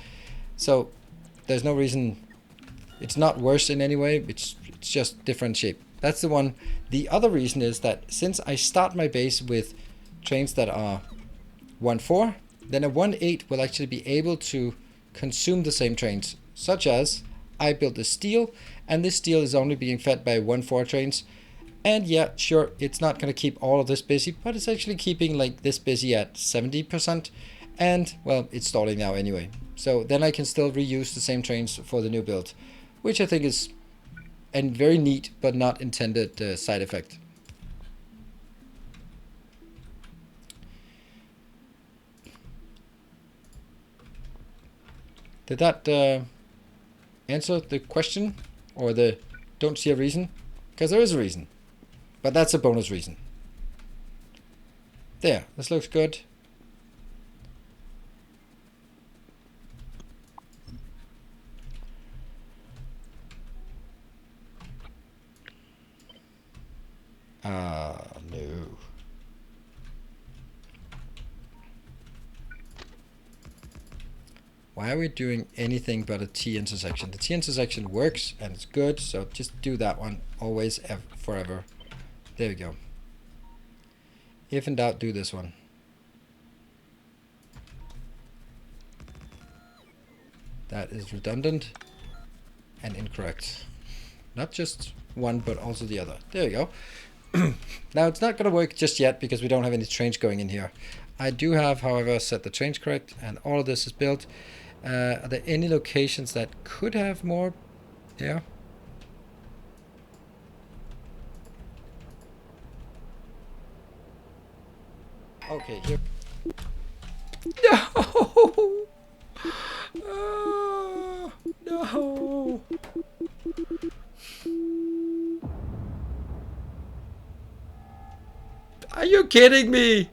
so there's no reason. It's not worse in any way. It's just different shape. That's the one. The other reason is that since I start my base with trains that are 1-4, then a 1-8 will actually be able to consume the same trains, such as I built a steel, and this steel is only being fed by 1-4 trains. And yeah, sure, it's not going to keep all of this busy, but it's actually keeping like this busy at 70%. And well, it's stalling now anyway. So then I can still reuse the same trains for the new build, which I think is a very neat but not intended side effect. Did that answer the question, or the don't see a reason? Because there is a reason, but that's a bonus reason. There, this looks good. No. Why are we doing anything but a T intersection? The T intersection works and it's good, so just do that one always, forever. There we go. If in doubt, do this one. That is redundant and incorrect. Not just one, but also the other. There we go. Now it's not going to work just yet because we don't have any trains going in here. I do have, however, set the trains correct, and all of this is built. Are there any locations that could have more? Yeah. Okay, here. No! No! Are you kidding me?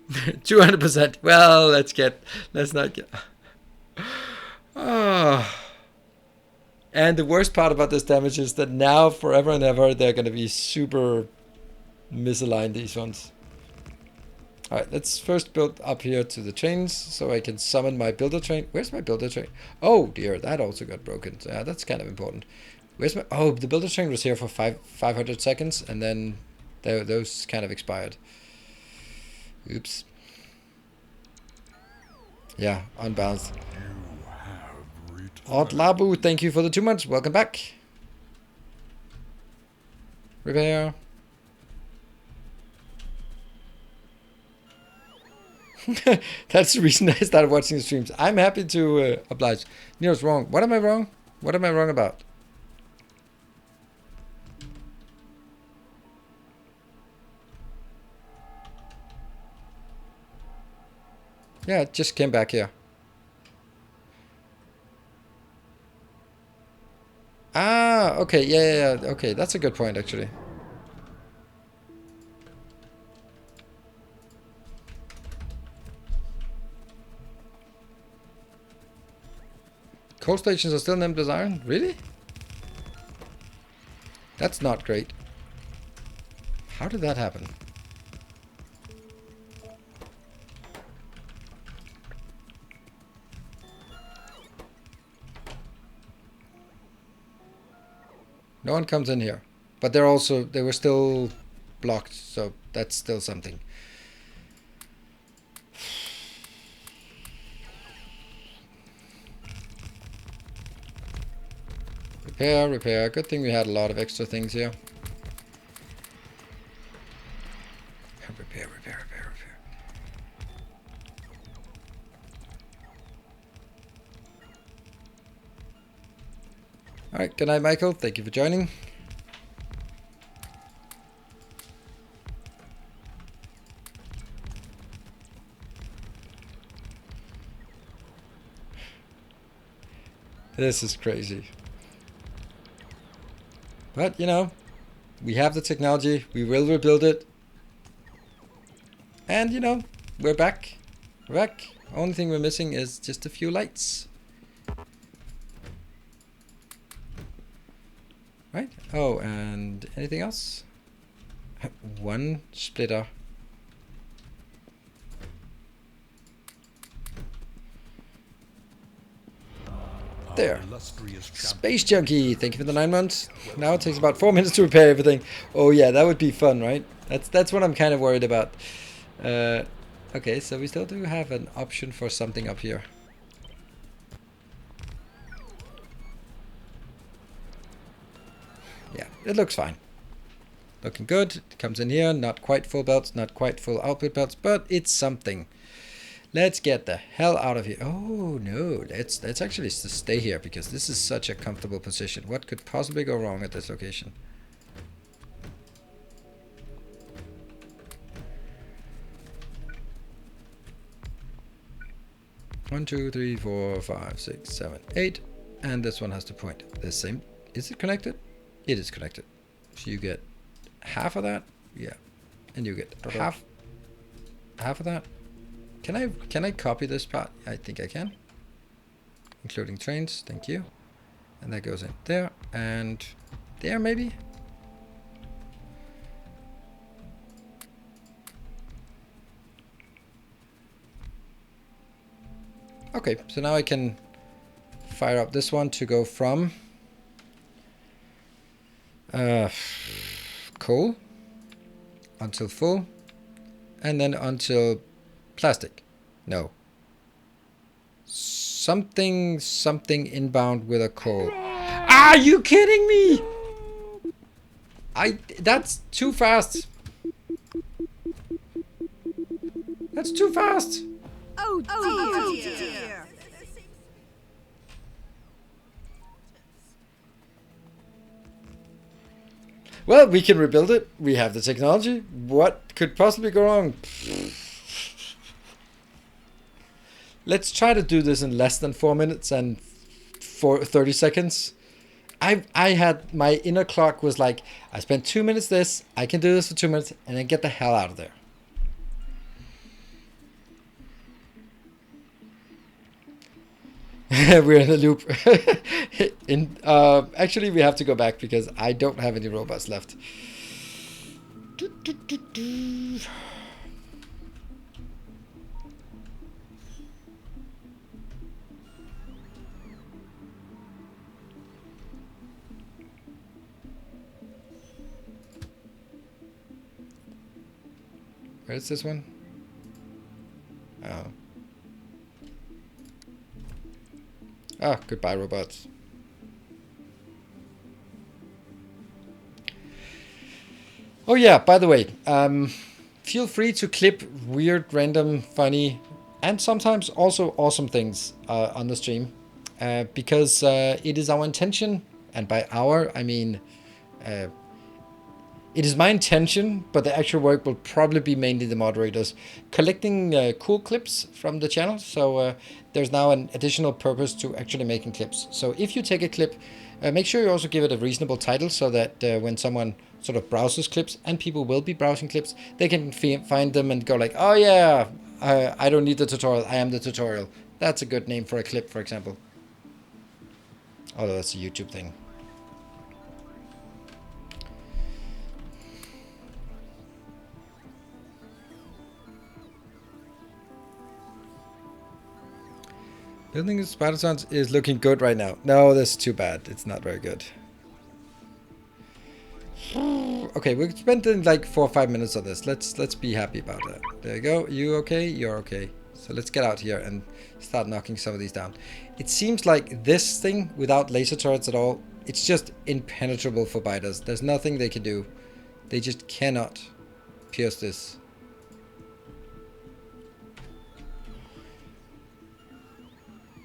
200%. Well, let's not get. Oh. And the worst part about this damage is that now, forever and ever, they're going to be super misaligned, these ones. Alright, let's first build up here to the trains so I can summon my builder train. Where's my builder train? Oh dear, that also got broken. So, that's kind of important. Where's my... Oh, the builder train was here for 500 seconds and then those kind of expired. Oops. Yeah, unbalanced. Odd Labu, thank you for the 2 months. Welcome back. Repair. That's the reason I started watching the streams. I'm happy to oblige. Nero's wrong. What am I wrong? What am I wrong about? Yeah, it just came back here. Ah, okay, yeah. Okay, that's a good point, actually. Coal stations are still named as iron? Really? That's not great. How did that happen? No one comes in here. But they were still blocked, so that's still something. Repair. Good thing we had a lot of extra things here. Repair. Alright, good night, Michael. Thank you for joining. This is crazy. But, you know, we have the technology. We will rebuild it. And, you know, we're back. We're back. Only thing we're missing is just a few lights. Right? Oh, and anything else? One splitter. There. Space Junkie, thank you for the 9 months. Now it takes about 4 minutes to repair everything. Oh yeah, that would be fun, right? That's what I'm kind of worried about. Okay, so we still do have an option for something up here. Yeah, it looks fine. Looking good. It comes in here, not quite full belts, not quite full output belts, but it's something. Let's get the hell out of here. Oh no, let's actually stay here because this is such a comfortable position. What could possibly go wrong at this location? One, two, three, 4, 5, 6, 7, 8, and this one has to point the same. Is it connected? It is connected. So you get half of that, yeah, and you get half of that. Can I copy this part? I think I can. Including trains, thank you. And that goes in there and there maybe. Okay, so now I can fire up this one to go from coal until full and then until plastic. No. Something inbound with a coal. Are you kidding me? That's too fast. That's too fast. Oh dear. Well, we can rebuild it. We have the technology. What could possibly go wrong? Let's try to do this in less than 4 minutes and 30 seconds. I had my inner clock was like, I spent 2 minutes this, I can do this for 2 minutes, and then get the hell out of there. We're in a loop. Actually, we have to go back because I don't have any robots left. Where is this one? Oh. Ah, goodbye, robots. Oh yeah, by the way, feel free to clip weird, random, funny, and sometimes also awesome things on the stream. Because it is our intention, and by our, I mean, it is my intention, but the actual work will probably be mainly the moderators, collecting cool clips from the channel. So there's now an additional purpose to actually making clips. So if you take a clip, make sure you also give it a reasonable title so that when someone sort of browses clips, and people will be browsing clips, they can find them and go like, oh yeah, I don't need the tutorial, I am the tutorial. That's a good name for a clip, for example. Although that's a YouTube thing. Building the spider sounds is looking good right now. No, that's too bad. It's not very good. Okay, we spent like 4 or 5 minutes on this. Let's be happy about that. There you go. You okay? You're okay. So let's get out here and start knocking some of these down. It seems like this thing without laser turrets at all, it's just impenetrable for biters. There's nothing they can do. They just cannot pierce this.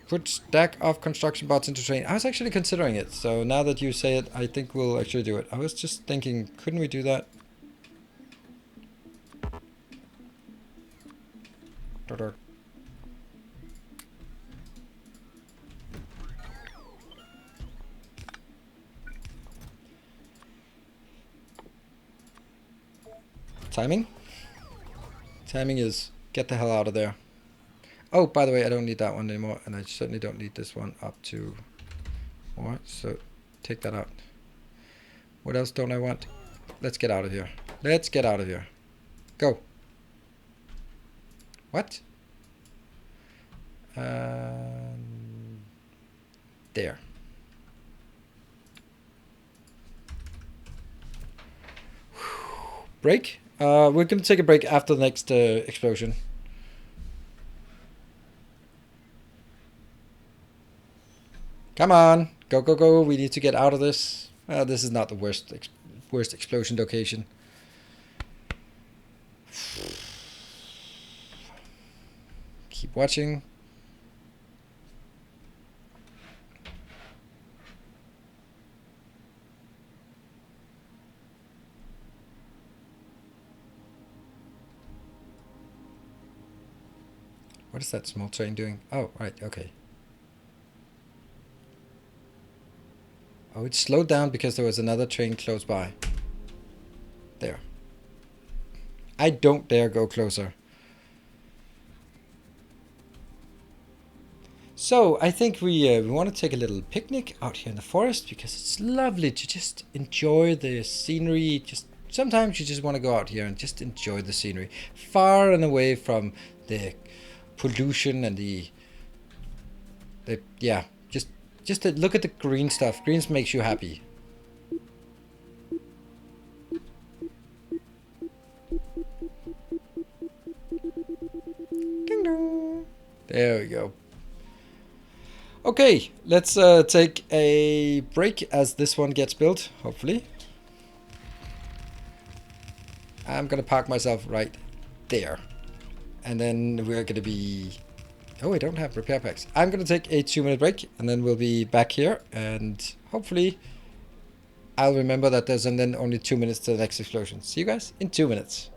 Put stack of construction bots into train. I was actually considering it. So now that you say it, I think we'll actually do it. I was just thinking, couldn't we do that? Timing? Timing is get the hell out of there. Oh, by the way, I don't need that one anymore, and I certainly don't need this one up to more, so take that out. What else don't I want? Let's get out of here. Let's get out of here. Go. What? There. Break? We're going to take a break after the next explosion. Come on. Go, go, go. We need to get out of this. This is not the worst explosion location. Keep watching. What is that small train doing? Oh, right, okay. Oh, it slowed down because there was another train close by. There. I don't dare go closer. So, I think we want to take a little picnic out here in the forest because it's lovely to just enjoy the scenery. Just sometimes you just want to go out here and just enjoy the scenery. Far and away from the pollution and the yeah, just to look at the green stuff. Greens makes you happy. Ding dong. There we go. Okay, let's take a break as this one gets built, hopefully. I'm gonna park myself right there. And then we're gonna be... Oh, I don't have repair packs. I'm gonna take a 2-minute break and then we'll be back here and hopefully I'll remember that there's and then only 2 minutes to the next explosion. See you guys in 2 minutes.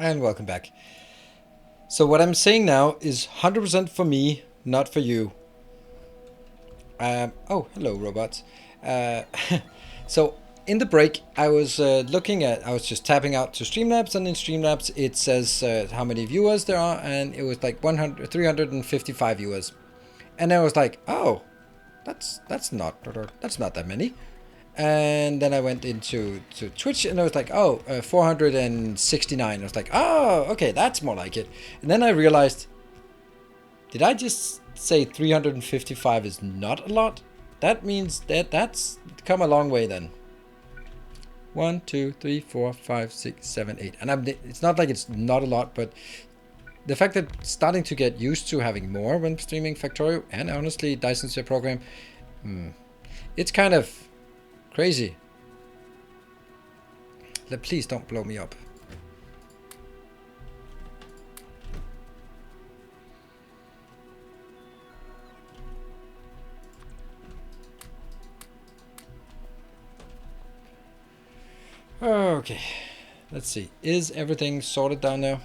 And welcome back. So what I'm saying now is 100% for me, not for you. Oh, hello, robots. Uh, so in the break, I was I was just tapping out to Streamlabs, and in Streamlabs it says how many viewers there are, and it was like 355 viewers. And I was like, oh, that's not that many. And then I went into Twitch, and I was like, oh, 469. I was like, oh, okay, that's more like it. And then I realized, did I just say 355 is not a lot? That means that's come a long way then. 1, 2, 3, 4, 5, 6, 7, 8. And it's not like it's not a lot, but the fact that starting to get used to having more when streaming Factorio, and honestly Dyson's program, it's kind of crazy. Please don't blow me up. Okay, let's see. Is everything sorted down there?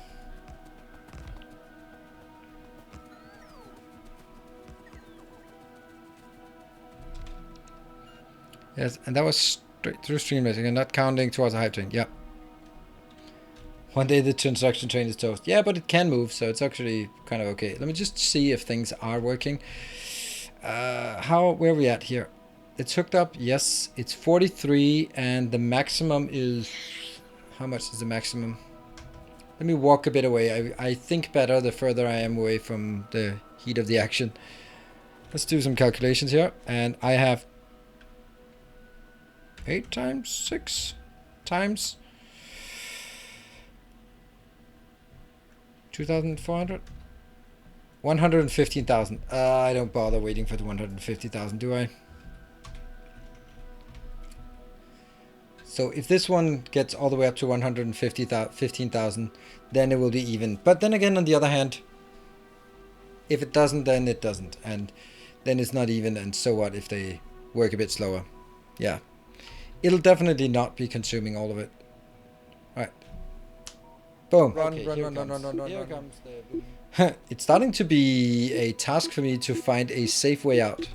Yes, and that was straight through Streamlabs and not counting towards a hype train. Yeah. One day the construction train is toast. Yeah, but it can move, so it's actually kind of okay. Let me just see if things are working. Where are we at here? It's hooked up. Yes, it's 43, and the maximum is... How much is the maximum? Let me walk a bit away. I think better the further I am away from the heat of the action. Let's do some calculations here. And I have 8 times 6 times 2,400? 115,000. I don't bother waiting for the 150,000, do I? So if this one gets all the way up to 115,000, then it will be even. But then again, on the other hand, if it doesn't, then it doesn't. And then it's not even, and so what if they work a bit slower? Yeah. It'll definitely not be consuming all of it. Alright. Boom. Run. Here comes the... It's starting to be a task for me to find a safe way out.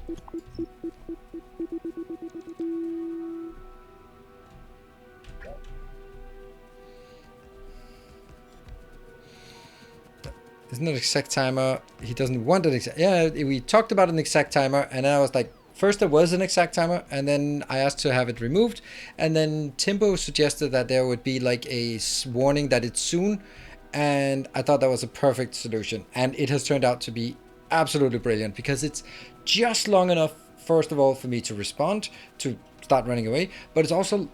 Isn't an exact timer? He doesn't want an exact... Yeah, we talked about an exact timer, and then I was like, first there was an exact timer, and then I asked to have it removed, and then Timbo suggested that there would be like a warning that it's soon, and I thought that was a perfect solution, and it has turned out to be absolutely brilliant, because it's just long enough, first of all, for me to respond, to start running away, but it's also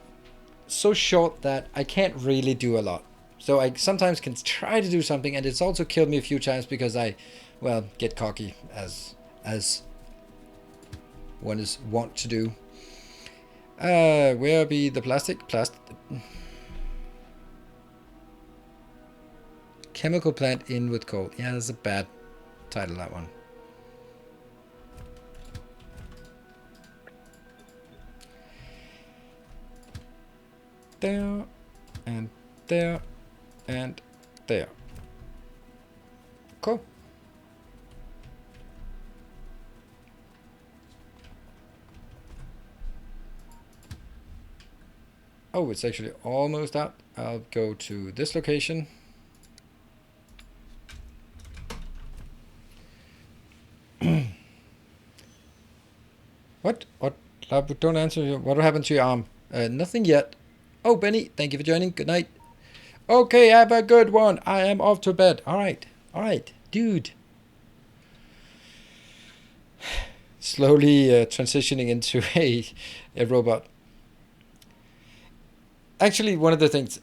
so short that I can't really do a lot. So I sometimes can try to do something, and it's also killed me a few times because I, well, get cocky as one is wont to do. Where be the plastic? Chemical plant in with coal. Yeah, that's a bad title, that one. There, and there, and there. Cool. Oh, it's actually almost out. I'll go to this location. What? Don't answer. What happened to your arm? Nothing yet. Oh, Benny, thank you for joining. Good night. Okay, have a good one. I am off to bed. All right, dude. Slowly transitioning into a robot. Actually, one of the things,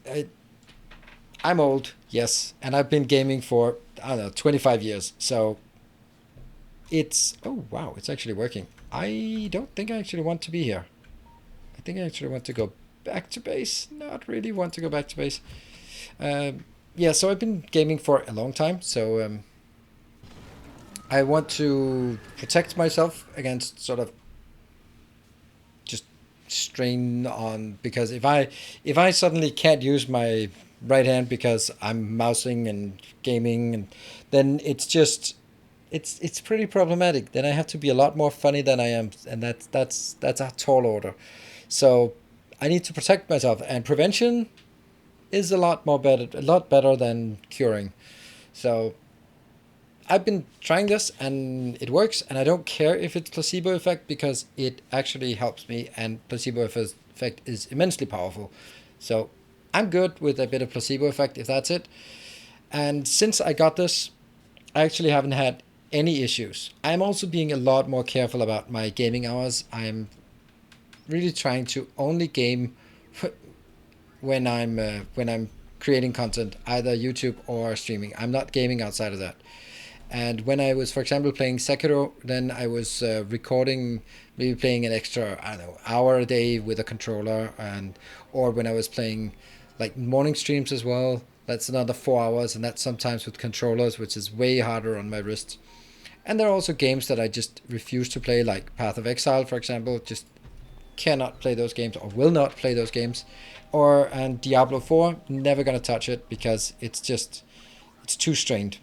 I'm old, yes, and I've been gaming for, I don't know, 25 years. So it's, oh wow, it's actually working. I don't think I actually want to be here. I think I actually want to go back to base. Not really want to go back to base. Yeah, so I've been gaming for a long time, so I want to protect myself against sort of just strain on, because if I suddenly can't use my right hand because I'm mousing and gaming, and then it's pretty problematic. Then I have to be a lot more funny than I am, and that's a tall order. So I need to protect myself, and prevention is a lot better than curing. So I've been trying this and it works, and I don't care if it's placebo effect because it actually helps me, and placebo effect is immensely powerful. So I'm good with a bit of placebo effect if that's it. And since I got this, I actually haven't had any issues. I'm also being a lot more careful about my gaming hours. I'm really trying to only game when I'm creating content, either YouTube or streaming. I'm not gaming outside of that. And when I was, for example, playing Sekiro, then I was recording, maybe playing an extra, I don't know, hour a day with a controller, and or when I was playing like morning streams as well, that's another 4 hours, and that's sometimes with controllers, which is way harder on my wrist. And there are also games that I just refuse to play, like Path of Exile, for example. Just cannot play those games, or will not play those games. And Diablo 4, never gonna touch it because it's too strained.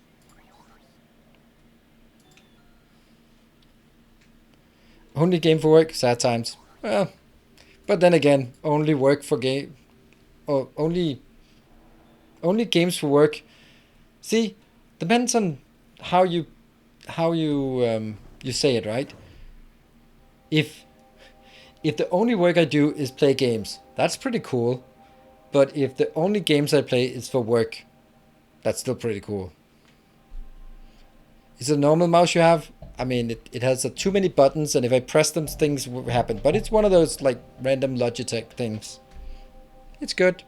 Only game for work, sad times. Well, but then again, only work for game, or only games for work. See, depends on how you say it, right? If if the only work I do is play games, that's pretty cool. But if the only games I play is for work, that's still pretty cool. Is it a normal mouse you have? I mean, it has too many buttons, and if I press them, things will happen. But it's one of those like random Logitech things. It's good.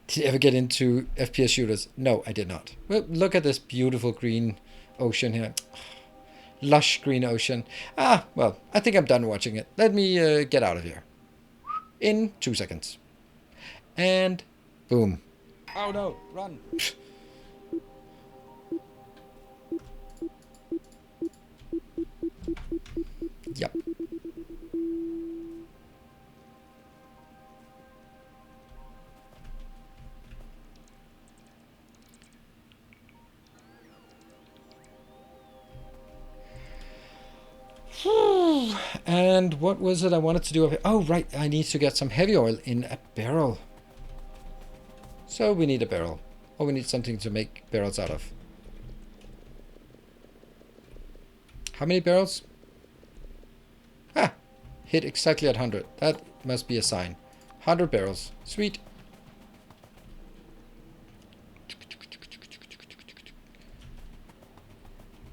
Did you ever get into FPS shooters? No, I did not. Well, look at this beautiful green ocean here. Lush green ocean. Ah, well, I think I'm done watching it. Let me get out of here. In 2 seconds. And boom. Oh no, run. Yep. And what was it I wanted to do? Oh, right. I need to get some heavy oil in a barrel. So we need a barrel. Or we need something to make barrels out of. How many barrels? Ah, hit exactly at 100. That must be a sign. 100 barrels. Sweet.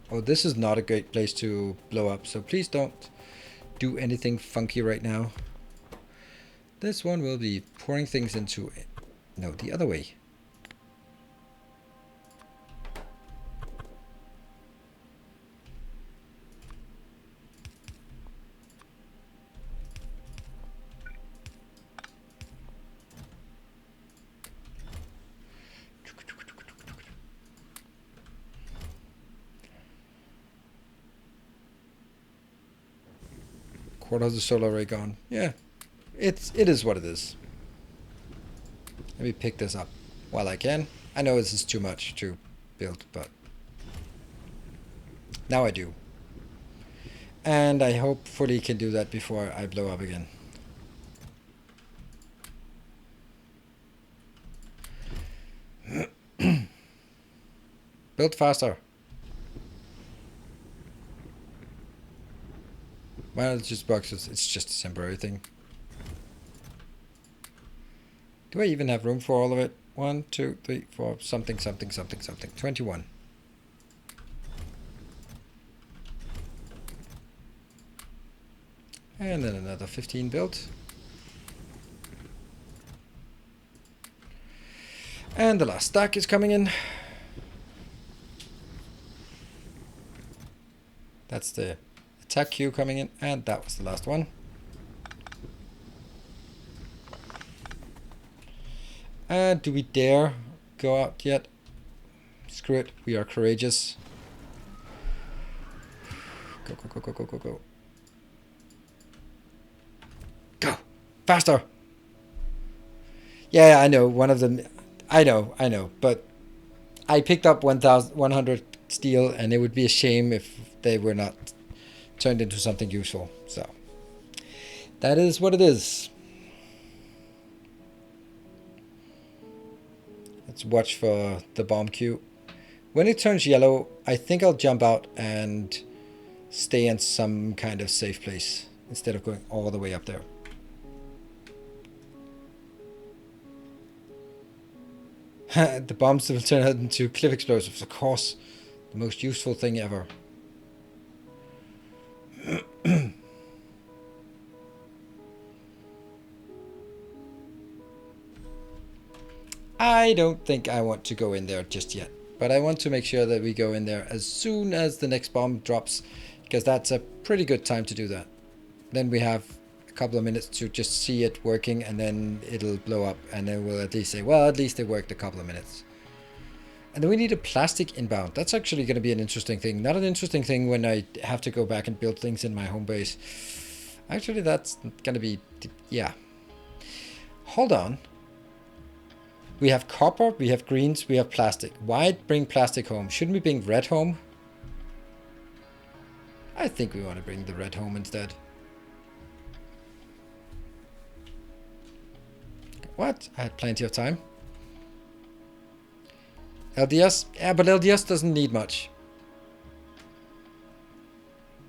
Oh, this is not a great place to blow up, so please don't do anything funky right now. This one will be pouring things into it. No, the other way. Quarter of the solar array gone. Yeah, it is what it is. Let me pick this up while I can. I know this is too much to build, but now I do. And I hopefully can do that before I blow up again. Build faster. Well, it's just boxes. It's just a temporary thing. Do I even have room for all of it? 1, 2, 3, 4, something, something, something, something. 21. And then another 15 built. And the last stack is coming in. That's the attack queue coming in, and that was the last one. Do we dare go out yet? Screw it, we are courageous. Go, go, go, go, go, go, go. Go! Faster! Yeah, I know. One of them. I know. But I picked up 1,100 steel, and it would be a shame if they were not turned into something useful. So that is what it is. Let's watch for the bomb queue. When it turns yellow, I think I'll jump out and stay in some kind of safe place instead of going all the way up there. The bombs will turn into cliff explosives, of course. The most useful thing ever. I don't think I want to go in there just yet. But I want to make sure that we go in there as soon as the next bomb drops. Because that's a pretty good time to do that. Then we have a couple of minutes to just see it working. And then it'll blow up. And then we'll at least say, well, at least it worked a couple of minutes. And then we need a plastic inbound. That's actually going to be an interesting thing. Not an interesting thing when I have to go back and build things in my home base. Actually, that's going to be... yeah. Hold on. We have copper, we have greens, we have plastic. Why bring plastic home? Shouldn't we bring red home? I think we want to bring the red home instead. What? I had plenty of time. LDS? Yeah, but LDS doesn't need much.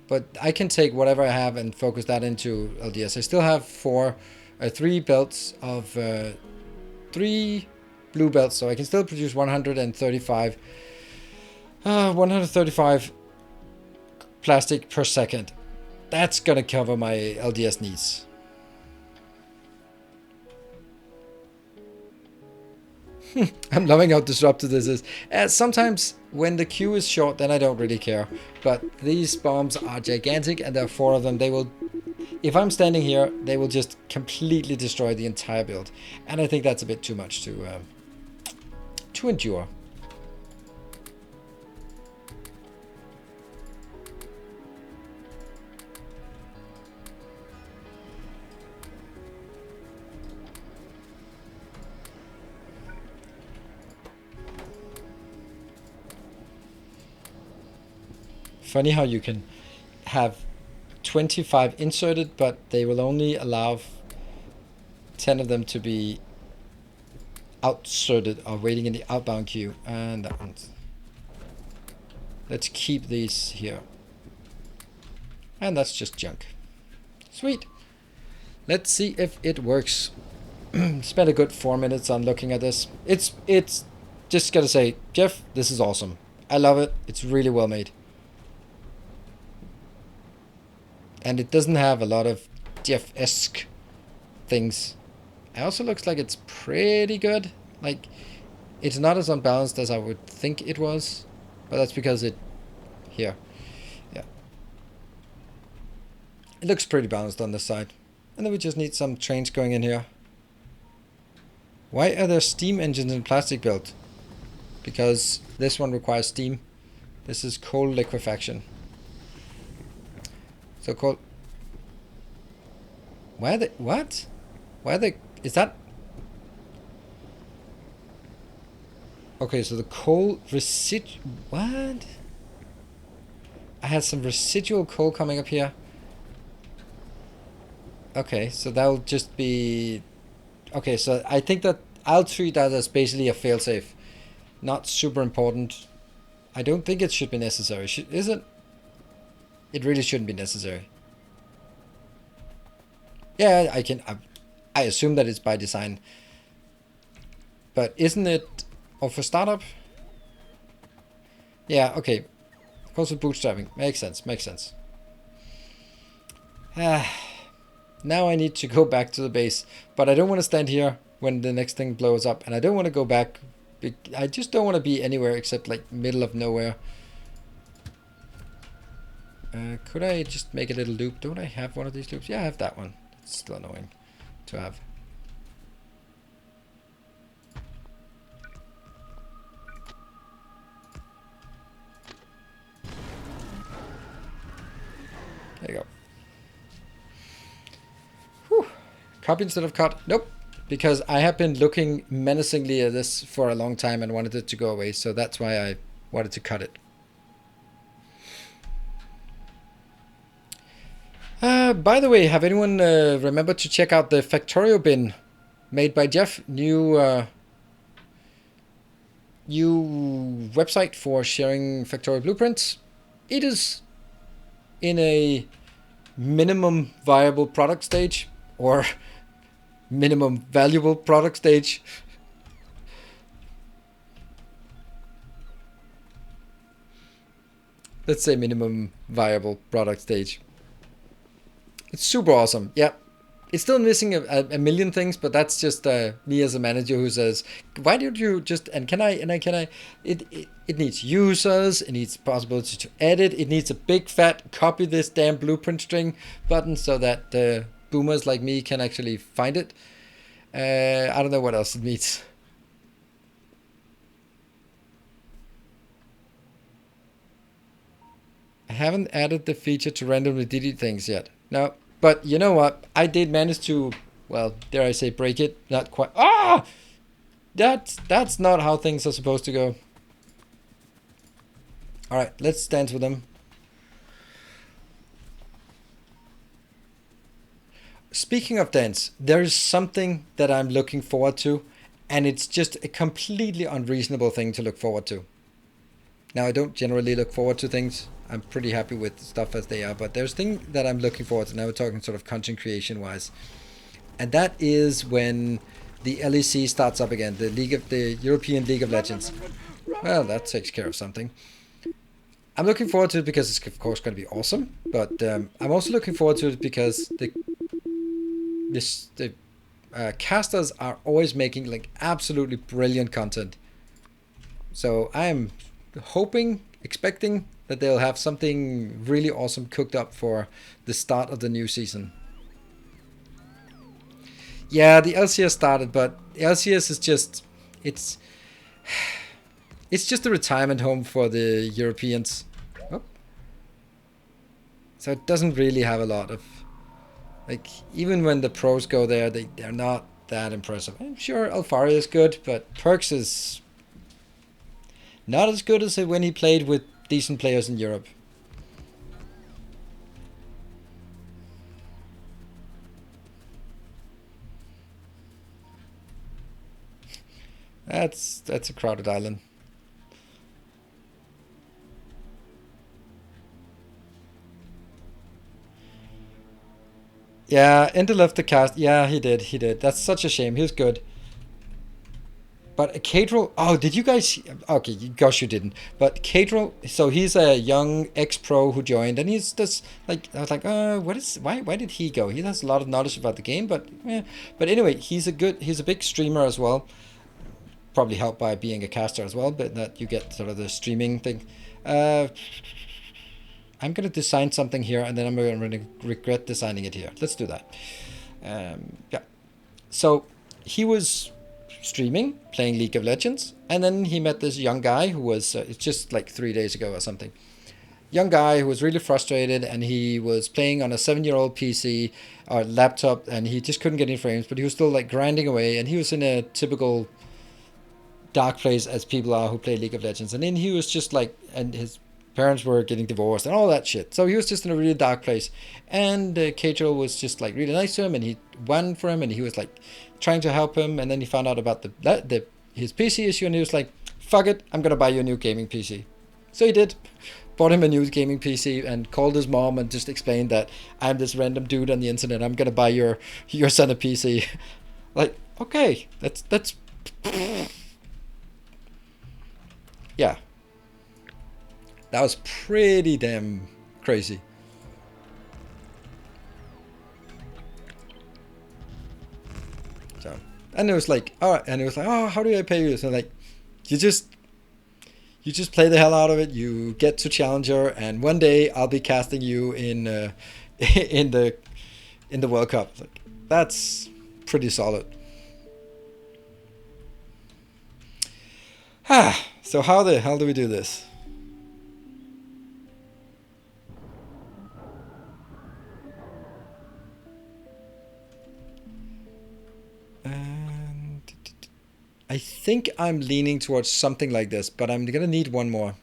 But I can take whatever I have and focus that into LDS. I still have 3 belts of... 3 blue belts, so I can still produce 135 plastic per second. That's gonna cover my LDS needs. I'm loving how disruptive this is. Sometimes when the queue is short, then I don't really care. But these bombs are gigantic, and there are 4 of them. They will, if I'm standing here, they will just completely destroy the entire build. And I think that's a bit too much to endure. Funny how you can have 25 inserted, but they will only allow 10 of them to be outserted or waiting in the outbound queue. And that one's... let's keep these here. And that's just junk. Sweet. Let's see if it works. Spent a good 4 minutes on looking at this. It's just gotta say, Jeff, this is awesome. I love it. It's really well made. And it doesn't have a lot of Jeff-esque things. It also looks like it's pretty good. Like, it's not as unbalanced as I would think it was. But that's because it... here. Yeah. It looks pretty balanced on this side. And then we just need some trains going in here. Why are there steam engines in plastic built? Because this one requires steam. This is coal liquefaction. So coal... why are they... what? Why are they... is that... okay, so the coal what? I had some residual coal coming up here. Okay, so that'll just be... okay, so I think that I'll treat that as basically a failsafe. Not super important. I don't think it should be necessary. Is it? It really shouldn't be necessary. Yeah, I assume that it's by design. But isn't it... or for startup? Yeah, okay. Of course with bootstrapping. Makes sense, makes sense. Now I need to go back to the base. But I don't want to stand here when the next thing blows up. And I don't want to go back. I just don't want to be anywhere except like middle of nowhere. Could I just make a little loop? Don't I have one of these loops? Yeah, I have that one. It's still annoying to have. There you go. Whew. Copy instead of cut. Nope. because I have been looking menacingly at this for a long time and wanted it to go away, so that's why I wanted to cut it. By the way, have anyone remembered to check out the Factorio bin made by Jeff? New website for sharing Factorio blueprints. It is in a minimum viable product stage, or minimum valuable product stage. Let's say minimum viable product stage. It's super awesome. Yeah. It's still missing a million things, but that's just me as a manager who says, why don't you just, and can I, it needs users, it needs possibility to edit, it needs a big fat copy this damn blueprint string button so that boomers like me can actually find it. I don't know what else it needs. I haven't added the feature to randomly delete things yet. No. But you know what? I did manage to, well, dare I say, break it. Not quite. Ah! That's not how things are supposed to go. Alright, let's dance with them. Speaking of dance, there's something that I'm looking forward to, and it's just a completely unreasonable thing to look forward to. Now, I don't generally look forward to things. I'm pretty happy with stuff as they are, but there's a thing that I'm looking forward to. Now we're talking sort of content creation wise, and that is when the LEC starts up again, the European League of Legends. Well, that takes care of something. I'm looking forward to it because it's of course going to be awesome, but I'm also looking forward to it because the casters are always making like absolutely brilliant content. So I'm hoping, expecting that they'll have something really awesome cooked up for the start of the new season. Yeah, the LCS started, but the LCS is just, it's just a retirement home for the Europeans. Oh. So it doesn't really have a lot of, like, even when the pros go there, they're not that impressive. I'm sure Alfaria is good, but Perks is not as good as when he played with decent players in Europe. That's a crowded island. Yeah, Ender left the cast. Yeah, he did. He did. That's such a shame. He was good. But Cadril, oh, did you guys? Okay, gosh, you didn't. But Cadril, so he's a young ex-pro who joined, and he's just like, I was like, why did he go? He has a lot of knowledge about the game, but but anyway, he's a big streamer as well. Probably helped by being a caster as well, but that you get sort of the streaming thing. I'm gonna design something here, and then I'm gonna regret designing it here. Let's do that. Yeah. So he was streaming, playing League of Legends, and then he met this young guy who was, it's just like 3 days ago or something. Young guy who was really frustrated, and he was playing on a 7-year-old PC or laptop, and he just couldn't get any frames, but he was still like grinding away, and he was in a typical dark place as people are who play League of Legends. And then he was just like, and his parents were getting divorced and all that shit. So he was just in a really dark place. And Keiichiro was just like really nice to him, and he won for him, and he was like trying to help him. And then he found out about his PC issue, and he was like, fuck it, I'm gonna buy you a new gaming PC. So he did. Bought him a new gaming PC and called his mom and just explained that I'm this random dude on the internet. I'm gonna buy your son a PC. Like, okay, that's yeah. That was pretty damn crazy. So, and it was like, oh, how do I pay you? So like, you just play the hell out of it. You get to Challenger, and one day I'll be casting you in in the World Cup. Like, that's pretty solid. So how the hell do we do this? I think I'm leaning towards something like this, but I'm gonna need one more.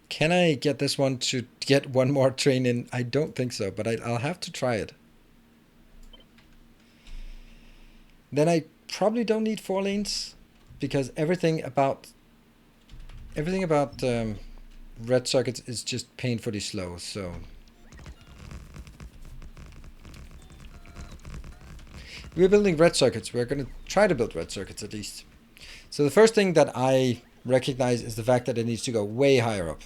Can I get this one to get one more train in? I don't think so, but I'll have to try it. Then I probably don't need 4 lanes, because everything about red circuits is just painfully slow, so... We're building red circuits. We're going to try to build red circuits at least. So the first thing that I recognize is the fact that it needs to go way higher up.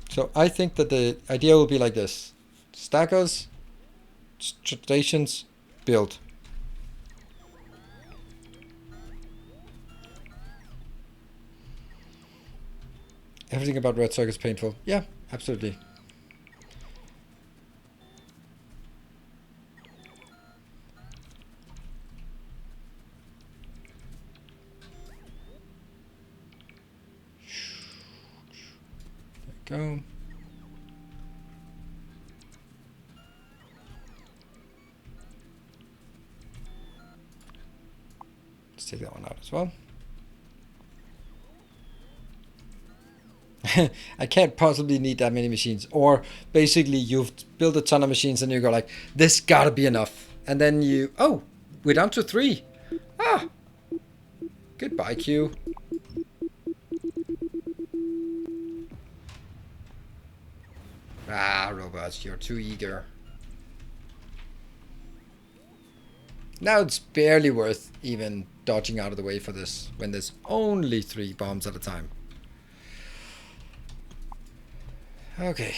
So I think that the idea will be like this. Stackers, stations, build. Everything about red circuits is painful. Yeah, absolutely. There we go. Let's take that one out as well. I can't possibly need that many machines. Or basically you've built a ton of machines and you go like, this gotta be enough. And then you, oh, we're down to 3. Ah, goodbye queue. Ah, robots, you're too eager. Now it's barely worth even dodging out of the way for this when there's only 3 bombs at a time. Okay.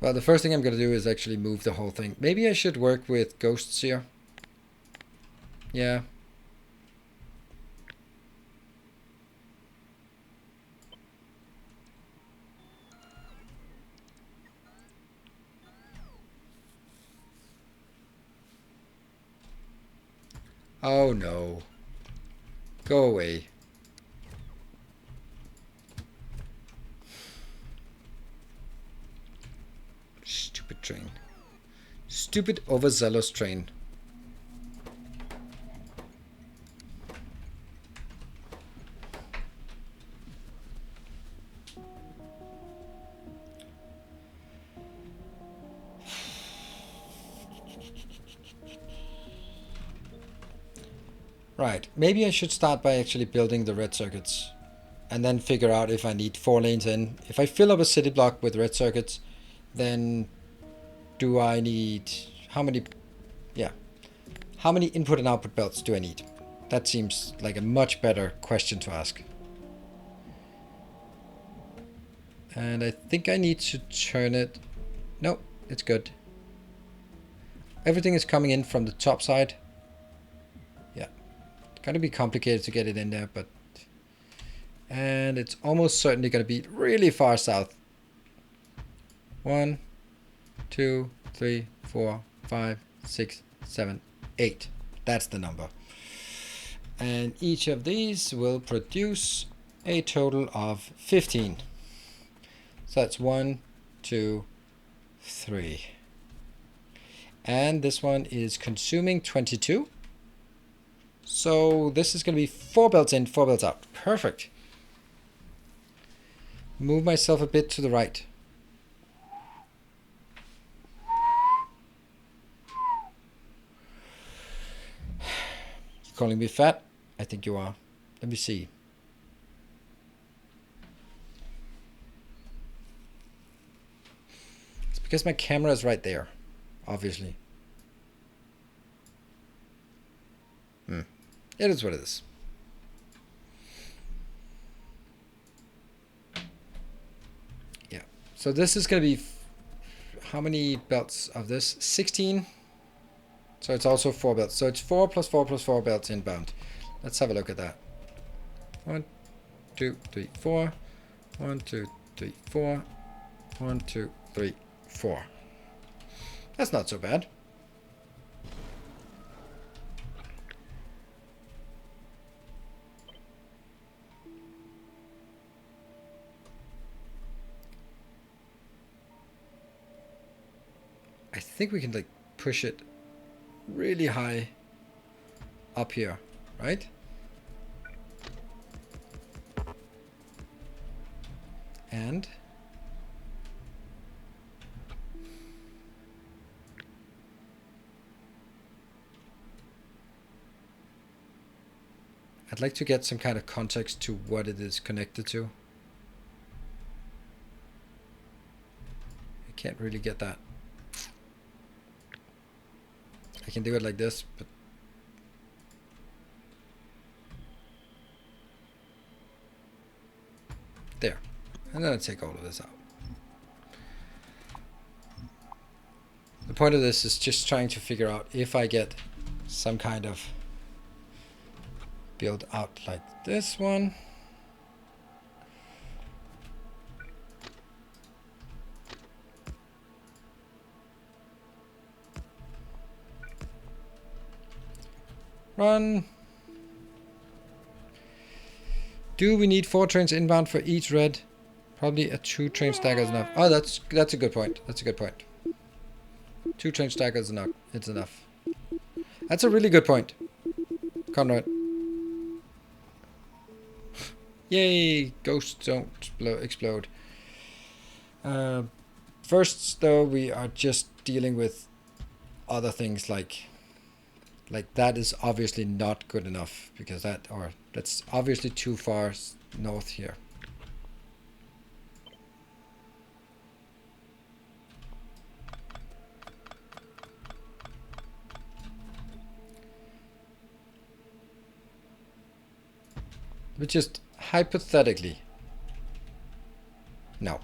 Well, the first thing I'm going to do is actually move the whole thing. Maybe I should work with ghosts here. Yeah. Oh no. Go away. Stupid train. Stupid overzealous train. Right, maybe I should start by actually building the red circuits and then figure out if I need 4 lanes in. If I fill up a city block with red circuits, then do I need, how many input and output belts do I need? That seems like a much better question to ask. And I think I need to turn it, no, it's good. Everything is coming in from the top side. Gonna be complicated to get it in there, but and it's almost certainly gonna be really far south. 1, 2, 3, 4, 5, 6, 7, 8. That's the number. And each of these will produce a total of 15. So that's 1, 2, 3. And this one is consuming 22. So this is going to be 4 belts in, 4 belts out. Perfect. Move myself a bit to the right. You calling me fat? I think you are. Let me see. It's because my camera is right there, obviously. It is what it is. Yeah. So this is going to be, how many belts of this? 16. So it's also 4 belts. So it's 4 plus 4 plus 4 belts inbound. Let's have a look at that. 1, 2, 3, 4. 1, 2, 3, 4. 1, 2, 3, 4. That's not so bad. think we can like push it really high up here, right? And I'd like to get some kind of context to what it is connected to. I can't really get that. I can do it like this, but there. And then I take all of this out. The point of this is just trying to figure out if I get some kind of build out like this one. Run. Do we need 4 trains inbound for each red? Probably a 2 train stagger is enough. Oh, that's a good point. That's a good point. 2 train staggers is enough. It's enough. That's a really good point, Conrad. Yay! Ghosts don't explode. First, though, we are just dealing with other things like that is obviously not good enough because that's obviously too far north here. But just hypothetically, no.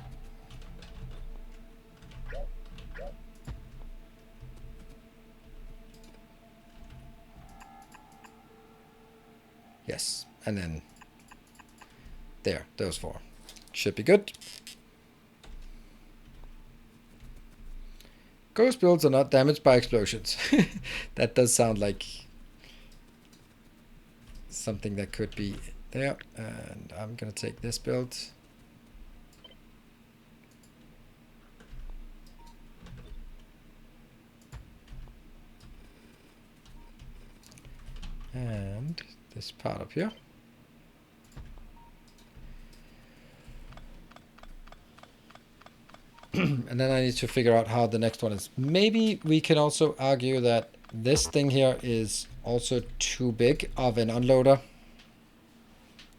Yes, and then there, those 4 should be good. Ghost builds are not damaged by explosions. That does sound like something that could be there. And I'm gonna take this build. And this part up here. And then I need to figure out how the next one is. Maybe we can also argue that this thing here is also too big of an unloader.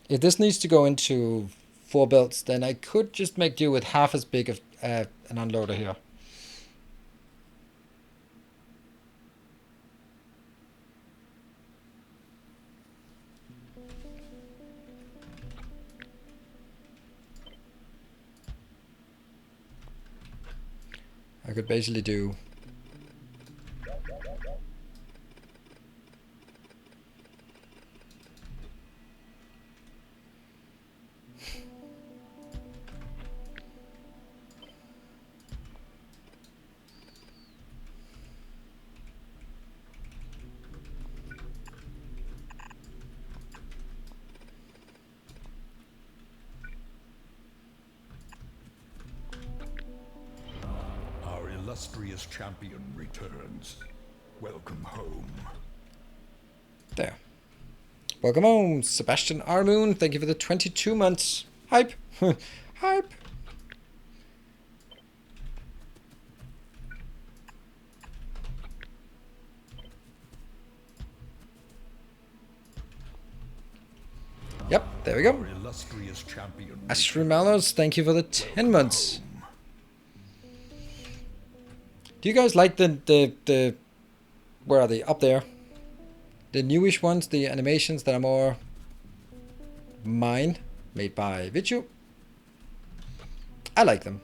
If this needs to go into 4 belts, then I could just make do with half as big of an unloader here. I could basically do illustrious champion returns. Welcome home. there. Welcome home, Sebastian Armoon. Thank you for the 22 months. Hype. Hype. Yep, there we go. Our illustrious champion. Ashri Malos, thank you for the 10 months. Do you guys like the where are they? Up there. The newish ones, the animations that are more mine, made by Vichu. I like them.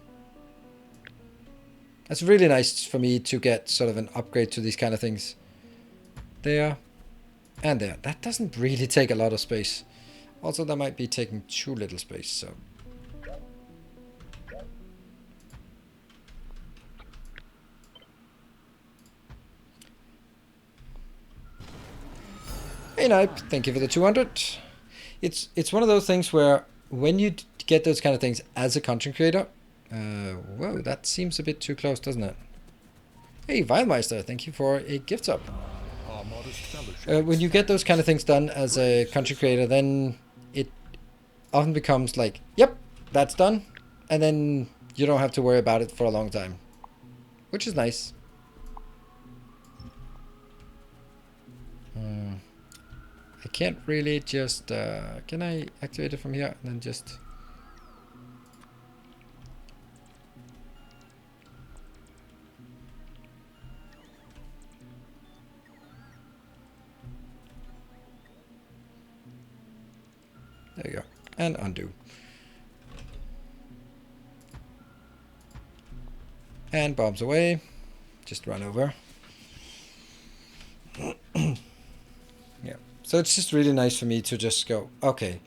It's really nice for me to get sort of an upgrade to these kind of things. There and there. That doesn't really take a lot of space. Also, that might be taking too little space, so. Hey Nipe, thank you for the 200. It's one of those things where when you get those kind of things as a content creator, whoa, that seems a bit too close, doesn't it? Hey, Weilmeister, thank you for a gift sub. Our modest fellowship. When you get those kind of things done as a content creator, then it often becomes like, yep, that's done. And then you don't have to worry about it for a long time, which is nice. I can't really just, can I activate it from here and then just... There you go. And undo. And bombs away. Just run over. Yeah. So it's just really nice for me to just go, okay,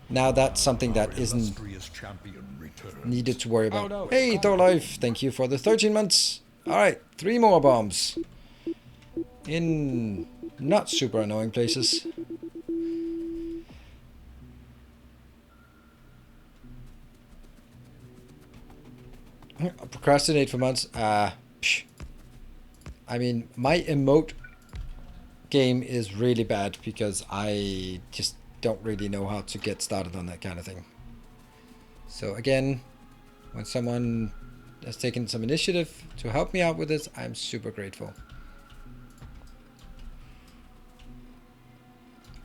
now that's something that isn't Illustrious champion returns. needed to worry about. no, Hey, Thorlife, thank you for the 13 months. Alright, 3 more bombs. In not super annoying places. Procrastinate for months. I mean, my emote game is really bad because I just don't really know how to get started on that kind of thing. So again, when someone has taken some initiative to help me out with this, I'm super grateful.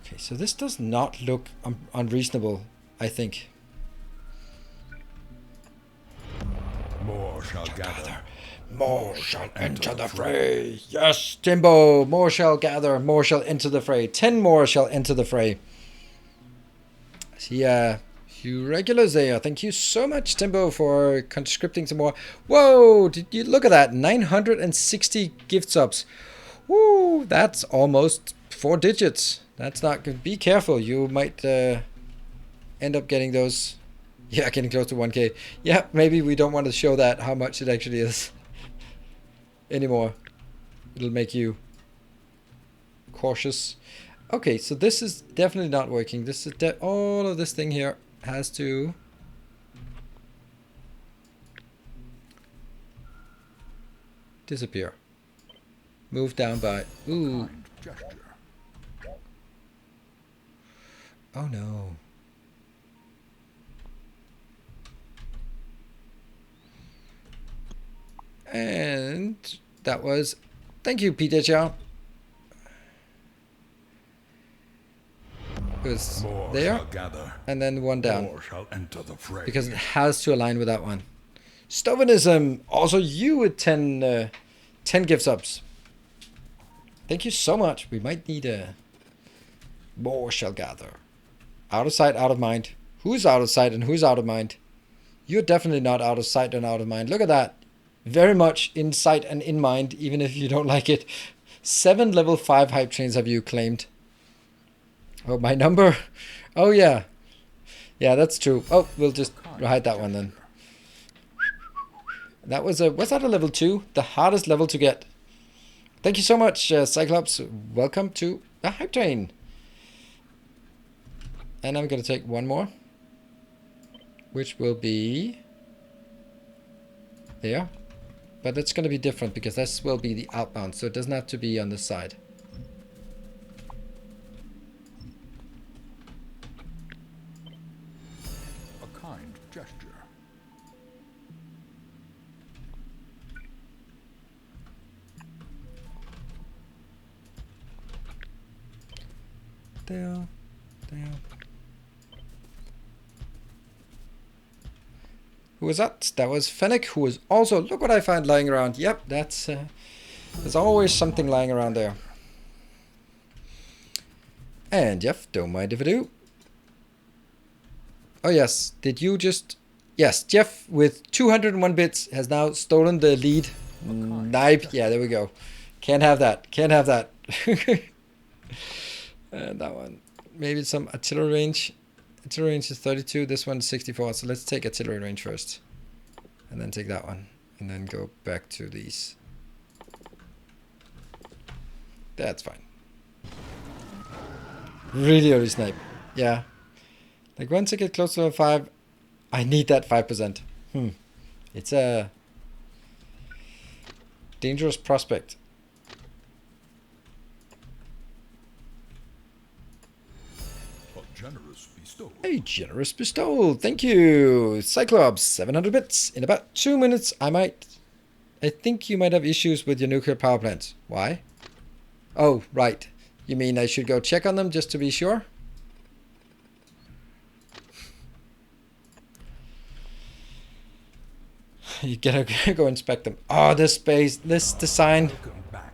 Okay, so this does not look unreasonable, I think. More shall gather. More shall enter the fray. Yes, Timbo. More shall gather. More shall enter the fray. 10 more shall enter the fray. See, you regulars there. Thank you so much, Timbo, for conscripting some more. Whoa, did you look at that? 960 gift subs. Woo, that's almost 4 digits. That's not good. Be careful. You might end up getting those. Yeah, getting close to 1K. Yeah, maybe we don't want to show that, how much it actually is anymore. It'll make you cautious. Okay, so this is definitely not working. This is all of this thing here has to disappear. Move down by... Ooh. Kind gesture. Oh no. And that was... Thank you, Peter Chow. It was More there, shall gather. and then one down. More shall enter the fray. Because it has to align with that one. Stubbornism, also you with 10 gift subs. Thank you so much. We might need a... More shall gather. Out of sight, out of mind. Who's out of sight and who's out of mind? You're definitely not out of sight and out of mind. Look at that. Very much in sight and in mind, even if you don't like it. 7 level 5 hype trains have you claimed. Oh, my number? Oh, yeah. Yeah, that's true. Oh, we'll just hide that one then. That was that a level 2? The hardest level to get. Thank you so much, Cyclops. Welcome to the hype train. And I'm going to take one more. Which will be... there. But it's going to be different because this will be the outbound. So it doesn't have to be on the side. A kind gesture. There. Who was that? That was Fennec, who was also... Look what I find lying around. Yep, that's... there's always something lying around there. And Jeff, don't mind if I do. Oh yes, did you just... Yes, Jeff with 201 bits has now stolen the lead. Knife. Yeah, there we go. Can't have that. Can't have that. And that one. Maybe some artillery range. Artillery range is 32. This one's 64. So let's take artillery range first. And then take that one. And then go back to these. That's fine. Really early snipe. Yeah. Like once I get close to level 5, I need that 5%. It's a... Dangerous prospect. A generous bestowal. A generous bestowal. Thank you. Cyclops, 700 bits. In about 2 minutes, I think you might have issues with your nuclear power plants. Why? Oh, right. You mean I should go check on them just to be sure? You gotta go inspect them. Oh, this space, this design. Welcome back.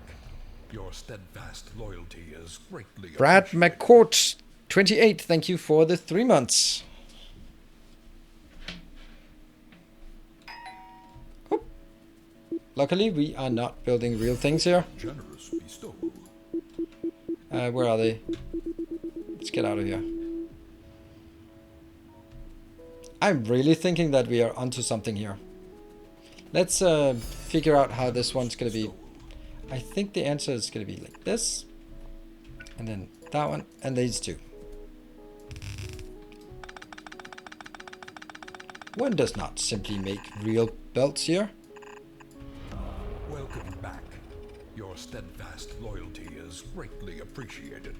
Your steadfast loyalty is greatly Brad appreciated. McCourt, 28. Thank you for the 3 months. Oop. Luckily, we are not building real things here. Generous bestowal. Where are they? Let's get out of here. I'm really thinking that we are onto something here. Let's figure out how this one's going to be. I think the answer is going to be like this. And then that one. And these two. One does not simply make real belts here. Welcome back. Your steadfast loyalty is greatly appreciated.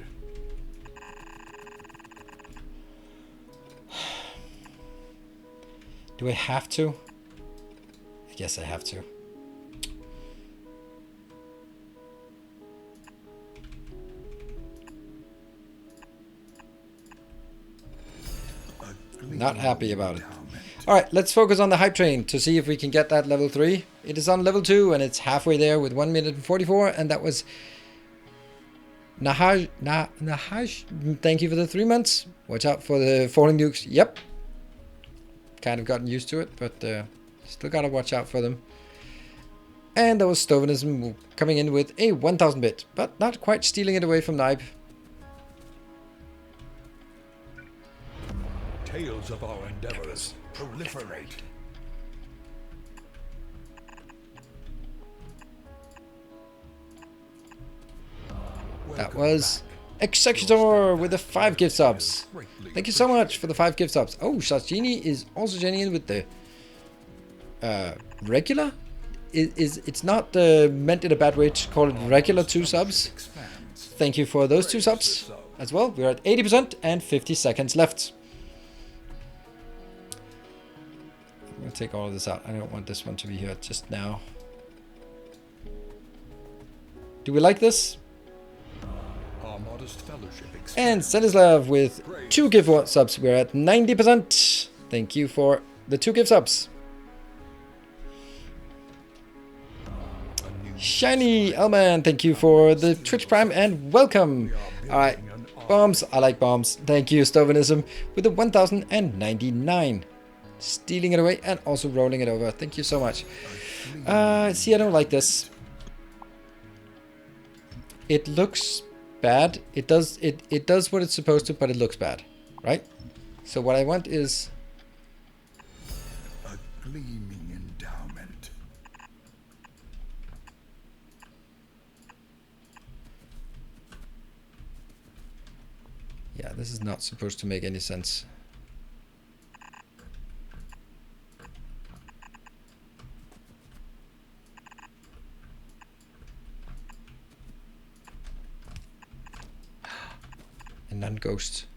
Do I have to? I guess I have to. Not happy about it. Alright, let's focus on the hype train to see if we can get that level 3. It is on level 2 and it's halfway there with 1 minute and 44, and that was Nahaj. Thank you for the 3 months. Watch out for the falling nukes. Yep. Kind of gotten used to it, but still gotta watch out for them. And there was Stovenism coming in with a 1000 bit, but not quite stealing it away from Nibe. Tales of our endeavors proliferate. That was Executor with the 5 gift subs. Thank you so much for the 5 gift subs. Oh, Sashini is also joining in with the regular? It's not meant in a bad way to call it regular 2 subs. Thank you for those 2 subs as well. We're at 80% and 50 seconds left. I'm going to take all of this out. I don't want this one to be here just now. Do we like this? Our modest fellowship And Stanislav with 2 gift subs. We're at 90%. Thank you for the 2 gift subs. Shiny Elman, thank you for the Twitch Prime and welcome. Alright, bombs. I like bombs. Thank you, Stovenism, with the 1099. Stealing it away and also rolling it over. Thank you so much. See, I don't like this. It looks bad. It does what it's supposed to, but it looks bad, right? So what I want is a gleaming endowment. Yeah, this is not supposed to make any sense. And non-ghost.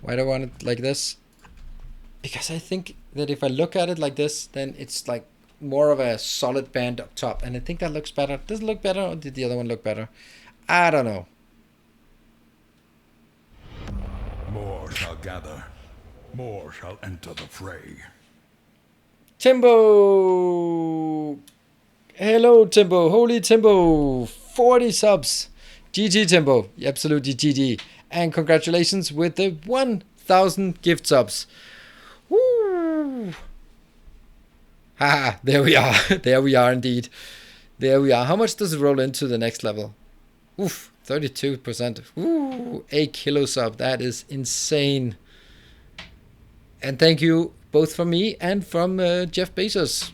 Why do I want it like this? Because I think that if I look at it like this, then it's like more of a solid band up top. And I think that looks better. Does it look better, or did the other one look better? I don't know. More shall gather. More shall enter the fray. Timbo! Hello, Timbo. Holy Timbo. 40 subs. GG, Timbo. Absolutely GG. And congratulations with the 1000 gift subs. Woo! Haha, there we are. There we are indeed. There we are. How much does it roll into the next level? Oof, 32%. Ooh, a kilo sub. That is insane. And thank you both from me and from Jeff Bezos.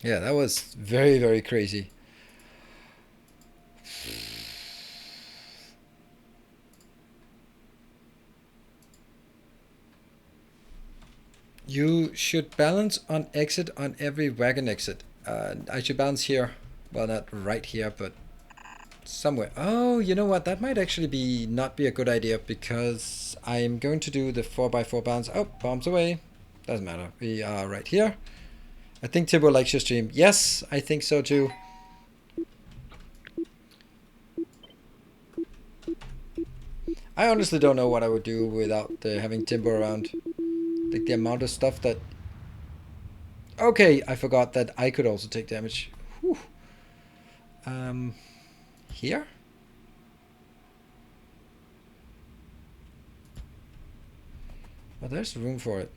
Yeah, that was very, very crazy. You should balance on exit on every wagon exit. I should balance here. Well, not right here, but somewhere. Oh, you know what? That might actually be not be a good idea because I'm going to do the 4x4 balance. Oh, bombs away. Doesn't matter. We are right here. I think Timbo likes your stream. Yes, I think so too. I honestly don't know what I would do without having Timbo around. Like the amount of stuff that... Okay, I forgot that I could also take damage. Whew. Here? Well, there's room for it.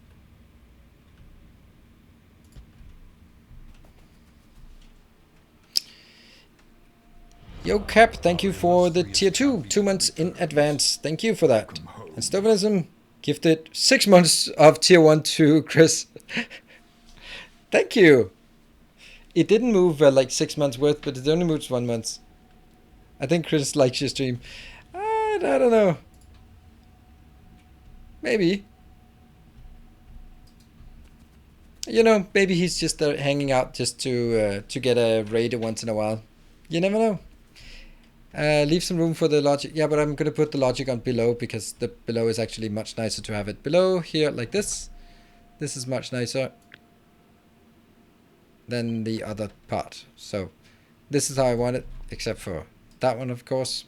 Yo, Cap, thank you for the tier 2, 2 months in advance. Thank you for that. And Stovanism gifted 6 months of tier 1 to Chris. Thank you. It didn't move like 6 months worth, but it only moves 1 month. I think Chris likes your stream. I don't know. Maybe. You know, maybe he's just hanging out just to get a raid once in a while. You never know. Leave some room for the logic. Yeah, but I'm going to put the logic on below because the below is actually much nicer to have it below here like this. This is much nicer than the other part. So this is how I want it, except for that one, of course.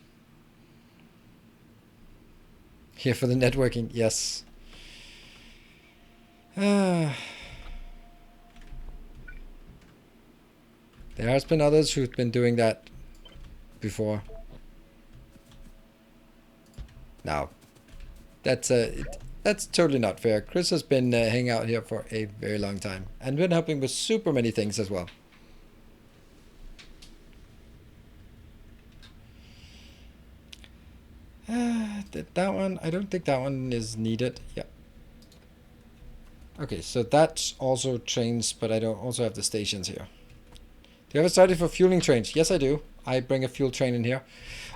Here for the networking, yes. There has been others who've been doing that before. Now, that's totally not fair. Chris has been hanging out here for a very long time and been helping with super many things as well. That one, I don't think that one is needed. Yeah. Okay, so that's also trains, but I don't also have the stations here. Do you have a strategy for fueling trains? Yes, I do. I bring a fuel train in here.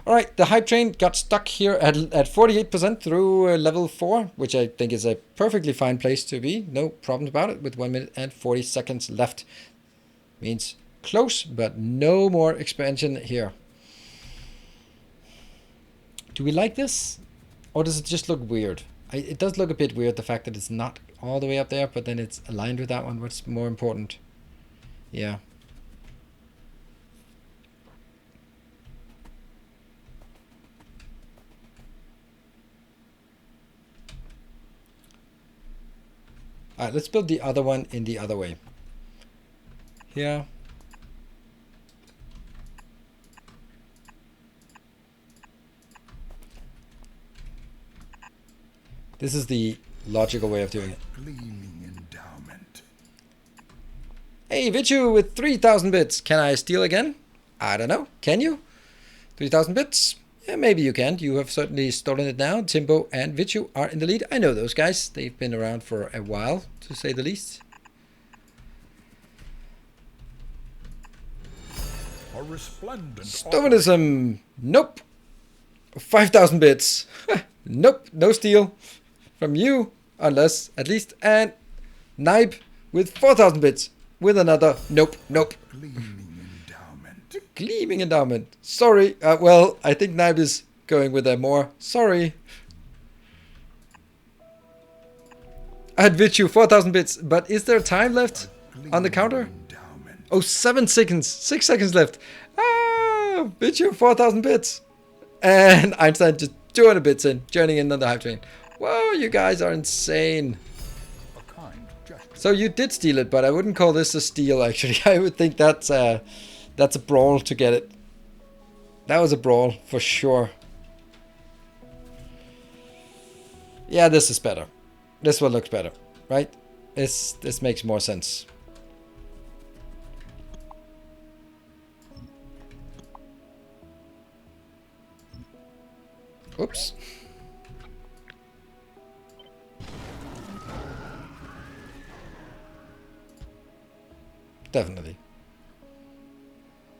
Alright, the hype train got stuck here at 48% through level 4, which I think is a perfectly fine place to be. No problems about it, with 1 minute and 40 seconds left. Means close, but no more expansion here. Do we like this? Or does it just look weird? It does look a bit weird, the fact that it's not all the way up there, but then it's aligned with that one. What's more important? Yeah. Alright, let's build the other one in the other way. Here. This is the logical way of doing it. Gleaming endowment. Hey, Vichu with 3,000 bits. Can I steal again? I don't know. Can you? 3,000 bits? Yeah, maybe you can. You have certainly stolen it now. Timbo and Vichu are in the lead. I know those guys. They've been around for a while, to say the least. A resplendent Stovanism. Nope. 5,000 bits. Nope. No steal from you, unless at least. And Nibe with 4,000 bits with another. Nope. Nope. gleaming endowment. Gleaming endowment. Sorry. Well, I think Nibe is going with a more. Sorry. I had Vichu 4,000 bits, but is there time left on the counter? Endowment. Oh, 7 seconds. 6 seconds left. Ah, Vichu 4,000 bits. And Einstein just 200 bits in, joining in on the hype train. Whoa, you guys are insane. A kind gesture. So you did steal it, but I wouldn't call this a steal, actually. I would think that's a brawl to get it. That was a brawl, for sure. Yeah, this is better. This one looks better, right? This makes more sense. Oops. Definitely.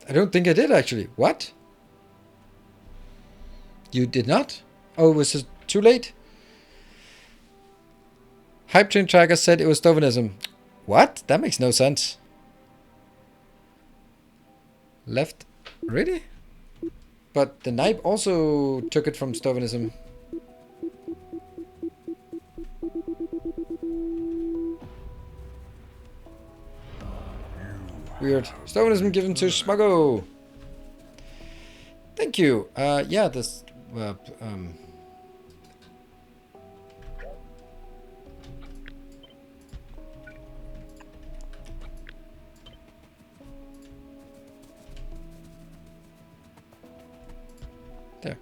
I don't think I did, actually. What? You did not? Oh, was it too late? Hype train tracker said it was Stalinism. What? That makes no sense. Left? Really? But the Knipe also took it from Stalinism. Weird. Stalinism given to Smuggo. Thank you. Yeah, this... There.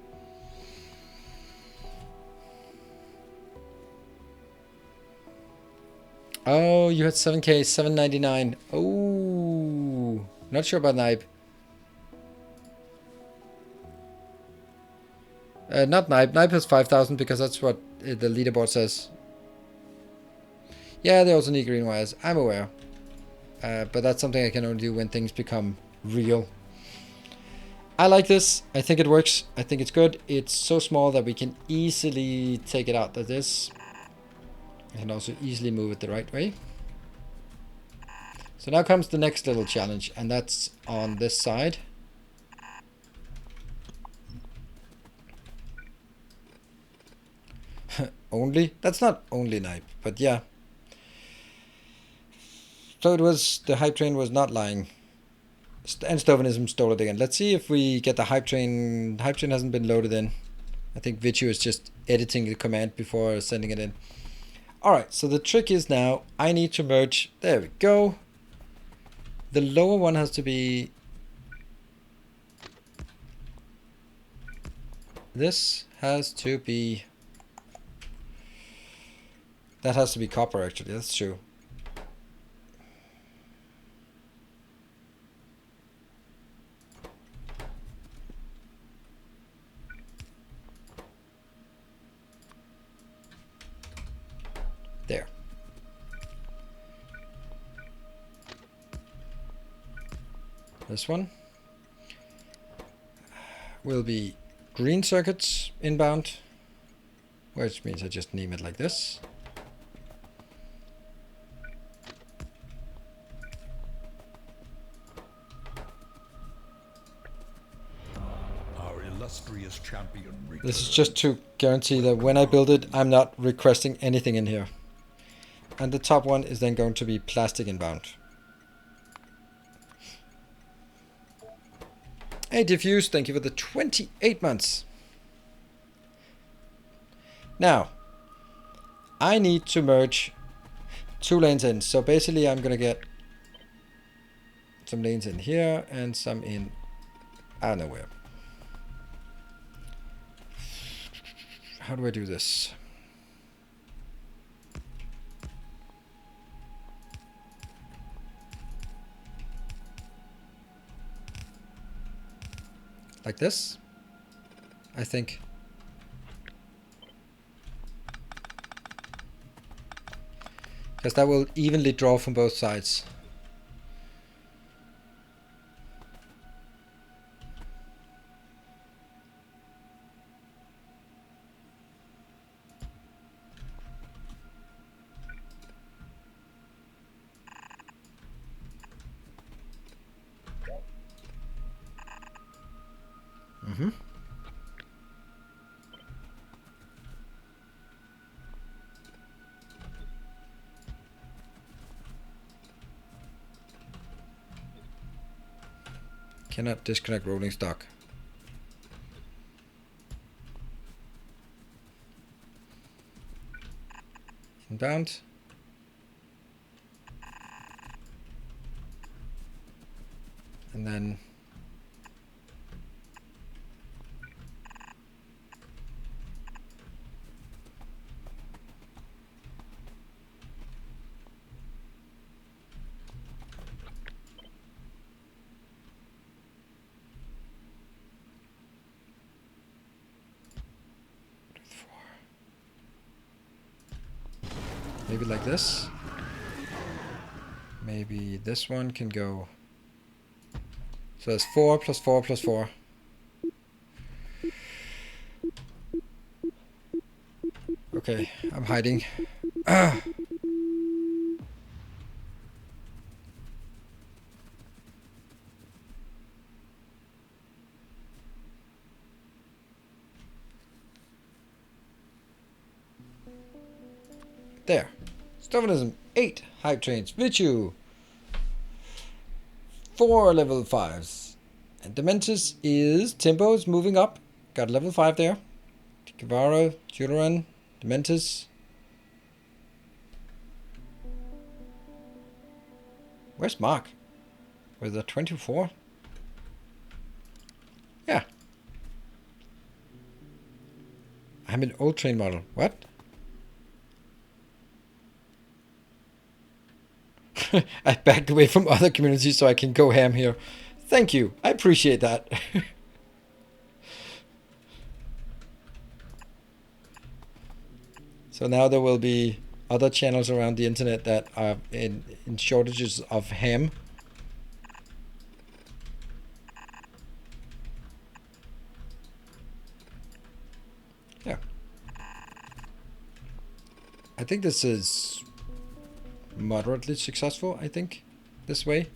Oh, you had 7k, 799. Oh, not sure about Knipe. Not Knipe. Knipe has 5,000 because that's what the leaderboard says. Yeah, they also need green wires. I'm aware. But that's something I can only do when things become real. I like this. I think it works. I think it's good. It's so small that we can easily take it out like this. I can also easily move it the right way. So now comes the next little challenge, and that's on this side. Only? That's not only Knipe, but yeah. So it was, the hype train was not lying. And Stalinism stole it again. Let's see if we get the hype train. The hype train hasn't been loaded in. I think Vichu is just editing the command before sending it in. Alright, so the trick is now, I need to merge. There we go. The lower one has to be... This has to be... That has to be copper, actually. That's true. There. This one will be green circuits inbound, which means I just name it like this. Our illustrious champion returns. This is just to guarantee that when I build it, I'm not requesting anything in here. And the top one is then going to be plastic inbound. Hey Diffuse, thank you for the 28 months. Now, I need to merge 2 lanes in. So basically I'm gonna get some lanes in here and some in I don't know where. How do I do this? Like this, I think. Because that will evenly draw from both sides. Mm-hmm. Cannot disconnect rolling stock. Inbound. And then maybe like this. Maybe this one can go. So it's 4 plus 4 plus 4. Okay, I'm hiding. There. Stalinism 8 hype trains. Virtue 4 level 5s. And Dementus is Tempo is moving up. Got level 5 there. Guevara, Julian, Dementus. Where's Mark? With a 24? Yeah. I'm an old train model. What? I backed away from other communities so I can go ham here. Thank you. I appreciate that. So now there will be other channels around the internet that are in shortages of ham. Yeah. I think this is moderately successful, I think, this way.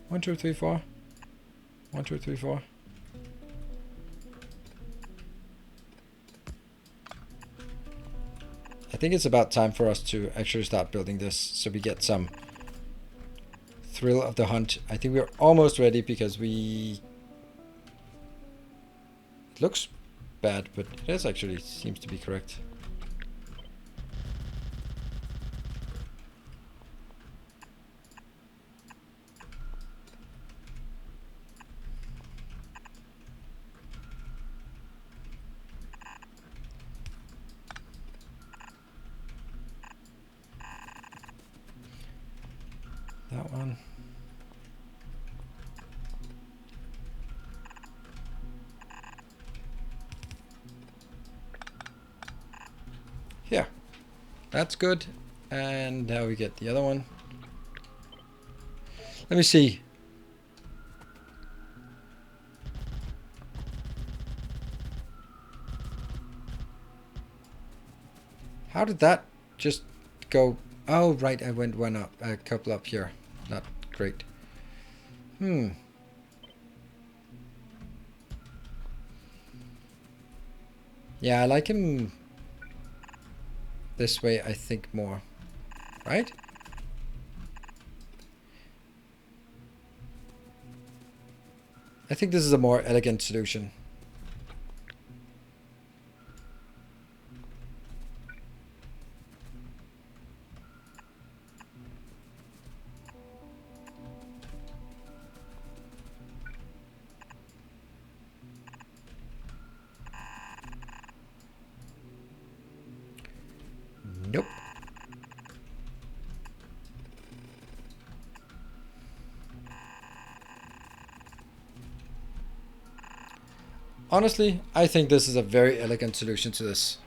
One, two, three, four. 1, 2, 3, 4. I think it's about time for us to actually start building this so we get some thrill of the hunt. I think we're almost ready because we... It looks bad, but it is actually seems to be correct. That one. Here. That's good. And now we get the other one. Let me see. How did that just go? Oh, right. I went one up, a couple up here. Not great. Yeah, I like him this way, I think, more. Right? I think this is a more elegant solution. Nope. Honestly, I think this is a very elegant solution to this.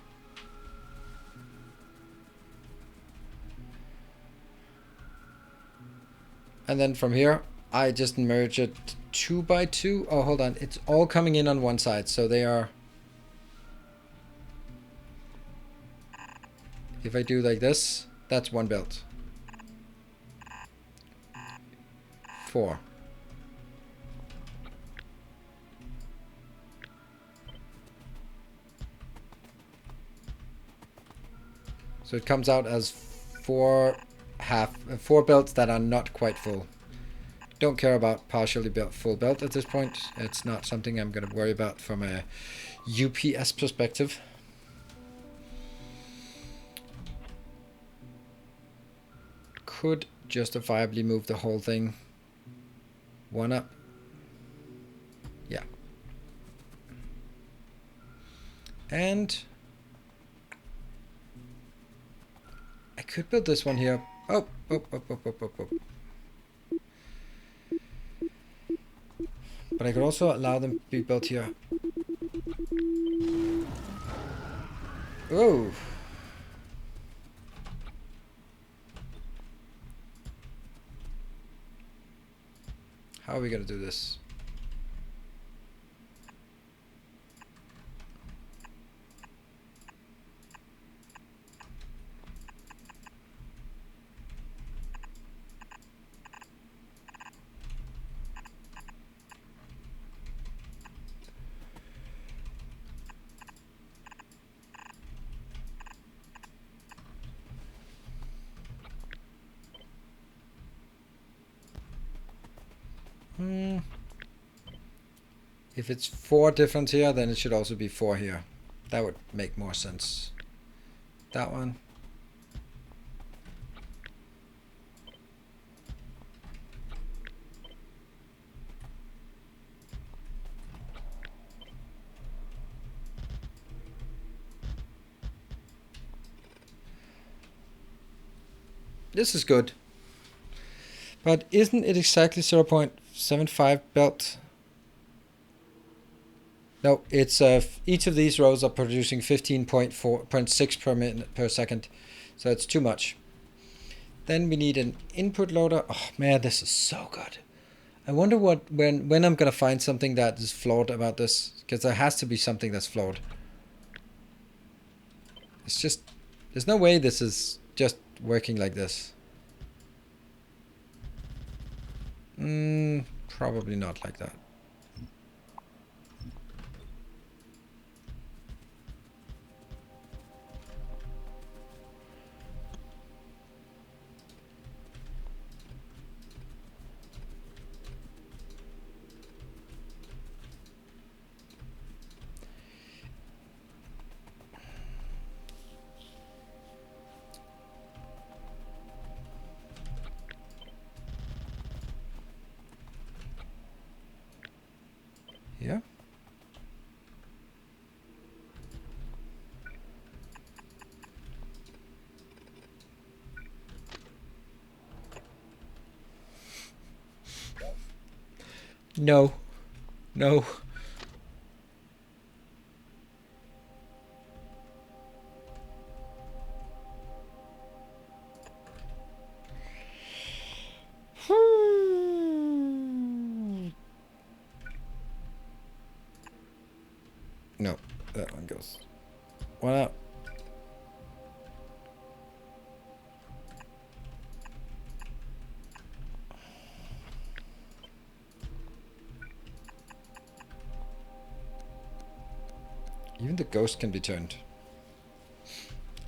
And then from here, I just merge it 2 by 2. Oh, hold on. It's all coming in on one side, so they are... If I do like this, that's one belt. 4. So it comes out as 4 belts that are not quite full. Don't care about partially built full belt at this point. It's not something I'm going to worry about from a UPS perspective. Could justifiably move the whole thing 1 up. Yeah. And I could build this one here. Oh. But I could also allow them to be built here. Oh. How are we going to do this? If it's 4 different here, then it should also be 4 here. That would make more sense. That one. This is good. But isn't it exactly 0.75 belt? No, it's each of these rows are producing 15.6 per minute per second. So it's too much. Then we need an input loader. Oh man, this is so good. I wonder when I'm gonna find something that is flawed about this, because there has to be something that's flawed. It's just, there's no way this is just working like this. Probably not like that. Yeah. No. No. No, that one goes. One out. Even the ghost can be turned.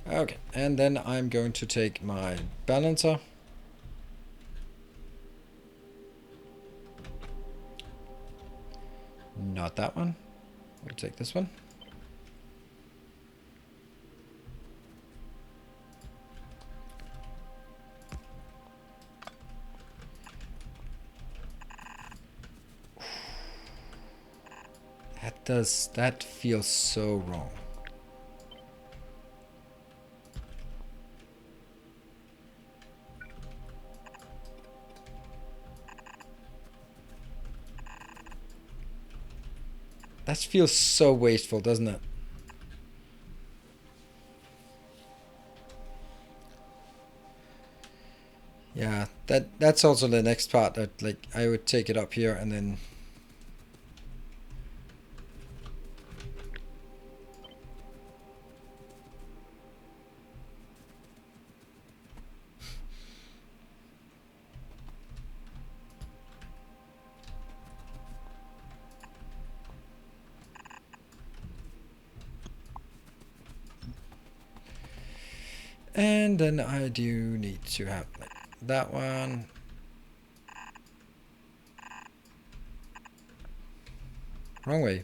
Okay, and then I'm going to take my balancer. Not that one. We'll take this one. That feels so wrong. That feels so wasteful, doesn't it? Yeah, that's also the next part that, like, I would take it up here and then I do need to have like that one. Wrong way.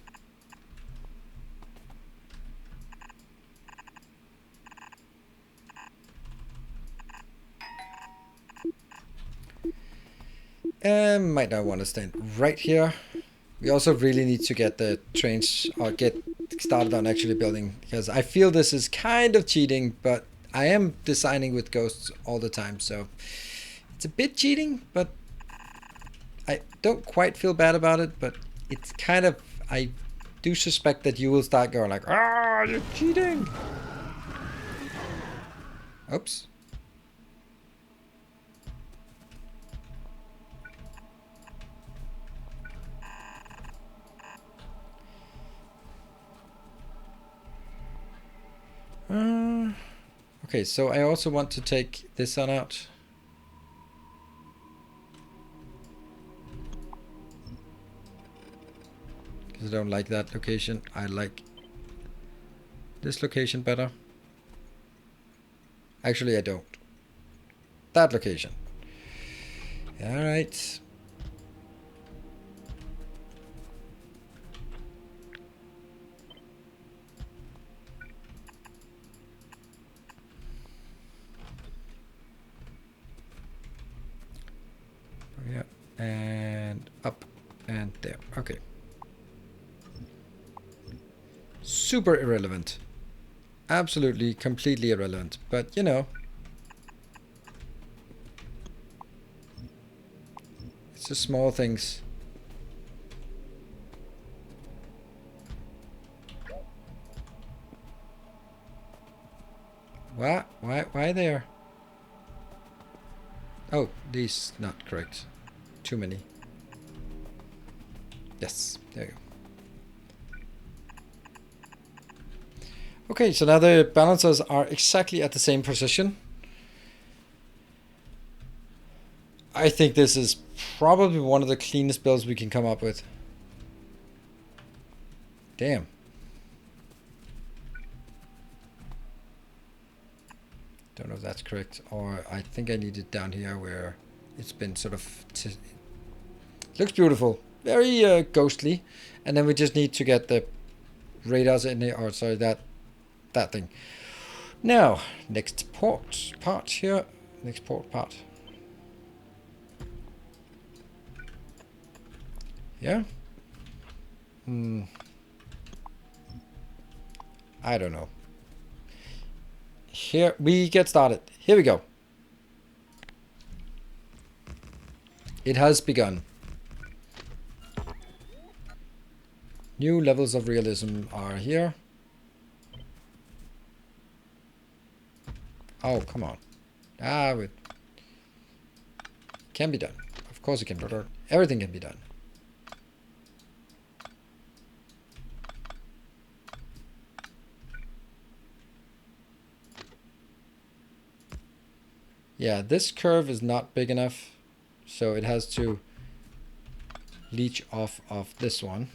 Might not want to stand right here. We also really need to get the trains or get started on actually building, because I feel this is kind of cheating, but I am designing with ghosts all the time, so it's a bit cheating, but I don't quite feel bad about it, but it's kind of, I do suspect that you will start going like, ah, you're cheating. Oops. Okay, so I also want to take this one out. Because I don't like that location. I like this location better. Actually, I don't. That location. Alright. Okay. Super irrelevant. Absolutely, completely irrelevant. But, you know. It's the small things. What? Why there? Oh, these not correct. Too many. Yes, there you go. Okay, so now the balancers are exactly at the same position. I think this is probably one of the cleanest builds we can come up with. Damn. Don't know if that's correct, or I think I need it down here where it's been sort of... looks beautiful. Very ghostly. And then we just need to get the radars in there, or sorry, that thing. Now, next part here. Next part. Yeah? I don't know. Here we get started. Here we go. It has begun. New levels of realism are here. Oh, come on. It can be done. Of course it can be done. Everything can be done. Yeah, this curve is not big enough, so it has to leech off of this one.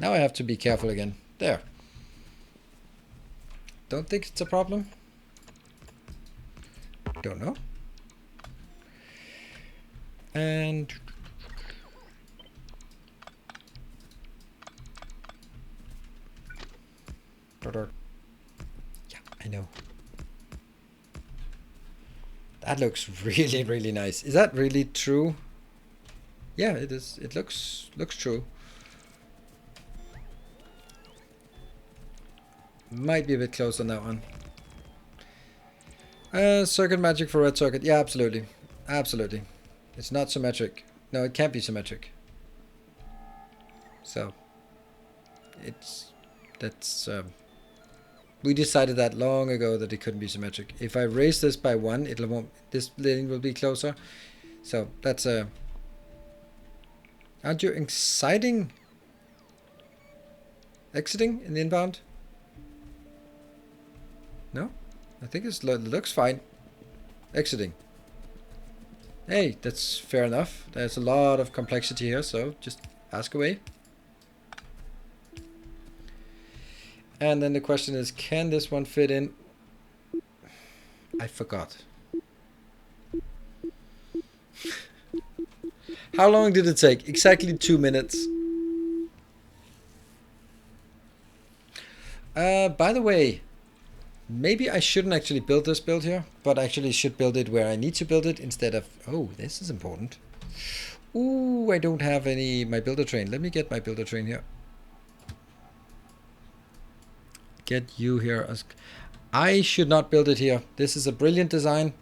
Now I have to be careful again. There. Don't think it's a problem. Don't know. And yeah, I know. That looks really, really nice. Is that really true? Yeah, it is. It looks true. Might be a bit close on that one. Circuit magic for red circuit. Yeah, absolutely. Absolutely. It's not symmetric. No, it can't be symmetric. So, we decided that long ago that it couldn't be symmetric. If I raise this by 1, this lane will be closer. So, that's aren't you exiting in the inbound? No? I think it looks fine. Exiting. Hey, that's fair enough. There's a lot of complexity here, so just ask away. And then the question is, can this one fit in? I forgot. How long did it take? Exactly 2 minutes. By the way, maybe I shouldn't actually build this build here, but actually should build it where I need to build it instead of... Oh, this is important. Ooh, I don't have my builder train. Let me get my builder train here. Get you here. I should not build it here. This is a brilliant design,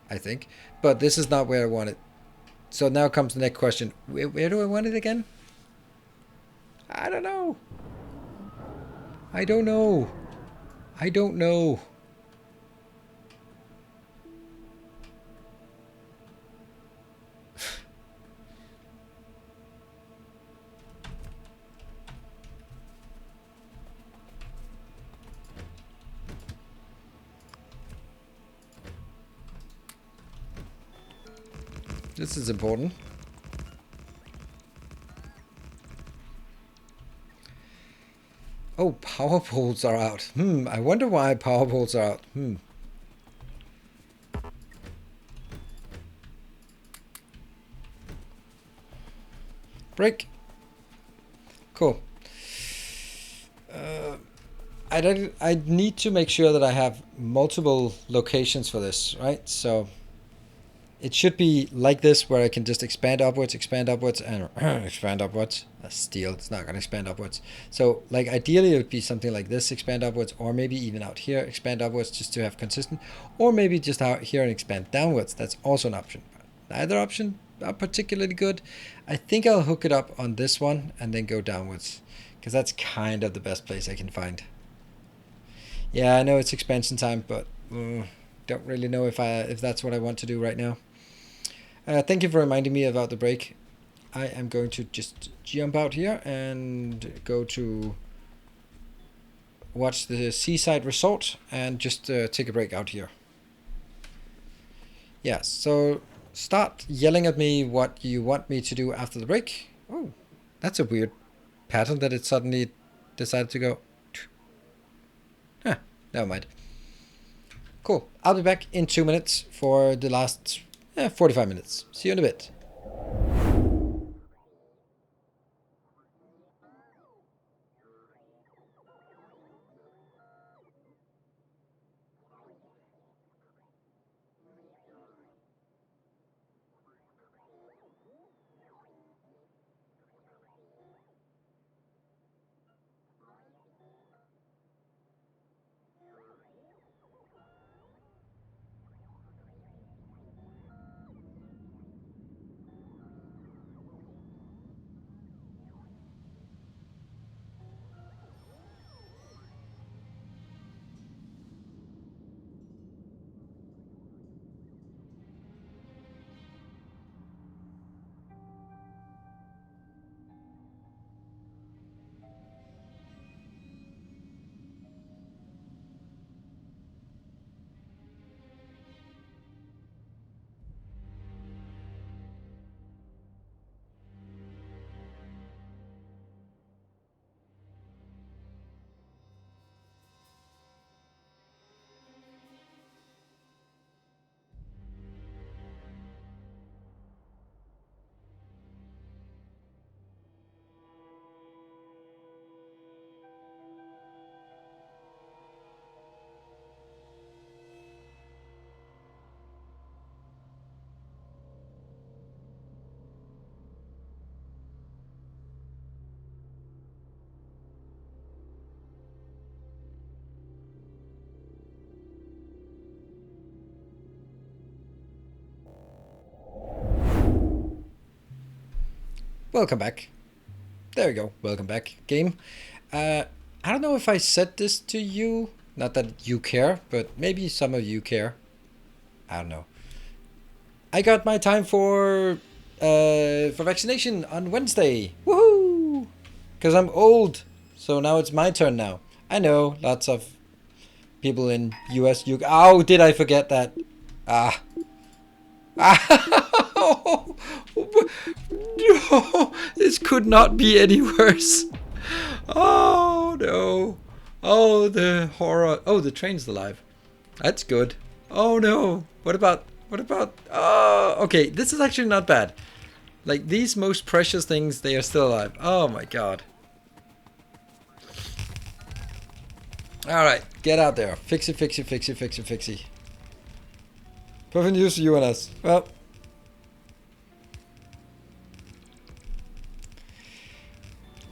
I think, but this is not where I want it. So now comes the next question. Where do I want it again? I don't know. I don't know. I don't know. This is important. Oh, power poles are out. I wonder why power poles are out. Break. Cool. I need to make sure that I have multiple locations for this, right? So it should be like this, where I can just expand upwards, and expand upwards. Steel, it's not going to expand upwards. So like ideally it would be something like this, expand upwards, or maybe even out here, expand upwards, just to have consistent, or maybe just out here and expand downwards. That's also an option. Neither option are particularly good. I think I'll hook it up on this one and then go downwards, because that's kind of the best place I can find. Yeah, I know it's expansion time, but don't really know if that's what I want to do right now. Thank you for reminding me about the break. I am going to just jump out here and go to watch the seaside resort and just take a break out here. Yeah, so start yelling at me what you want me to do after the break. Oh, that's a weird pattern that it suddenly decided to go. Huh, never mind. Cool. I'll be back in 2 minutes for the last 45 minutes. See you in a bit. Welcome back. There we go. Welcome back, game. I don't know if I said this to you. Not that you care, but maybe some of you care. I don't know. I got my time for vaccination on Wednesday. Woohoo! Because I'm old, so now it's my turn now. I know, lots of people in US, UK. Oh, did I forget that? Ah. No, this could not be any worse. Oh no. Oh, the horror. Oh, the train's alive. That's good. Oh no. What about oh, okay, this is actually not bad. Like, these most precious things, they are still alive. Oh my god. Alright, get out there. Fix it. Perfect news for you and us. Well,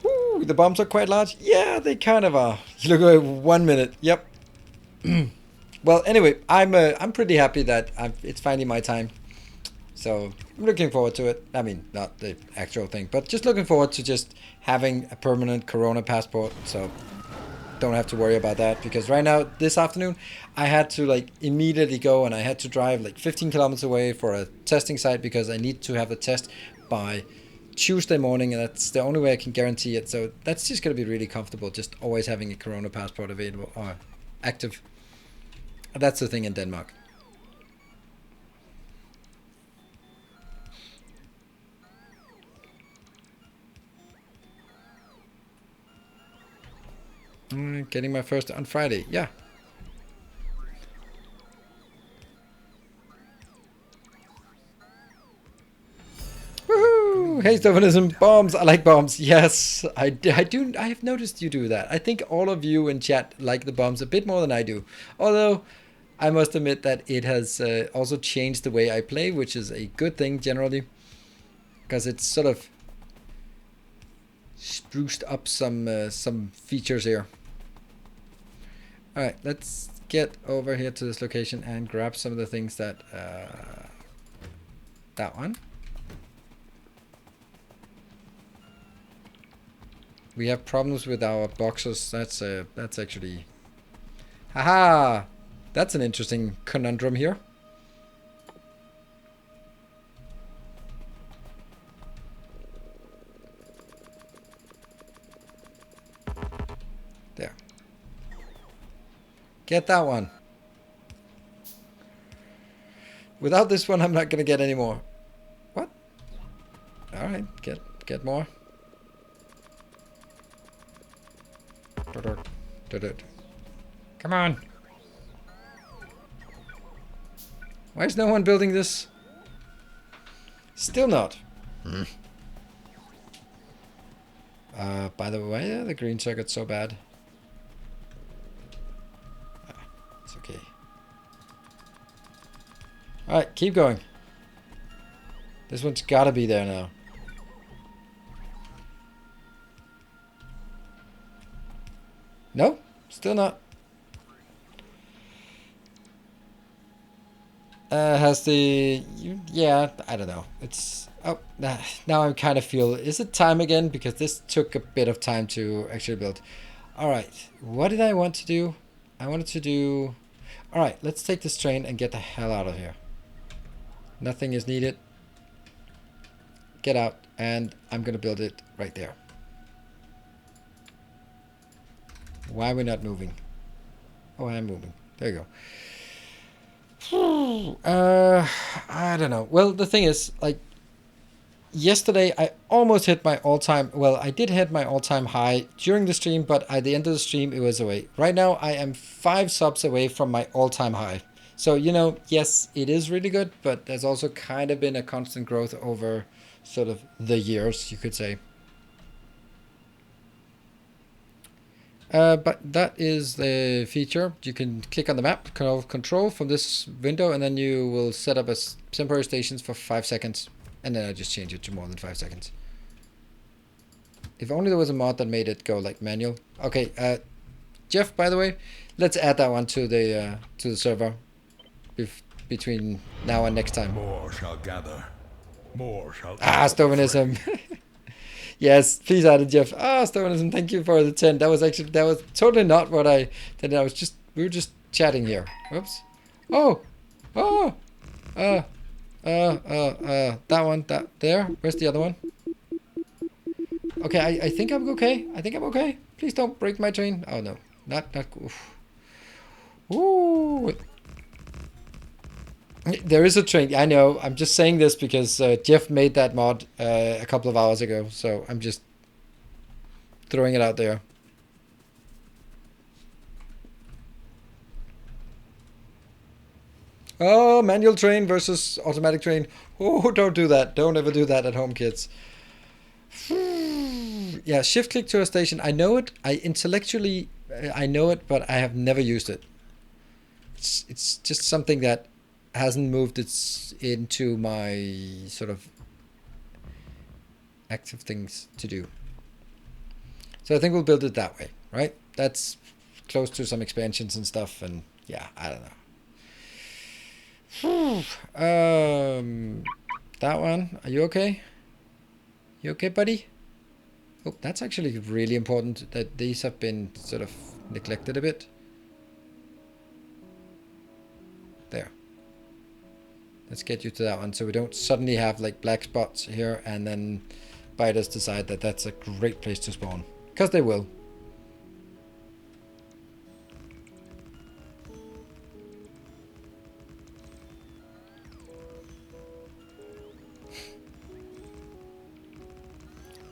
woo, the bombs are quite large. Yeah, they kind of are. You look at 1 minute. Yep. Well, anyway, I'm pretty happy that it's finally my time. So I'm looking forward to it. I mean, not the actual thing, but just looking forward to just having a permanent Corona passport. So don't have to worry about that, because right now, this afternoon, I had to like immediately go, and I had to drive like 15 kilometers away for a testing site, because I need to have the test by Tuesday morning, and that's the only way I can guarantee it. So that's just going to be really comfortable, just always having a Corona passport available or active. That's the thing in Denmark. Getting my first on Friday. Yeah. Woohoo! Hey, Stephanism. Bombs. I like bombs. Yes, I do. I have noticed you do that. I think all of you in chat like the bombs a bit more than I do. Although, I must admit that it has also changed the way I play, which is a good thing generally, because it's sort of spruced up some features here. All right, let's get over here to this location and grab some of the things that that one. We have problems with our boxes. That's actually, haha, that's an interesting conundrum here. There. Get that one. Without this one, I'm not gonna get any more. What? All right, get more. Come on. Why is no one building this? Still not. By the way, the green circuit's so bad. It's okay. Alright, keep going. This one's gotta be there now. No, still not. Has the... Yeah, I don't know. It's... Oh, now I kind of feel... Is it time again? Because this took a bit of time to actually build. Alright, what did I want to do? I wanted to do... Alright, let's take this train and get the hell out of here. Nothing is needed. Get out, and I'm gonna build it right there. Why are we not moving? Oh, I'm moving. There you go. I don't know. Well, the thing is, like, yesterday I almost hit my all-time... Well, I did hit my all-time high during the stream, but at the end of the stream, it was away. Right now, I am 5 subs away from my all-time high. So, you know, yes, it is really good, but there's also kind of been a constant growth over sort of the years, you could say. But that is the feature. You can click on the map, control from this window, and then you will set up as temporary stations for 5 seconds. And then I just change it to more than 5 seconds. If only there was a mod that made it go like manual. Okay, Jeff, by the way, let's add that one to the server between now and next time. More shall gather. More shall... Stovanism. Yes, please add it, Jeff. Stovanism, thank you for the 10. That was totally not what I did. We were just chatting here. Whoops. That one, there. Where's the other one? Okay, I think I'm okay. I think I'm okay. Please don't break my train. Oh no, not oof. Ooh. There is a train. I know. I'm just saying this because Jeff made that mod a couple of hours ago. So I'm just throwing it out there. Oh, manual train versus automatic train. Oh, don't do that. Don't ever do that at home, kids. Yeah, shift click to a station. I know it. I know it, but I have never used it. It's just something that hasn't moved into my sort of active things to do. So I think we'll build it that way, right? That's close to some expansions and stuff, and yeah, I don't know. That one, are you okay? You okay, buddy? Oh, that's actually really important that these have been sort of neglected a bit. There. Let's get you to that one so we don't suddenly have like black spots here and then biters decide that that's a great place to spawn. Because they will.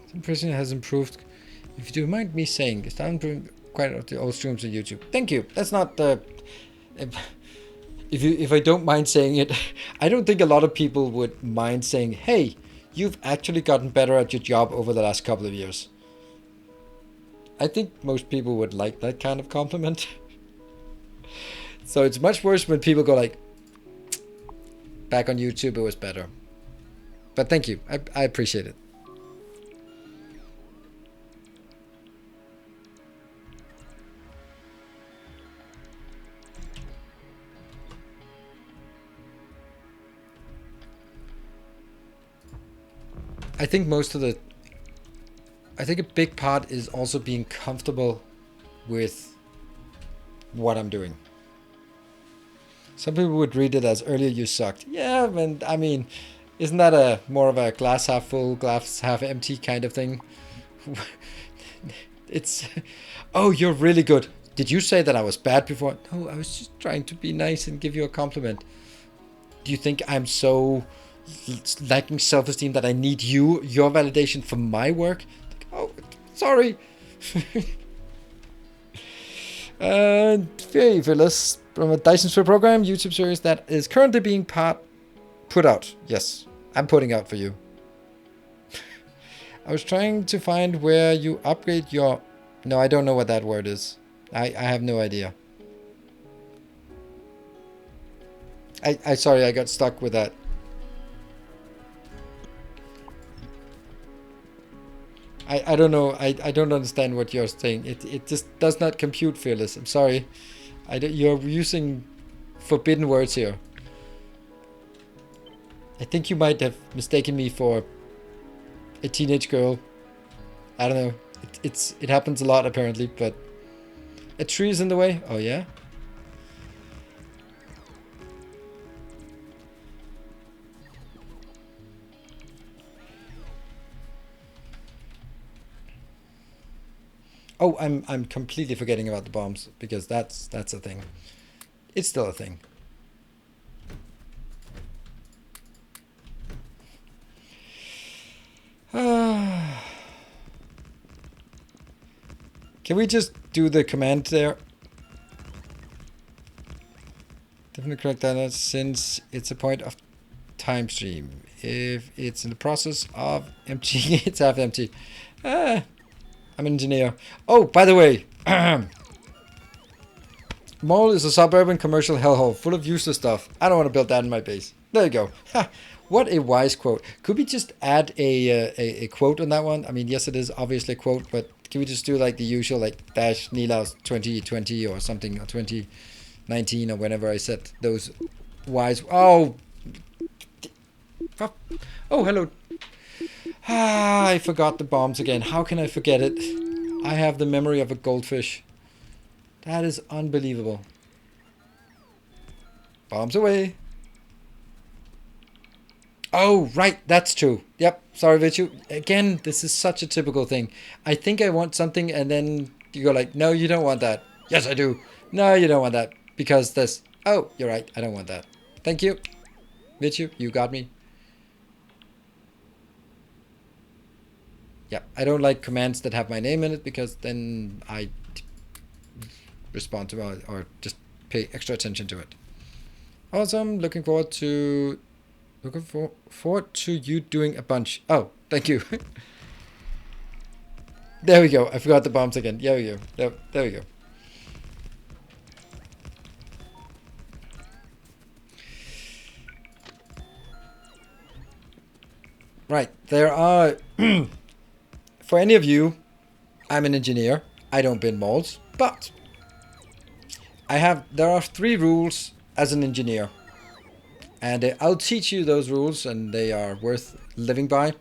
Some prison has improved. If you do mind me saying, it's not improving quite of the old streams on YouTube. Thank you. That's not the... If I don't mind saying it, I don't think a lot of people would mind saying, hey, you've actually gotten better at your job over the last couple of years. I think most people would like that kind of compliment. So it's much worse when people go like, back on YouTube it was better. But thank you. I appreciate it. I think a big part is also being comfortable with what I'm doing. Some people would read it as earlier you sucked. Yeah, man, I mean, isn't that a more of a glass half full, glass half empty kind of thing? It's, oh, you're really good. Did you say that I was bad before? No, I was just trying to be nice and give you a compliment. Do you think I'm so lacking self-esteem that I need your validation for my work? Oh, sorry. Very fearless from a Dyson Sphere program YouTube series that is currently being put out. Yes, I'm putting out for you. I was trying to find where you upgrade your... No, I don't know what that word is. I have no idea. I sorry, I got stuck with that. I don't know. I don't understand what you're saying. It just does not compute, Fearless. I'm sorry. You're using forbidden words here. I think you might have mistaken me for a teenage girl. I don't know. It happens a lot apparently, but a tree is in the way. Oh yeah. Oh, I'm completely forgetting about the bombs because that's a thing. It's still a thing. Can we just do the command there? Definitely correct that since it's a point of time stream. If it's in the process of emptying, it's half empty. I'm an engineer. Oh, by the way, mall is a suburban commercial hellhole full of useless stuff. I don't want to build that in my base. There you go. What a wise quote. Could we just add a quote on that one? I mean, yes, it is obviously a quote, but can we just do like the usual, like dash Nilaus 2020 or something, or 2019 or whenever I set those wise... Oh, hello. I forgot the bombs again. How can I forget it? I have the memory of a goldfish. That is unbelievable. Bombs away. Oh, right. That's true. Yep. Sorry, Vichu. Again, this is such a typical thing. I think I want something and then you go like, no, you don't want that. Yes, I do. No, you don't want that. Because this. Oh, you're right. I don't want that. Thank you. Vichu, you got me. Yeah, I don't like commands that have my name in it because then I respond to it or just pay extra attention to it. Awesome. Looking forward to you doing a bunch. Oh, thank you. There we go. I forgot the bombs again. There we go. There we go. Right. There are... For any of you, I'm an engineer. I don't build molds, but there are 3 rules as an engineer. And I'll teach you those rules and they are worth living by.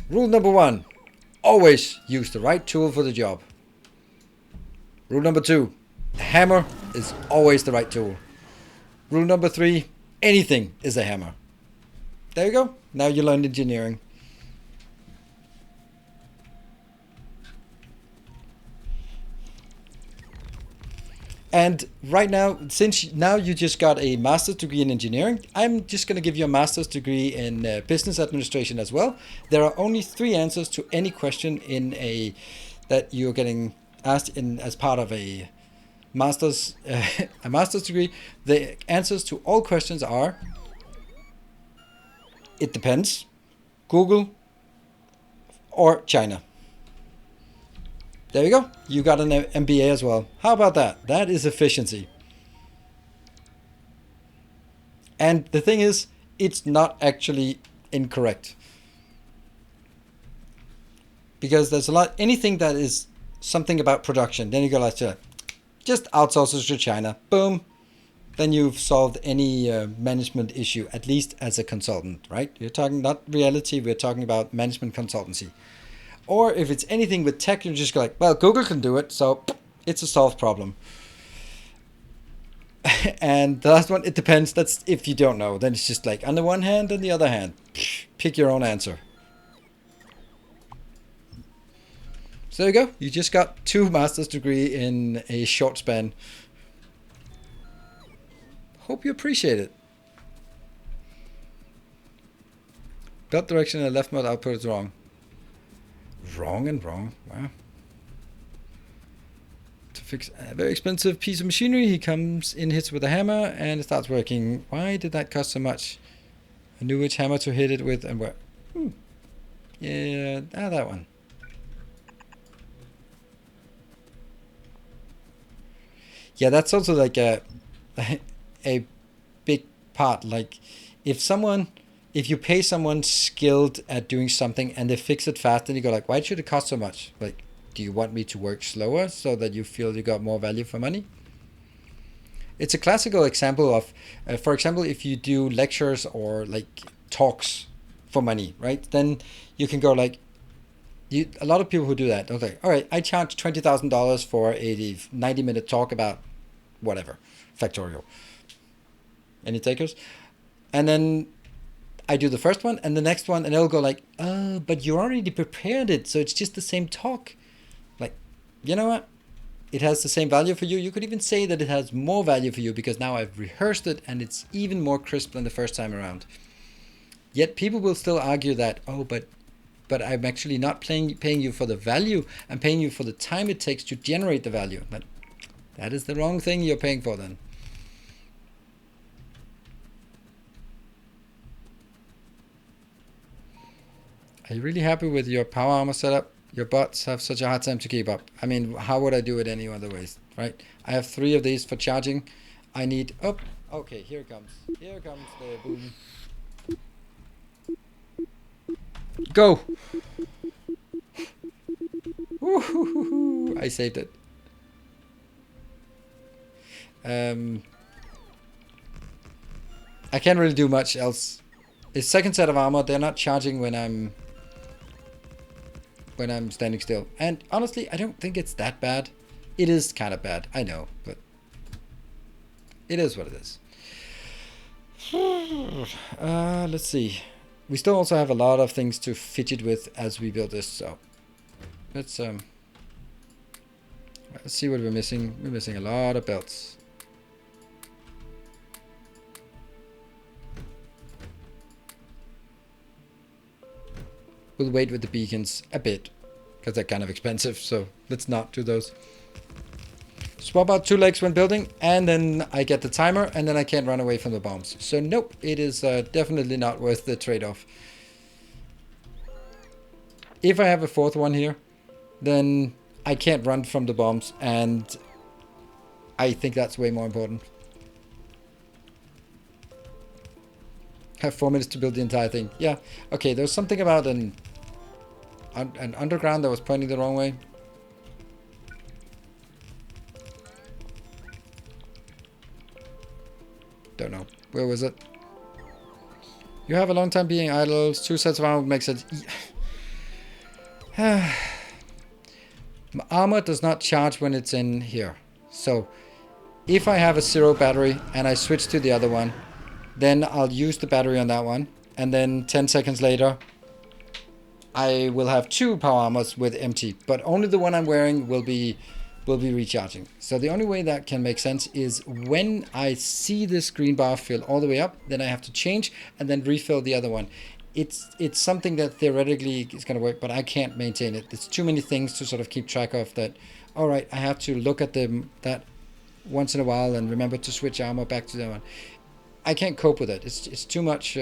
Rule number 1, always use the right tool for the job. Rule number 2, the hammer is always the right tool. Rule number 3, anything is a hammer. There you go. Now you learned engineering. And right now, since now you just got a master's degree in engineering, I'm just going to give you a master's degree in business administration as well. There are only 3 answers to any question that you're getting asked in as part of a master's degree. The answers to all questions are: it depends, Google, or China. There you go. You got an MBA as well. How about that? That is efficiency. And the thing is, it's not actually incorrect. Because there's a lot, anything that is something about production, then you go like, just outsource it to China. Boom. Then you've solved any management issue, at least as a consultant, right? You're talking not reality, we're talking about management consultancy. Or if it's anything with tech, you just go like, well, Google can do it, so it's a solved problem. And the last one, it depends. That's if you don't know. Then it's just like, on the one hand, on the other hand, pick your own answer. So there you go. You just got 2 master's degree in a short span. Hope you appreciate it. Belt direction and left mode output is wrong. Wrong and wrong. Wow. To fix a very expensive piece of machinery, he comes in, hits with a hammer, and it starts working. Why did that cost so much? I knew which hammer to hit it with and where. Yeah, that one. Yeah, that's also like a big part. Like, if you pay someone skilled at doing something and they fix it fast, and you go like, why should it cost so much? Like, do you want me to work slower so that you feel you got more value for money? It's a classical example of, for example, if you do lectures or like talks for money, right? Then you can go like, a lot of people who do that, they're like, all right, I charge $20,000 for a 90-minute talk about whatever, Factorio. Any takers? And then I do the first one and the next one, and they'll go like, oh, but you already prepared it, so it's just the same talk. Like, you know what? It has the same value for you. You could even say that it has more value for you because now I've rehearsed it and it's even more crisp than the first time around. Yet people will still argue that, oh, but I'm actually not paying you for the value. I'm paying you for the time it takes to generate the value. But that is the wrong thing you're paying for then. Are you really happy with your power armor setup? Your bots have such a hard time to keep up. I mean, how would I do it any other ways, right? I have 3 of these for charging. I need, oh, okay, here it comes. Here comes the boom. Go! Woo-hoo-hoo-hoo. I saved it. I can't really do much else. The second set of armor, they're not charging when I'm standing still. And honestly, I don't think it's that bad. It is kind of bad, I know, but it is what it is. Let's see. We still also have a lot of things to fidget with as we build this, so let's see what we're missing. We're missing a lot of belts. We'll wait with the beacons a bit because they're kind of expensive, so let's not do those. Swap out 2 legs when building, and then I get the timer, and then I can't run away from the bombs. So nope, it is definitely not worth the trade-off. If I have a 4th one here, then I can't run from the bombs, and I think that's way more important. Have 4 minutes to build the entire thing. Yeah, okay, there's something about an underground that was pointing the wrong way. Don't know. Where was it? You have a long time being idle. 2 sets of armor makes it. Armor does not charge when it's in here. So if I have a 0 battery and I switch to the other one, then I'll use the battery on that one, and then 10 seconds later I will have 2 power armors with empty, but only the one I'm wearing will be recharging. So the only way that can make sense is when I see this green bar fill all the way up, then I have to change and then refill the other one. It's something that theoretically is going to work, but I can't maintain it. There's too many things to sort of keep track of that. All right, I have to look at that once in a while and remember to switch armor back to that one. I can't cope with it. It's too much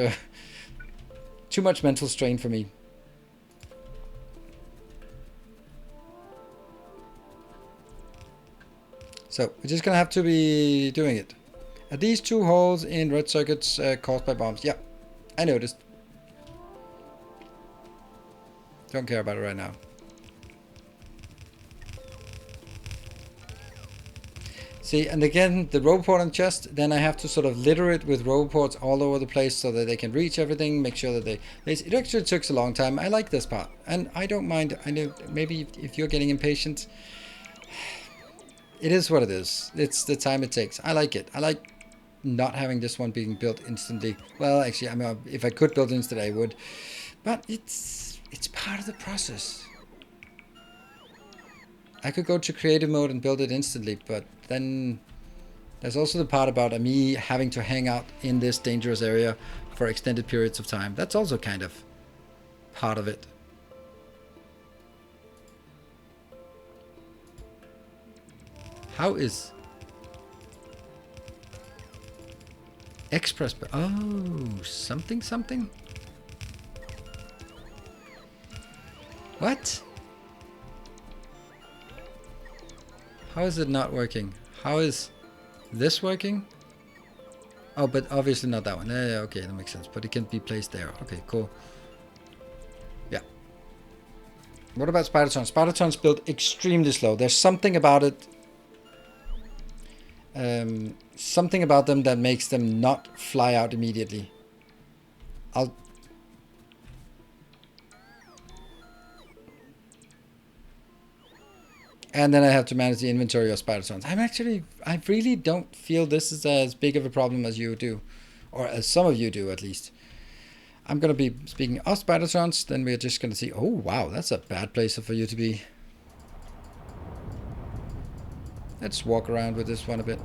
mental strain for me. So we're just gonna have to be doing it. Are these 2 holes in red circuits caused by bombs? Yeah, I noticed. Don't care about it right now. See, and again, the roboport on chest, then I have to sort of litter it with roboports all over the place so that they can reach everything, make sure that they... It actually took a long time. I like this part. And I don't mind. I know maybe if you're getting impatient, it is what it is. It's the time it takes. I like it. I like not having this one being built instantly. Well, actually, I mean, if I could build instantly, I would. But it's part of the process. I could go to creative mode and build it instantly, but then there's also the part about me having to hang out in this dangerous area for extended periods of time. That's also kind of part of it. How is Express? Oh, something? What? How is it not working? How is this working? Oh, but obviously not that one. Yeah, okay, that makes sense. But it can be placed there. Okay, cool. Yeah. What about Spidertrons? Spidertrons build extremely slow. There's something about it. Something about them that makes them not fly out immediately. And then I have to manage the inventory of Spidertrons. I really don't feel this is as big of a problem as you do. Or as some of you do, at least. I'm going to be speaking of Spidertrons, then we're just going to see... Oh, wow, that's a bad place for you to be. Let's walk around with this one a bit.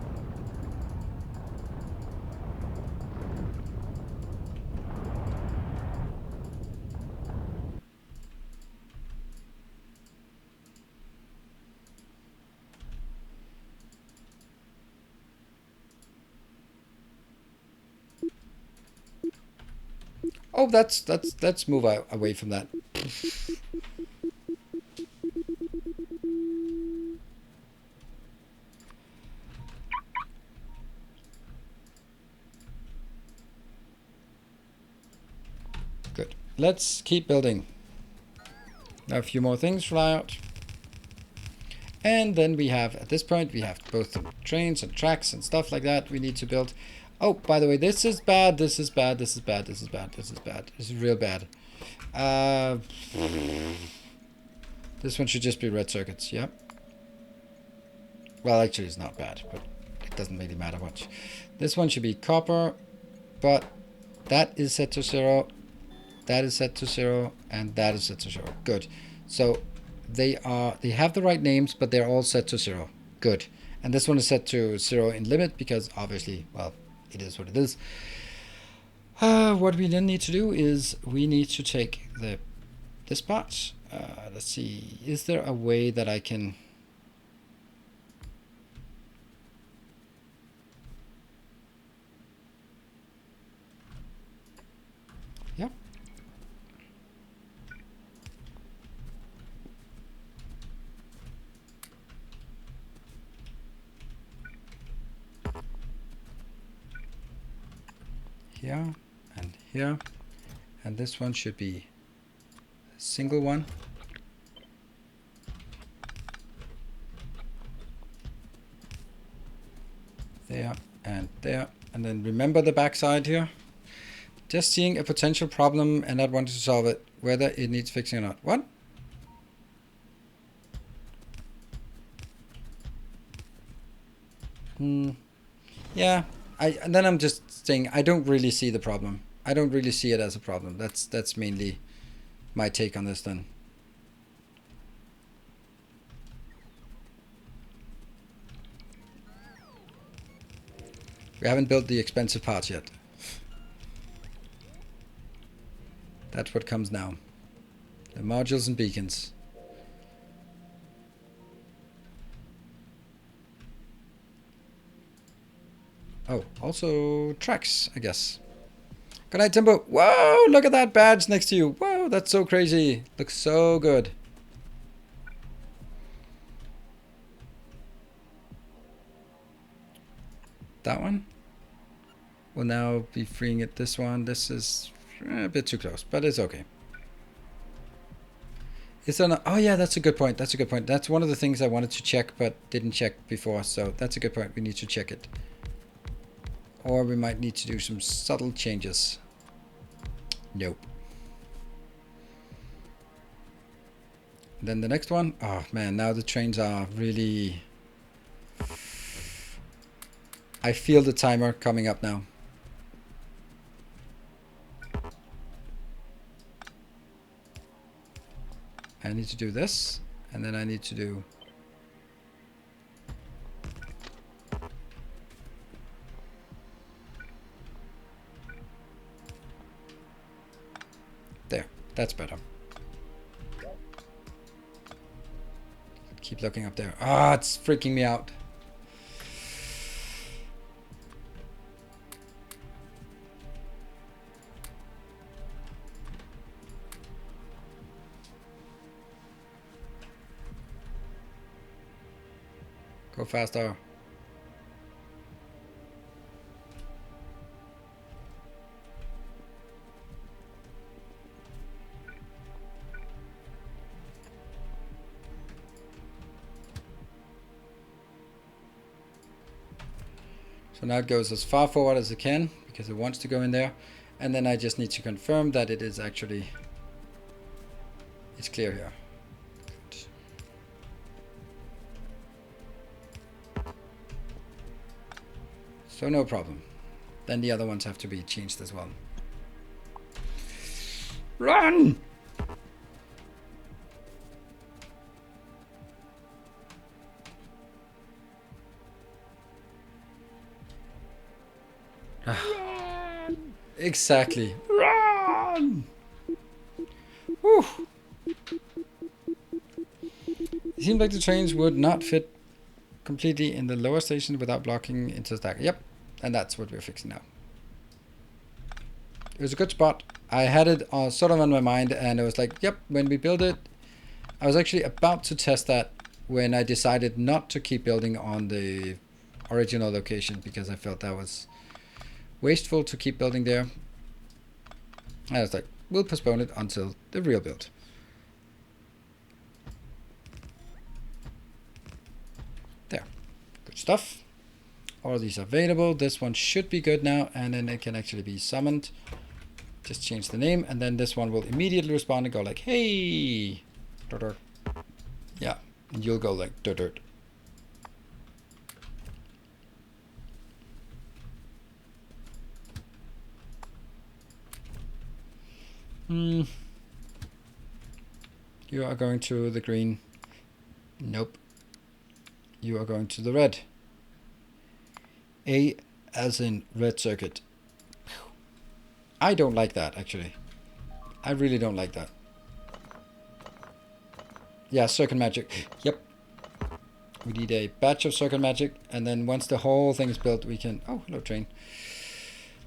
Oh, let's move away from that. Good. Let's keep building. Now a few more things fly out. And then we have, at this point, we have both trains and tracks and stuff like that we need to build. Oh, by the way, this is bad, this is bad, this is bad, this is bad, this is bad. This is real bad. This one should just be red circuits, yeah. Well, actually it's not bad, but it doesn't really matter much. This one should be copper, but that is set to 0, that is set to 0, and that is set to 0. Good. So they have the right names, but they're all set to 0. Good. And this one is set to 0 in limit because obviously, well, it is what it is. What we then need to do is we need to take this part. Let's see. Is there a way that I can... Yeah. Here and here, and this one should be a single one. There and there, and then remember the back side here. Just seeing a potential problem and not wanting to solve it, whether it needs fixing or not. What? Yeah. And then I'm just saying I don't really see the problem. I don't really see it as a problem. That's mainly my take on this then. We haven't built the expensive parts yet. That's what comes now. The modules and beacons. Oh, also tracks, I guess. Good night, Timbo. Whoa, look at that badge next to you. Whoa, that's so crazy. Looks so good. That one? We'll now be freeing it. This one, this is a bit too close, but it's okay. Is there not, oh yeah, that's a good point. That's a good point. That's one of the things I wanted to check, but didn't check before. So that's a good point. We need to check it. Or we might need to do some subtle changes. Nope. Then the next one. Oh man, now the trains are really... I feel the timer coming up now. I need to do this, and then I need to do... There, that's better. Keep looking up there. Ah, it's freaking me out. Go faster. So now it goes as far forward as it can because it wants to go in there. And then I just need to confirm that it is actually, it's clear here. So no problem. Then the other ones have to be changed as well. Run! Exactly. Run! Whew. It seemed like the trains would not fit completely in the lower station without blocking into the stack. Yep, and that's what we're fixing now. It was a good spot. I had it sort of on my mind, and it was like, yep, when we build it, I was actually about to test that when I decided not to keep building on the original location because I felt that was wasteful to keep building there. I was like, we'll postpone it until the real build. There, good stuff. All these are available. This one should be good now, and then it can actually be summoned. Just change the name, and then this one will immediately respond and go like, hey. Yeah, and you'll go like dirt. You are going to the green. Nope. You are going to the red. A as in red circuit. I don't like that, actually. I really don't like that. Yeah, circuit magic. Yep. We need a batch of circuit magic, and then once the whole thing is built, we can... Oh, hello, train.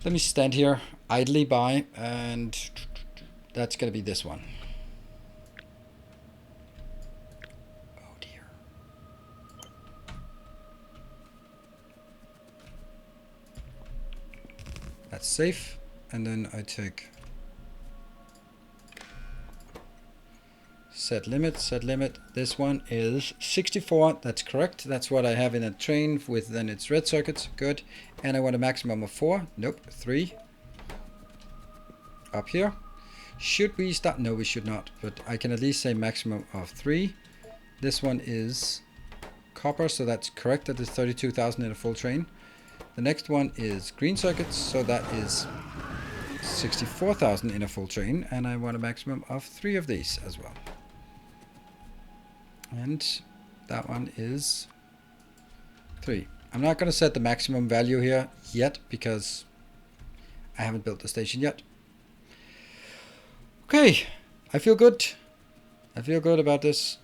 Let me stand here idly by, and that's going to be this one. Oh, dear. That's safe. And then I take set limit. This one is 64. That's correct. That's what I have in a train with then its red circuits. Good. And I want a maximum of 4. Nope. 3. Up here. Should we start? No, we should not. But I can at least say maximum of 3. This one is copper, so that's correct. That is 32,000 in a full train. The next one is green circuits, so that is 64,000 in a full train, and I want a maximum of 3 of these as well. And that one is 3. I'm not going to set the maximum value here yet because I haven't built the station yet. Okay, I feel good. I feel good about this.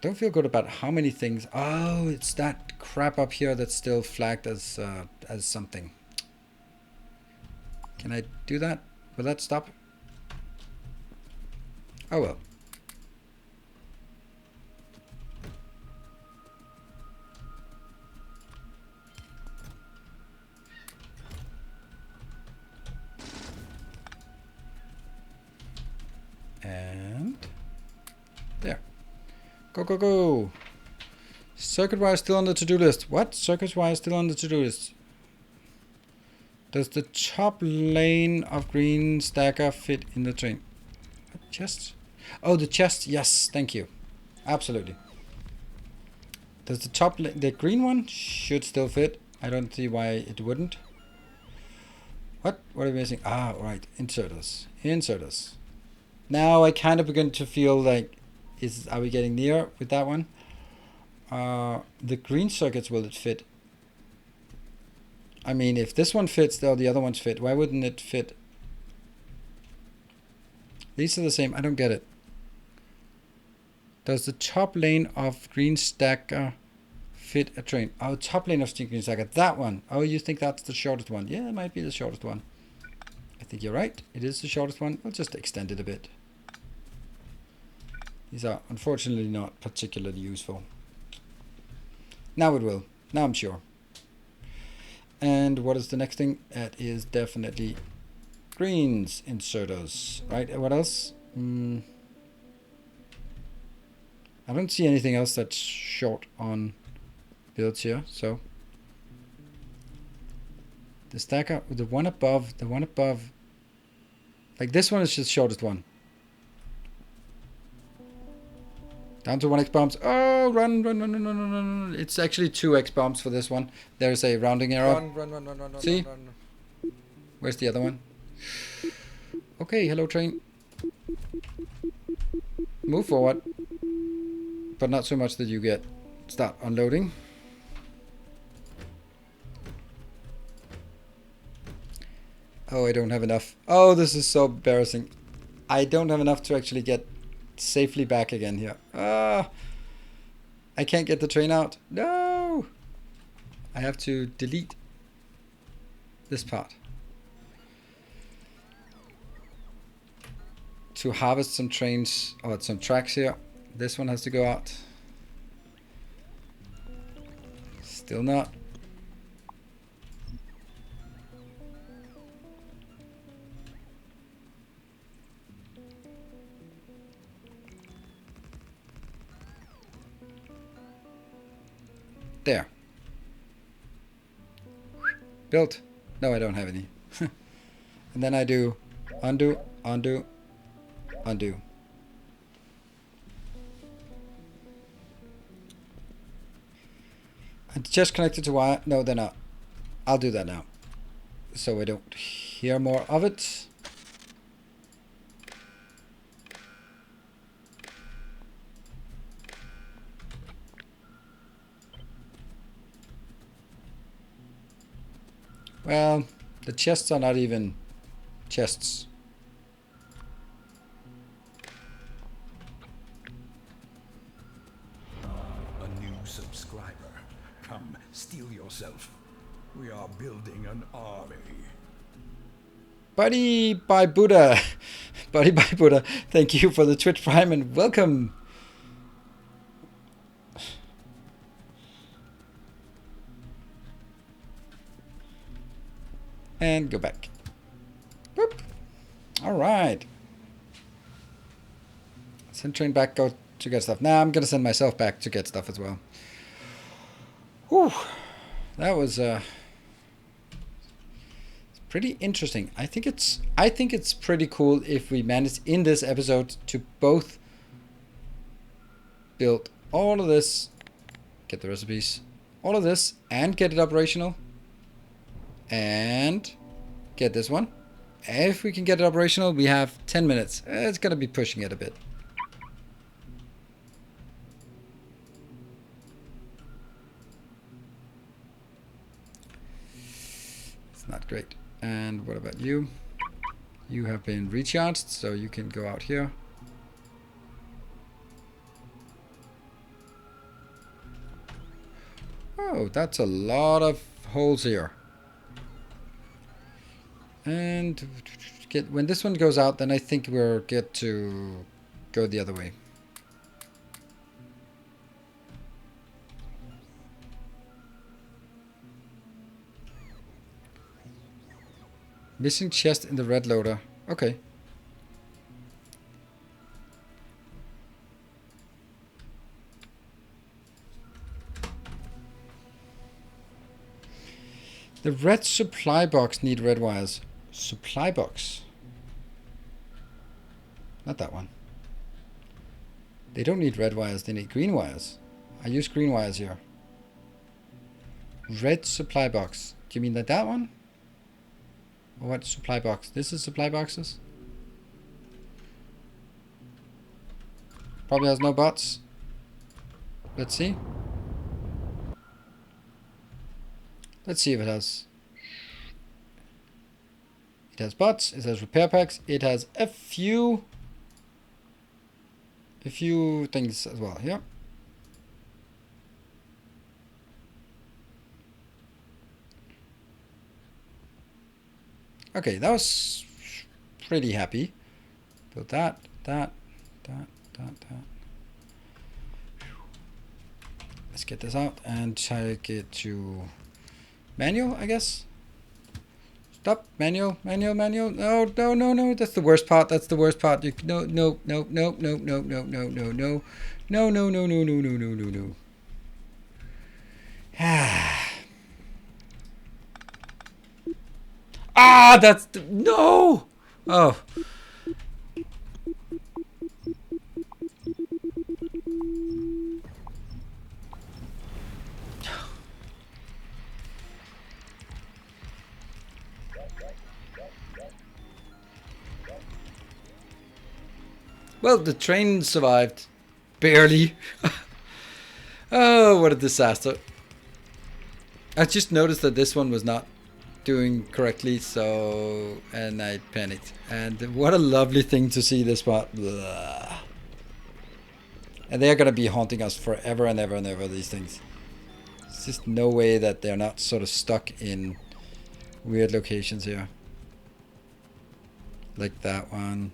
Don't feel good about how many things. Oh, it's that crap up here that's still flagged as something. Can I do that? Will that stop? Oh well. Go, go, go. Circuit wire still on the to-do list. What? Circuit wire still on the to-do list. Does the top lane of green stacker fit in the train? Chest? Oh, the chest. Yes, thank you. Absolutely. Does the top the green one should still fit? I don't see why it wouldn't. What? What are we missing? Ah, right. Inserters. Inserters. Now I kind of begin to feel like, are we getting near with that one? The green circuits, will it fit? I mean, if this one fits, though the other ones fit, why wouldn't it fit? These are the same. I don't get it. Does the top lane of green stacker fit a train? Oh, top lane of green stacker. That one. Oh, you think that's the shortest one? Yeah, it might be the shortest one. I think you're right. It is the shortest one. We'll just extend it a bit. These are unfortunately not particularly useful. Now it will. Now I'm sure. And what is the next thing? That is definitely greens inserters. Right? What else? I don't see anything else that's short on builds here. So the stacker, the one above, like this one is just shortest one. Down to 1x bombs. Oh, run, run, run, run, run, run, run. It's actually 2x bombs for this one. There's a rounding error. Run. See? Where's the other one? Okay, hello train. Move forward. But not so much that you get. Start unloading. Oh, I don't have enough. Oh, this is so embarrassing. I don't have enough to actually get safely back again here. Ah, I can't get the train out. No, I have to delete this part to harvest some trains or some tracks here. This one has to go out. Still not. There. Built. No, I don't have any. And then I do undo, undo, undo. It's just connected to wire. No, they're not. I'll do that now, so I don't hear more of it. Well, the chests are not even chests. A new subscriber. Come, steel yourself. We are building an army. Buddy by Buddha. Buddy by Buddha. Thank you for the Twitch Prime and welcome. And go back. Boop. All right. Send train back, go to get stuff. Now I'm going to send myself back to get stuff as well. Whew. That was pretty interesting. I think it's pretty cool if we manage in this episode to both build all of this, get the recipes, all of this, and get it operational. And get this one. If we can get it operational, we have 10 minutes. It's going to be pushing it a bit. It's not great. And what about you? You have been recharged, so you can go out here. Oh, that's a lot of holes here. And when this one goes out, then I think we'll get to go the other way. Missing chest in the red loader. Okay. The red supply box need red wires. Supply box. Not that one. They don't need red wires, they need green wires. I use green wires here. Red supply box. Do you mean like that one? Or what supply box? This is supply boxes? Probably has no bots. Let's see. Let's see if it has. It has bots, it has repair packs, it has a few things as well here. Okay, that was pretty happy. Build that. Let's get this out and take it to manual, I guess. Stop. Manual. No. That's the worst part. You, no. Ah, that's the, no. Oh. Well, the train survived. Barely. Oh, what a disaster. I just noticed that this one was not doing correctly, so... and I panicked. And what a lovely thing to see this part. Blah. And they're gonna be haunting us forever and ever and ever, these things. There's just no way that they're not sort of stuck in weird locations here. Like that one.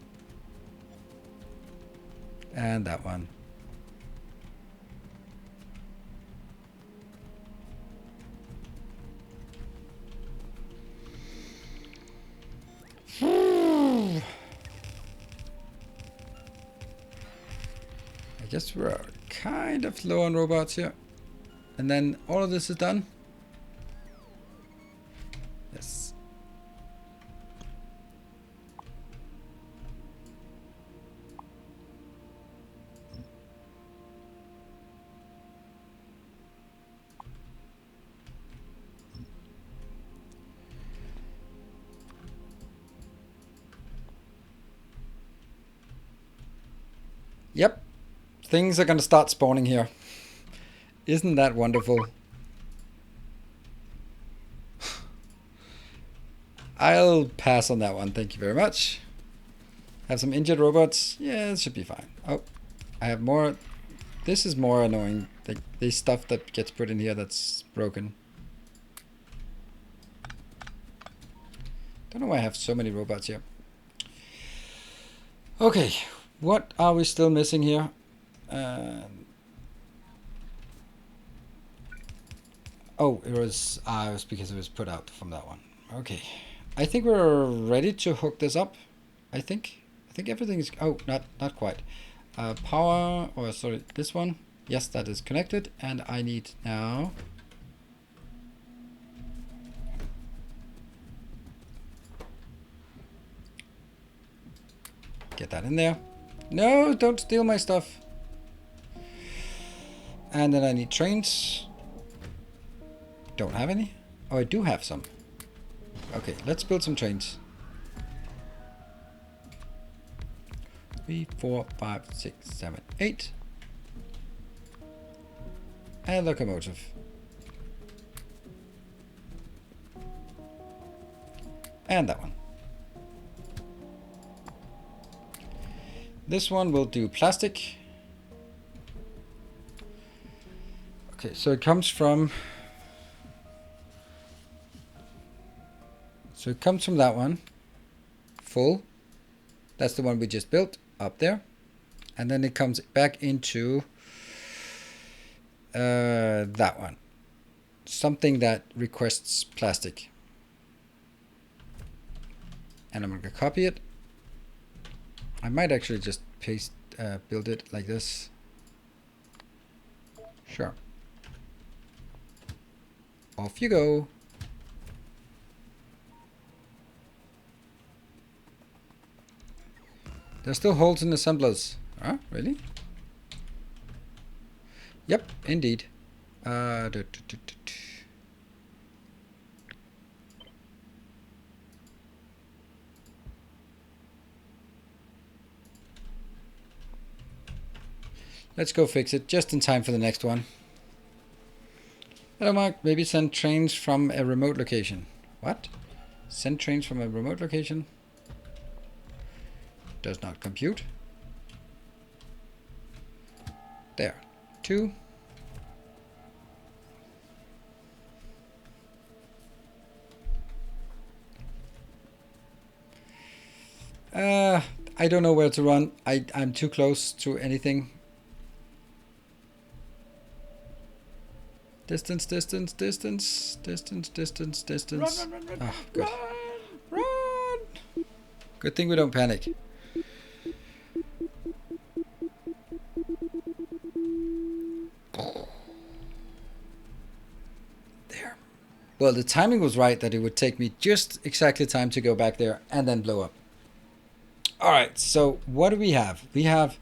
And that one. I guess we're kind of low on robots here. And then all of this is done. Yes. Yep. Things are going to start spawning here. Isn't that wonderful? I'll pass on that one. Thank you very much. Have some injured robots. Yeah, it should be fine. Oh, I have more. This is more annoying. The stuff that gets put in here that's broken. Don't know why I have so many robots here. Okay. What are we still missing here? Oh, it was because it was put out from that one. Okay. I think we're ready to hook this up. I think everything is... oh, not quite. Power, or sorry, this one. Yes, that is connected. And I need now... get that in there. No, don't steal my stuff. And then I need trains. Don't have any? Oh, I do have some. Okay, let's build some trains. 3, 4, 5, 6, 7, 8. And locomotive. And that one. This one will do plastic. Okay, so it comes from... so it comes from that one. Full. That's the one we just built up there. And then it comes back into that one. Something that requests plastic. And I'm going to copy it. I might actually just build it like this. Sure. Off you go. There's still holes in the assemblers. Ah, really? Yep, indeed. Let's go fix it just in time for the next one. Hello, Mark. Maybe send trains from a remote location. What? Send trains from a remote location? Does not compute. There. 2. I don't know where to run. I'm too close to anything. Distance, distance, distance, distance, distance, distance. Run, Ah, good. Run! Good thing we don't panic. There. Well, the timing was right that it would take me just exactly time to go back there and then blow up. Alright, so what do we have? We have...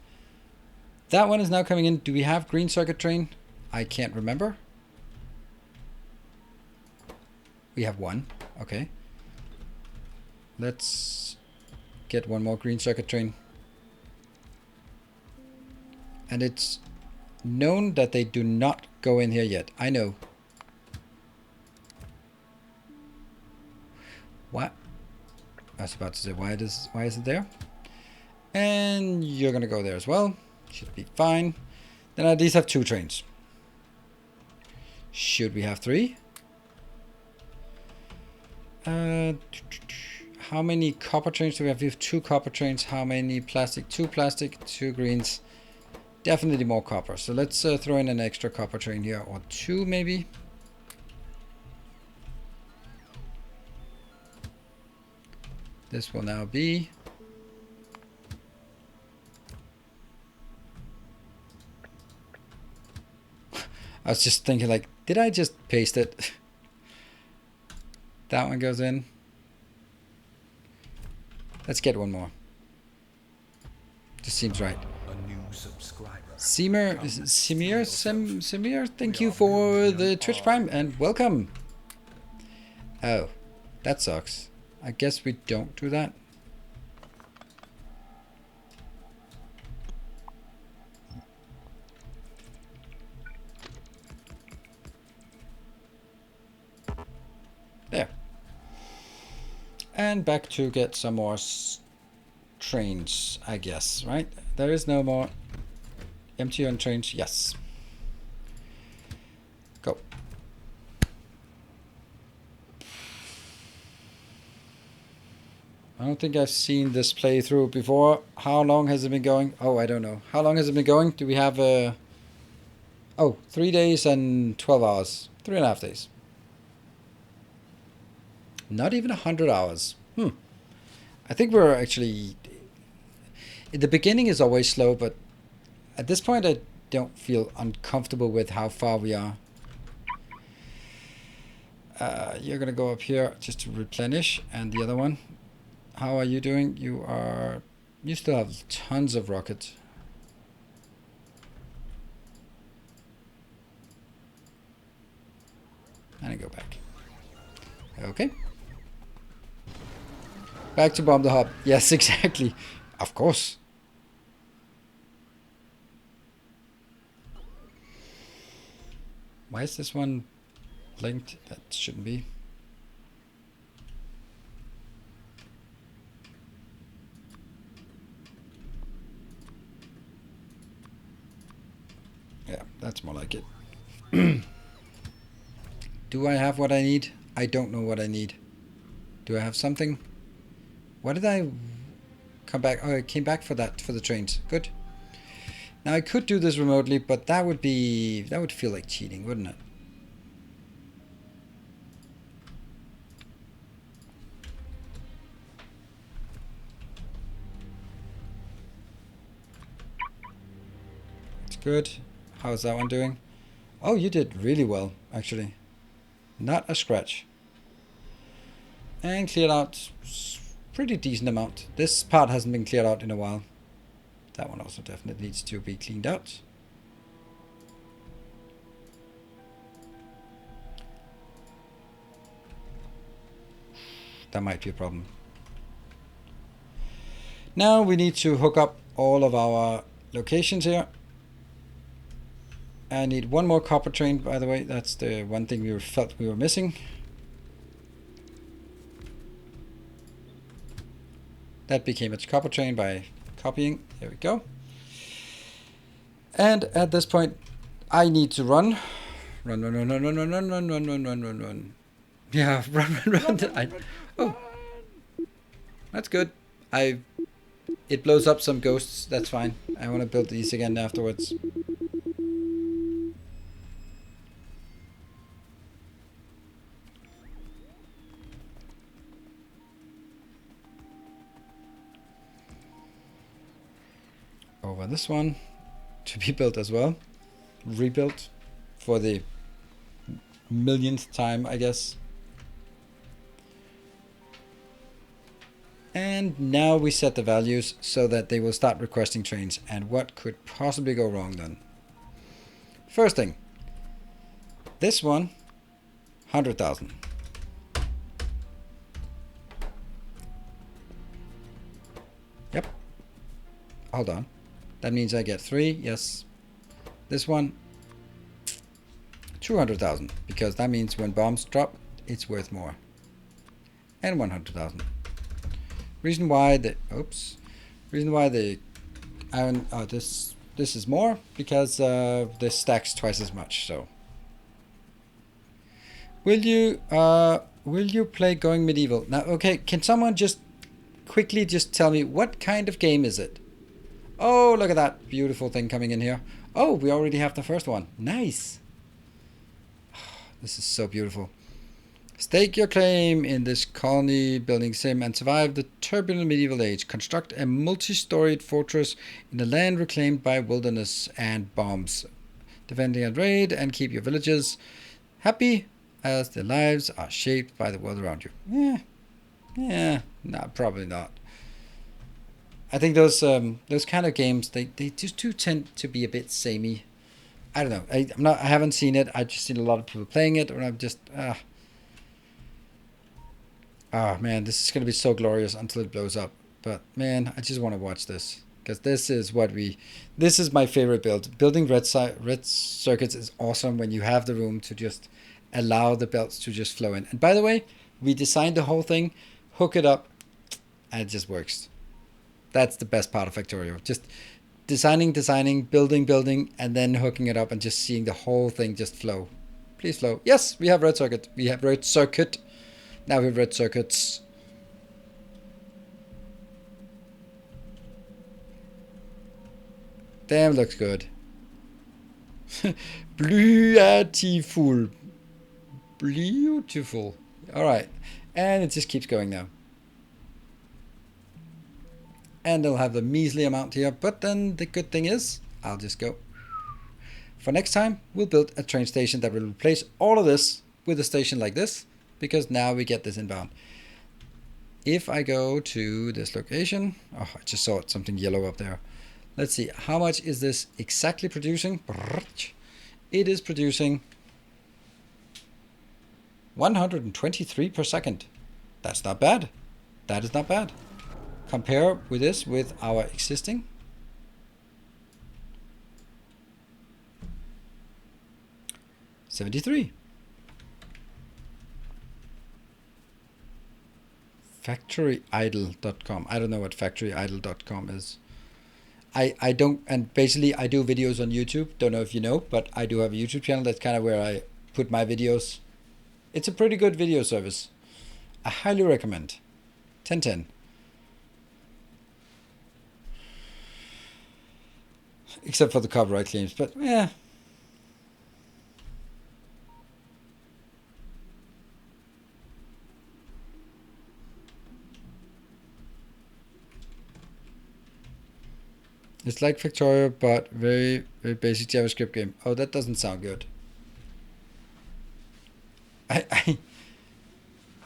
That one is now coming in. Do we have green circuit train? I can't remember. We have 1. Okay. Let's get one more green circuit train. And it's known that they do not go in here yet. I know. What? I was about to say, why is it there? And you're gonna go there as well. Should be fine. Then I at least have 2 trains. Should we have 3? How many copper trains do we have? We have 2 copper trains. How many plastic? 2 plastic, 2 greens. Definitely more copper. So let's throw in an extra copper train here, or 2 maybe. This will now be... I was just thinking, like, did I just paste it? That one goes in. Let's get one more. Just seems right. A new subscriber. Samir, thank you for the Twitch Prime and welcome. Oh, that sucks. I guess we don't do that. There. And back to get some more trains, I guess, right? There is no more empty on trains. Yes. Go. I don't think I've seen this playthrough before. How long has it been going? Oh, I don't know. How long has it been going? Do we have a... Oh, 3 days and 12 hours. 3.5 days. Not even 100 hours. I think we're actually... The beginning is always slow, but at this point I don't feel uncomfortable with how far we are. You're gonna go up here just to replenish, and the other one. How are you doing? You still have tons of rockets. And I go back. Okay. Back to bomb the hub. Yes, exactly. Of course. Why is this one linked? That shouldn't be. Yeah, that's more like it. Do I have what I need? I don't know what I need. Do I have something? Why did I come back? Oh, I came back for that, for the trains. Good. Now I could do this remotely, but that would feel like cheating, wouldn't it? It's good. How's that one doing? Oh, you did really well, actually. Not a scratch. And cleared out pretty decent amount. This part hasn't been cleared out in a while. That one also definitely needs to be cleaned out. That might be a problem. Now we need to hook up all of our locations here. I need one more copper train, by the way. That's the one thing we felt we were missing. That became a copper train by copying. There we go. And at this point, I need to run. Run, run, run, run, run, run, run, run, run, run, run, run, run. Yeah, run, run, run. Oh, that's good. It blows up some ghosts. That's fine. I want to build these again afterwards. Over this one to be built as well. Rebuilt for the millionth time, I guess. And now we set the values so that they will start requesting trains. And what could possibly go wrong then? First thing, this one, 100,000. Yep. Hold on. That means I get 3, yes. This one, 200,000, because that means when bombs drop, it's worth more. And 100,000. Reason why the iron, this is more, because this stacks twice as much, so. Will you play Going Medieval? Now, okay, can someone just quickly just tell me what kind of game is it? Oh, look at that beautiful thing coming in here. Oh, we already have the first one. Nice. This is so beautiful. Stake your claim in this colony building sim and survive the turbulent medieval age. Construct a multi-storied fortress in a land reclaimed by wilderness and bombs. Defending a raid and keep your villagers happy as their lives are shaped by the world around you. Yeah, no, probably not. I think those kind of games they just do tend to be a bit samey. I don't know. I haven't seen it. I've just seen a lot of people playing it, and I'm just man, this is gonna be so glorious until it blows up. But man, I just want to watch this because this is my favorite build. Building red circuits is awesome when you have the room to just allow the belts to just flow in. And by the way, we designed the whole thing, hook it up, and it just works. That's the best part of Factorio. Just designing, building, and then hooking it up and just seeing the whole thing just flow. Please flow. Yes, we have red circuit. We have red circuit. Now we have red circuits. Damn, looks good. Beautiful. Beautiful. All right. And it just keeps going now. And they'll have the measly amount here, but then the good thing is, I'll just go. For next time, we'll build a train station that will replace all of this with a station like this, because now we get this inbound. If I go to this location, oh, I just saw something yellow up there. Let's see, how much is this exactly producing? It is producing 123 per second. That's not bad. That is not bad. Compare with this with our existing. $73. Factoryidle.com. I don't know what factoryidle.com is. I don't, and basically I do videos on YouTube. Don't know if you know, but I do have a YouTube channel. That's kind of where I put my videos. It's a pretty good video service. I highly recommend. 10/10. Except for the copyright claims, but yeah. It's like Factorio, but very, very basic JavaScript game. Oh, that doesn't sound good.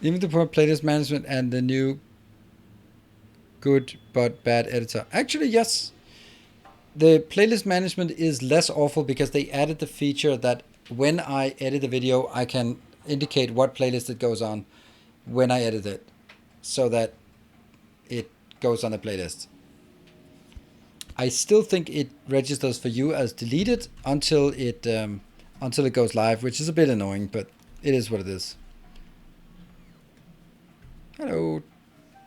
Even the poor playlist management and the new good but bad editor. Actually, yes. the playlist management is less awful because they added the feature that when I edit a video, I can indicate what playlist it goes on when I edit it, so that it goes on a playlist. I still think it registers for you as deleted until it goes live, which is a bit annoying, but it is what it is. Hello.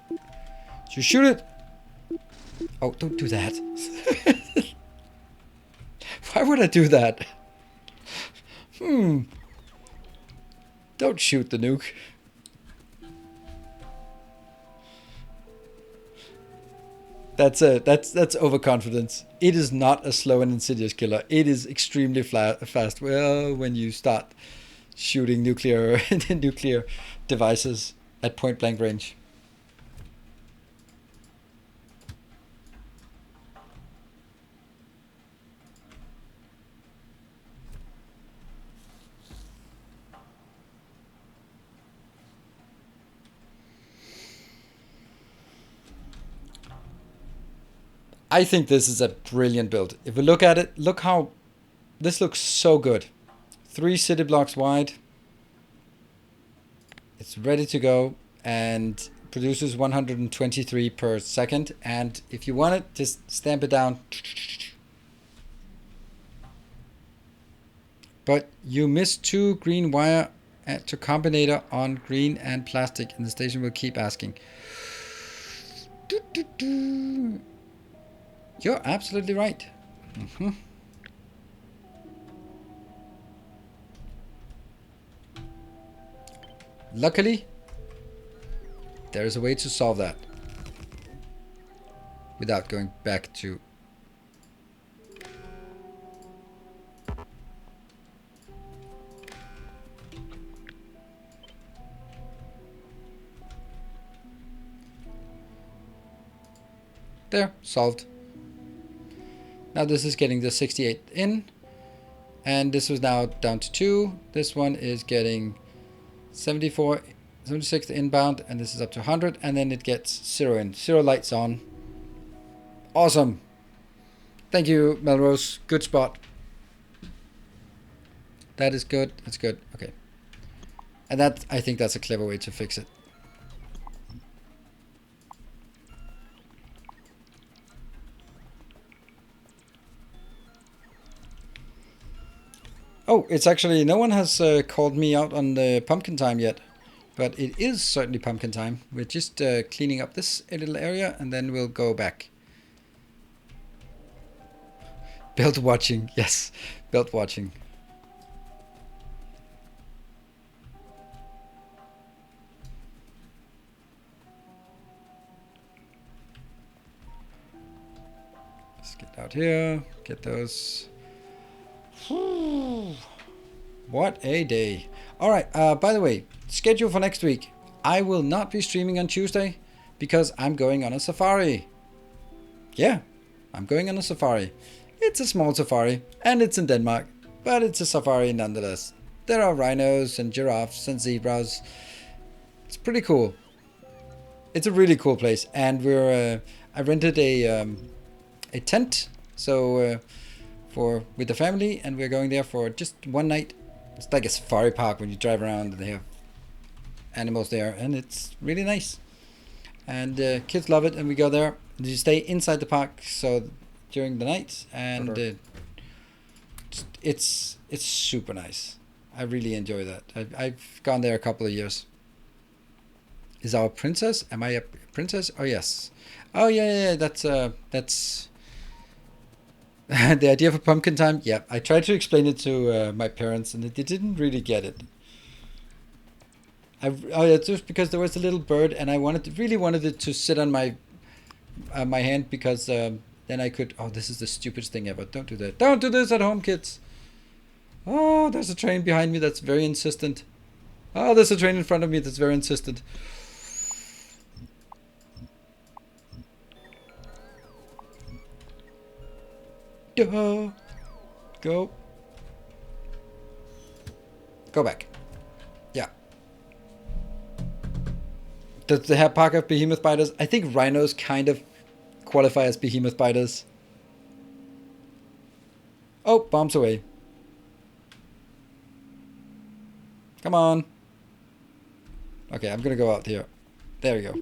Did you shoot it? Oh, don't do that. Why would I do that? Don't shoot the nuke. That's overconfidence. It is not a slow and insidious killer. It is extremely fast. Well, when you start shooting nuclear devices at point blank range. I think this is a brilliant build. If we look at it, look how this looks so good. 3 city blocks wide. It's ready to go and produces 123 per second. And if you want it, just stamp it down. But you missed 2 green wire to combinator on green and plastic, and the station will keep asking. You're absolutely right. Luckily, there is a way to solve that without going back to... There, solved. Now this is getting the 68 in, and this was now down to 2. This one is getting 74, 76 inbound, and this is up to 100, and then it gets 0 in. 0 lights on. Awesome. Thank you, Melrose. Good spot. That is good. That's good. Okay. And that, I think that's a clever way to fix it. Oh, it's actually, no one has called me out on the pumpkin time yet, but it is certainly pumpkin time. We're just cleaning up this little area, and then we'll go back. Belt watching, yes, belt watching. Let's get out here, get those. What a day. Alright, by the way, schedule for next week. I will not be streaming on Tuesday because I'm going on a safari. Yeah, I'm going on a safari. It's a small safari and it's in Denmark, but it's a safari nonetheless. There are rhinos and giraffes and zebras. It's pretty cool. It's a really cool place, and I rented a tent, so with the family, and we're going there for just one night. It's like a safari park when you drive around, and they have animals there, and it's really nice. And kids love it, and we go there. You stay inside the park, so during the night, and it's super nice. I really enjoy that. I've gone there a couple of years. Is our princess? Am I a princess? Oh yes. Oh yeah. That's the idea for pumpkin time. Yeah, I tried to explain it to my parents, and they didn't really get it. It's just because there was a little bird, and I really wanted it to sit on my my hand, because then I could. Oh, this is the stupidest thing ever. Don't do that. Don't do this at home, kids. Oh, there's a train behind me that's very insistent. Oh, there's a train in front of me that's very insistent. Duh. Go back. Yeah. Does they have pack of behemoth biters? I think rhinos kind of qualify as behemoth biters. Oh, bombs away. Come on. Okay, I'm gonna go out here. There we go.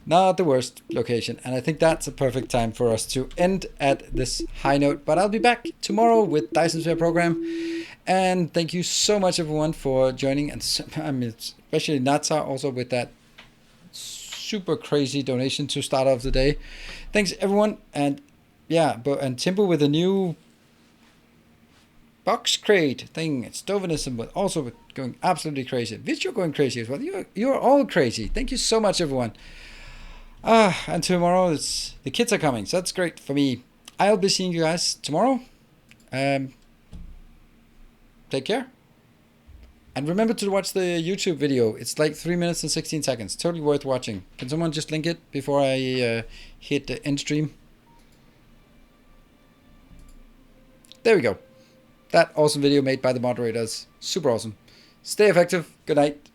Not the worst location, and I think that's a perfect time for us to end at this high note. But I'll be back tomorrow with Dyson's Fair program, and thank you so much everyone for joining, and I mean especially Natsa also with that super crazy donation to start off the day. Thanks everyone, and yeah, and Timbo with a new box crate thing. It's Dovinism, but also going absolutely crazy. Vitch, you're going crazy as well. You're all crazy. Thank you so much everyone. And tomorrow the kids are coming, so that's great for me. I'll be seeing you guys tomorrow. Take care. And remember to watch the YouTube video. It's like 3 minutes and 16 seconds. Totally worth watching. Can someone just link it before I hit the end stream? There we go. That awesome video made by the moderators. Super awesome. Stay effective. Good night.